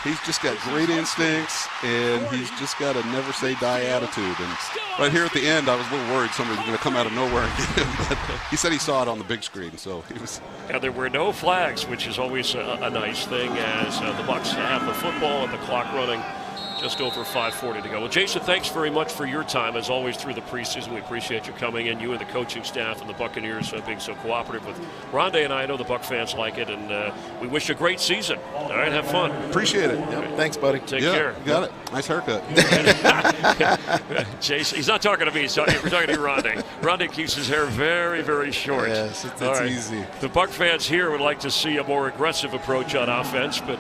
he's just got great instincts, and he's just got a never say die attitude. And right here at the end, I was a little worried somebody was going to come out of nowhere and get him, but he said he saw it on the big screen, so he was. And there were no flags, which is always a nice thing, as the Bucs have the football and the clock running. Just over 5:40 to go. Well, Jason, thanks very much for your time, as always, through the preseason. We appreciate you coming in, you and the coaching staff and the Buccaneers being so cooperative with Rondé and I. know the Buc fans like it, and we wish you a great season. All right, have fun. Appreciate it. Yep. Thanks, buddy. Take care. You got it. Nice haircut. Jason, he's not talking to me. We're talking to Rondé. Rondé keeps his hair very, very short. Yes, it's right. easy. The Buc fans here would like to see a more aggressive approach on offense, but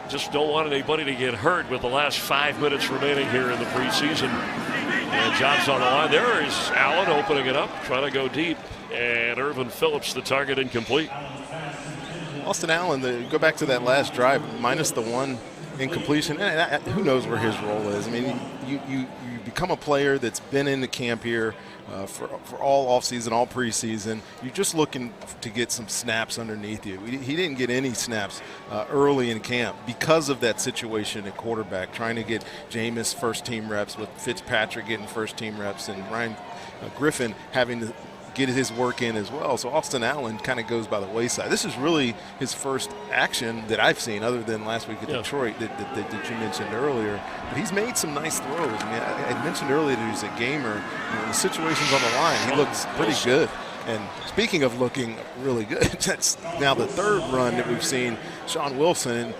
just don't want anybody to get hurt with the last 5 minutes remaining here in the preseason. And job's on the line. There is Allen opening it up, trying to go deep. And Irvin Phillips, the target, incomplete. Austin Allen, go back to that last drive, minus the one incompletion. And who knows where his role is? I mean, you become a player that's been in the camp here for all offseason, all preseason. You're just looking to get some snaps underneath you. He didn't get any snaps early in camp because of that situation at quarterback, trying to get Jameis first-team reps with Fitzpatrick getting first-team reps and Ryan Griffin having to get his work in as well. So Austin Allen kind of goes by the wayside. This is really his first action that I've seen, other than last week at Detroit that you mentioned earlier. But he's made some nice throws. I mean, I mentioned earlier that he's a gamer. When the situation's on the line, he looks pretty good. And speaking of looking really good, that's now the third run that we've seen Sean Wilson.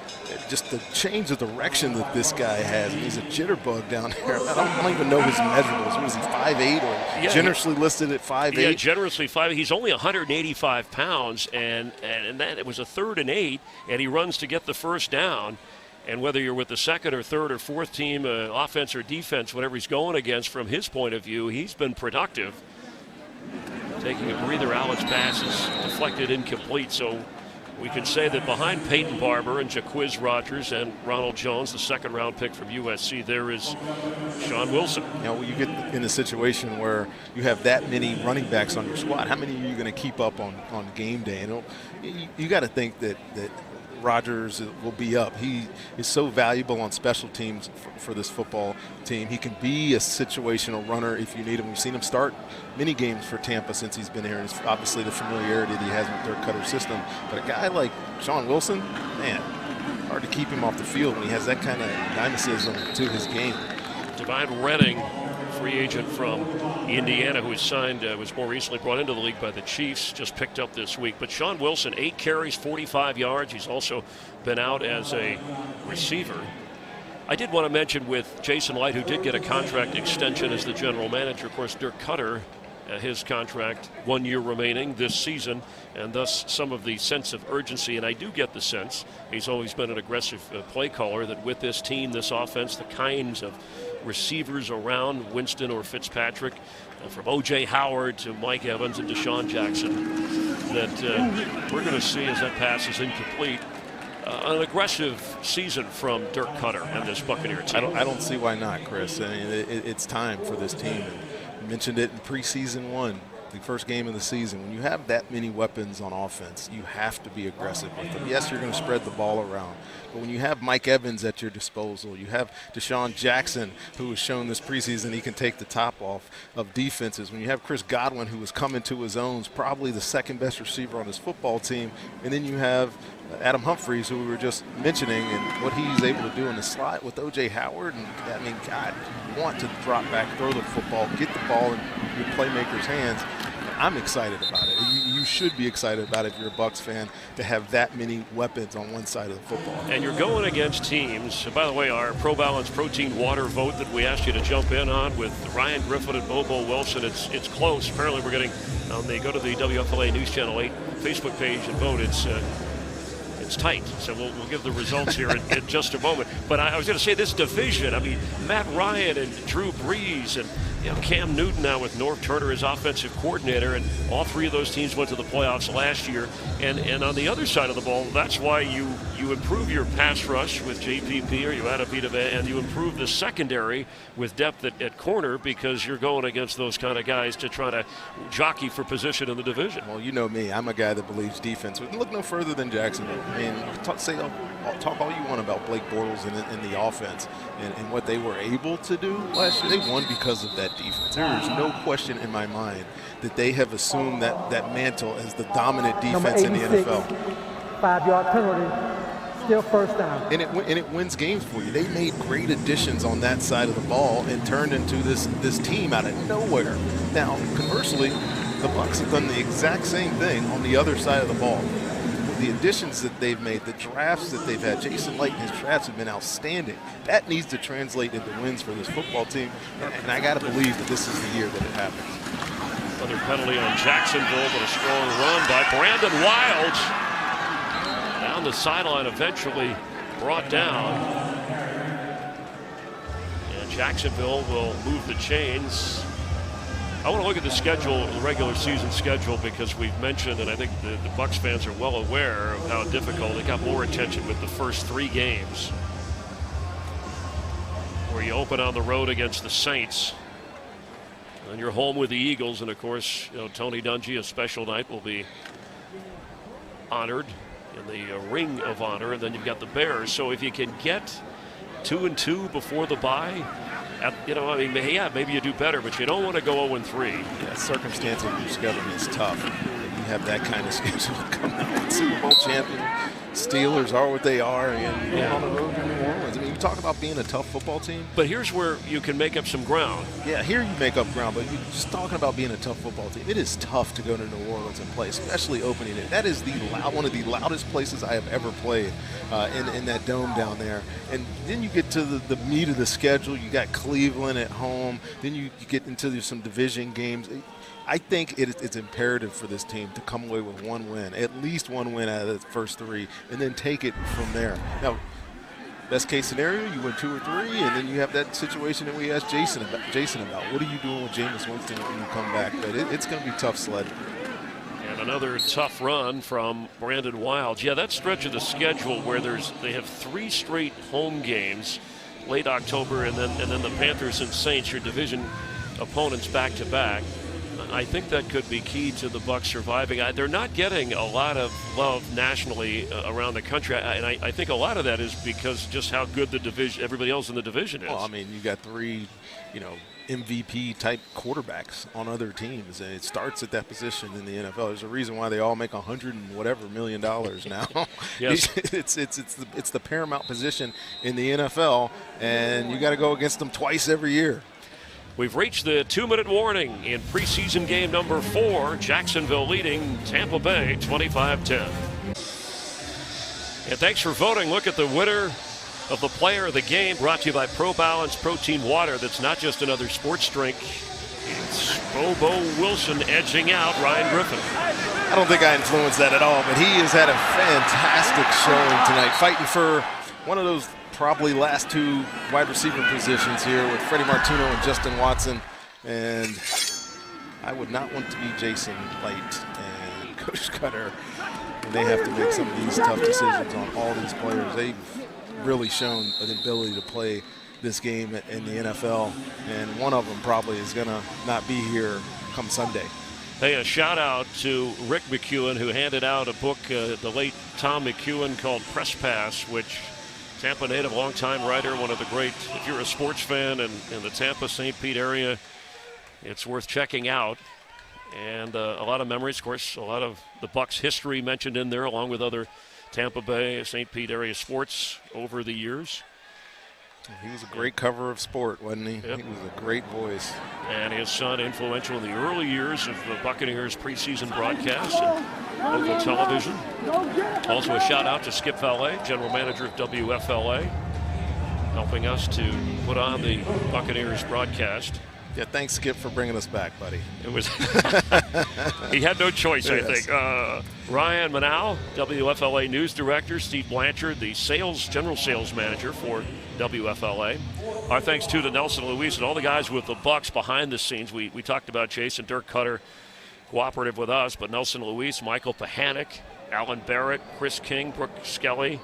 Just the change of direction that this guy has. He's a jitterbug down there. I don't even know his measurables. What is he, 5'8", or generously listed at 5'8"? Yeah, generously 5'8". He's only 185 pounds, and then it was a 3rd and 8, and he runs to get the first down. And whether you're with the second or third or fourth team, offense or defense, whatever he's going against, from his point of view, he's been productive. Taking a breather, Allen's pass is deflected, incomplete. So we can say that behind Peyton Barber and Jacquizz Rodgers and Ronald Jones, the second-round pick from USC, there is Sean Wilson. You know, you get in a situation where you have that many running backs on your squad. How many are you going to keep up on game day? And you got to think that Rodgers will be up. He is so valuable on special teams for this football team. He can be a situational runner if you need him. We've seen him start many games for Tampa since he's been here, and it's obviously the familiarity that he has with their cutter system. But a guy like Sean Wilson, man, hard to keep him off the field when he has that kind of dynamism to his game. Divine Redding, free agent from Indiana, who was signed, was more recently brought into the league by the Chiefs, just picked up this week. But Sean Wilson, 8 carries, 45 yards. He's also been out as a receiver. I did want to mention with Jason Licht, who did get a contract extension as the general manager. Of course, Dirk Cutter, his contract 1 year remaining this season, and thus some of the sense of urgency. And I do get the sense, he's always been an aggressive play caller, that with this team, this offense, the kinds of receivers around Winston or Fitzpatrick, from O.J. Howard to Mike Evans and Deshaun Jackson, that we're going to see, as that pass is incomplete, an aggressive season from Dirk Cutter and this Buccaneer team. I don't see why not, Chris. I mean, it's time for this team. mentioned it in preseason one, the first game of the season. When you have that many weapons on offense, you have to be aggressive with them. Yes, you're going to spread the ball around, but when you have Mike Evans at your disposal, you have Deshaun Jackson, who has shown this preseason he can take the top off of defenses. When you have Chris Godwin, who has come into his own, probably the second best receiver on his football team, and then you have Adam Humphries, who we were just mentioning, and what he's able to do in the slot with O.J. Howard. And I mean, God, you want to drop back, throw the football, get the ball in your playmakers' hands. I'm excited about it. You should be excited about it if you're a Bucs fan, to have that many weapons on one side of the football. And you're going against teams. By the way, our Pro Balance Protein Water vote that we asked you to jump in on with Ryan Griffin and Bobo Wilson, it's close. Apparently we're getting, they go to the WFLA News Channel 8 Facebook page and vote. It's tight, so we'll give the results here in just a moment. But I was going to say, this division, I mean, Matt Ryan and Drew Brees and Cam Newton now with Norv Turner as offensive coordinator, and all three of those teams went to the playoffs last year. And on the other side of the ball, that's why you improve your pass rush with JPP, or you add a Vita, and you improve the secondary with depth at corner, because you're going against those kind of guys to try to jockey for position in the division. Well, you know me, I'm a guy that believes defense. Look no further than Jacksonville. I mean, talk all you want about Blake Bortles and the offense and what they were able to do last year. They won because of that defense. There is no question in my mind that they have assumed that mantle as the dominant defense in the NFL. 5-yard penalty, still first down. And it wins games for you. They made great additions on that side of the ball and turned into this team out of nowhere. Now, conversely, the Bucs have done the exact same thing on the other side of the ball. The additions that they've made, the drafts that they've had, Jason Light and his drafts have been outstanding. That needs to translate into wins for this football team, and I got to believe that this is the year that it happens. Another penalty on Jacksonville, but a strong run by Brandon Wilds. Down the sideline, eventually brought down. And Jacksonville will move the chains. I want to look at the schedule, the regular season schedule, because we've mentioned, and I think the Bucs fans are well aware of how difficult. It got more attention with the first 3 games, where you open on the road against the Saints, and you're home with the Eagles, and of course, Tony Dungy, a special night, will be honored in the Ring of Honor, and then you've got the Bears. So if you can get 2-2 before the bye, maybe you do better, but you don't want to go 0-3. Yeah, circumstance of your schedule is tough. You have that kind of schedule come out. Super Bowl champion, Steelers are what they are, and you're on the road to New Orleans. I mean, you talk about being a tough football team. But here's where you can make up some ground. Yeah, here you make up ground, but you're just talking about being a tough football team. It is tough to go to New Orleans and play, especially opening it. That is one of the loudest places I have ever played in that dome down there. And then you get to the meat of the schedule. You got Cleveland at home. Then you get into some division games. I think it's imperative for this team to come away with one win, at least one win out of the first 3, and then take it from there. Now, best case scenario, you win 2 or 3, and then you have that situation that we asked Jason about. What are you doing with Jameis Winston when you come back? But it's going to be tough sledding. And another tough run from Brandon Wilds. Yeah, that stretch of the schedule where they have 3 straight home games, late October, and then the Panthers and Saints, your division opponents, back to back. I think that could be key to the Bucs surviving. They're not getting a lot of love nationally around the country, and I think a lot of that is because just how good the division, everybody else in the division is. Well, I mean, you got 3, MVP type quarterbacks on other teams, and it starts at that position in the NFL. There's a reason why they all make $100 and whatever million now. Yes. it's the paramount position in the NFL, and you got to go against them twice every year. We've reached the 2-minute warning in preseason game number 4. Jacksonville leading Tampa Bay 25-10. And thanks for voting. Look at the winner of the player of the game, brought to you by Pro Balance Protein Water. That's not just another sports drink. It's Bobo Wilson edging out Ryan Griffin. I don't think I influenced that at all, but he has had a fantastic showing tonight, fighting for one of those probably last 2 wide receiver positions here with Freddie Martino and Justin Watson. And I would not want to be Jason Light and Coach Cutter when they have to make some of these tough decisions on all these players. They've really shown an ability to play this game in the NFL, and one of them probably is going to not be here come Sunday. Hey, a shout out to Rick McEwen, who handed out a book, the late Tom McEwen, called Press Pass, which Tampa native, longtime writer, one of the great, if you're a sports fan in the Tampa, St. Pete area, it's worth checking out. And a lot of memories, of course, a lot of the Bucs history mentioned in there, along with other Tampa Bay, St. Pete area sports over the years. He was a great cover of sport, wasn't he? Yep. He was a great voice. And his son, influential in the early years of the Buccaneers preseason broadcast and local television. Also a shout out to Skip Valet, general manager of WFLA, helping us to put on the Buccaneers broadcast. Yeah, thanks, Skip, for bringing us back, buddy. It was he had no choice, I think. Ryan Manow, WFLA news director. Steve Blanchard, the general sales manager for WFLA. Our thanks too to Nelson Luis and all the guys with the Bucs behind the scenes. We talked about Jason Dirk Cutter, cooperative with us, but Nelson Luis, Michael Pahanic, Alan Barrett, Chris King, Brooke Skelly,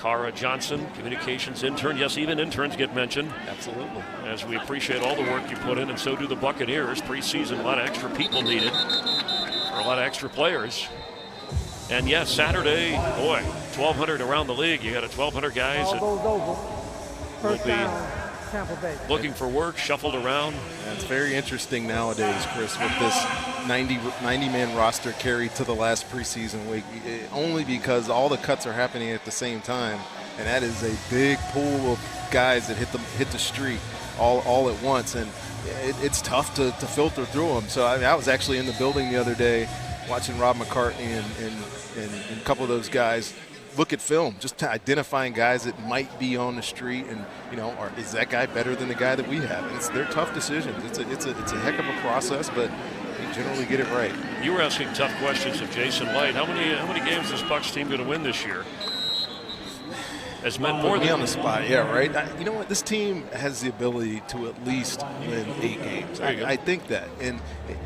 Cara Johnson, communications intern. Yes, even interns get mentioned. Absolutely. As we appreciate all the work you put in, and so do the Buccaneers. Preseason, a lot of extra people needed, or a lot of extra players. And yes, Saturday, boy, 1,200 around the league. You got 1,200 guys All that goes over. First will be down, Tampa Bay. looking for work, shuffled around. And it's very interesting nowadays, Chris, with this 90-man roster carried to the last preseason week, only because all the cuts are happening at the same time, and that is a big pool of guys that hit the street all at once, and it's tough to filter through them. So I was actually in the building the other day watching Rob McCartney and a couple of those guys look at film, just identifying guys that might be on the street, and or is that guy better than the guy that we have? And they're tough decisions. It's a heck of a process, but we generally get it right. You were asking tough questions of Jason Light. How many games is this Bucs team going to win this year? Has meant more Put me than on the spot. Yeah, right. You know what? This team has the ability to at least win 8 games. I think that, and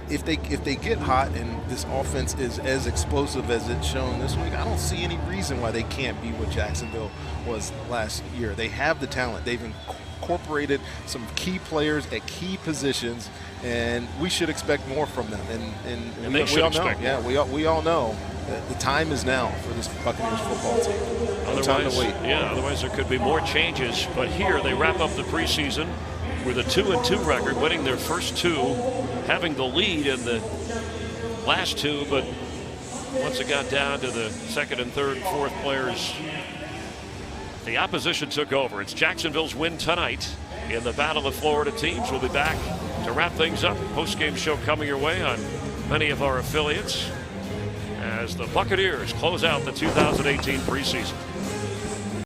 if they get hot and this offense is as explosive as it's shown this week, I don't see any reason why they can't be what Jacksonville was last year. They have the talent. They've incorporated some key players at key positions, and we should expect more from them. And they should all expect know. Yeah, we all know. The time is now for this Buccaneers football team. No time to wait. Yeah, otherwise there could be more changes. But here they wrap up the preseason with a 2-2 record, winning their first 2, having the lead in the last 2. But once it got down to the second and third and fourth players, the opposition took over. It's Jacksonville's win tonight in the Battle of Florida Teams. We'll be back to wrap things up. Post-game show coming your way on many of our affiliates as the Buccaneers close out the 2018 preseason.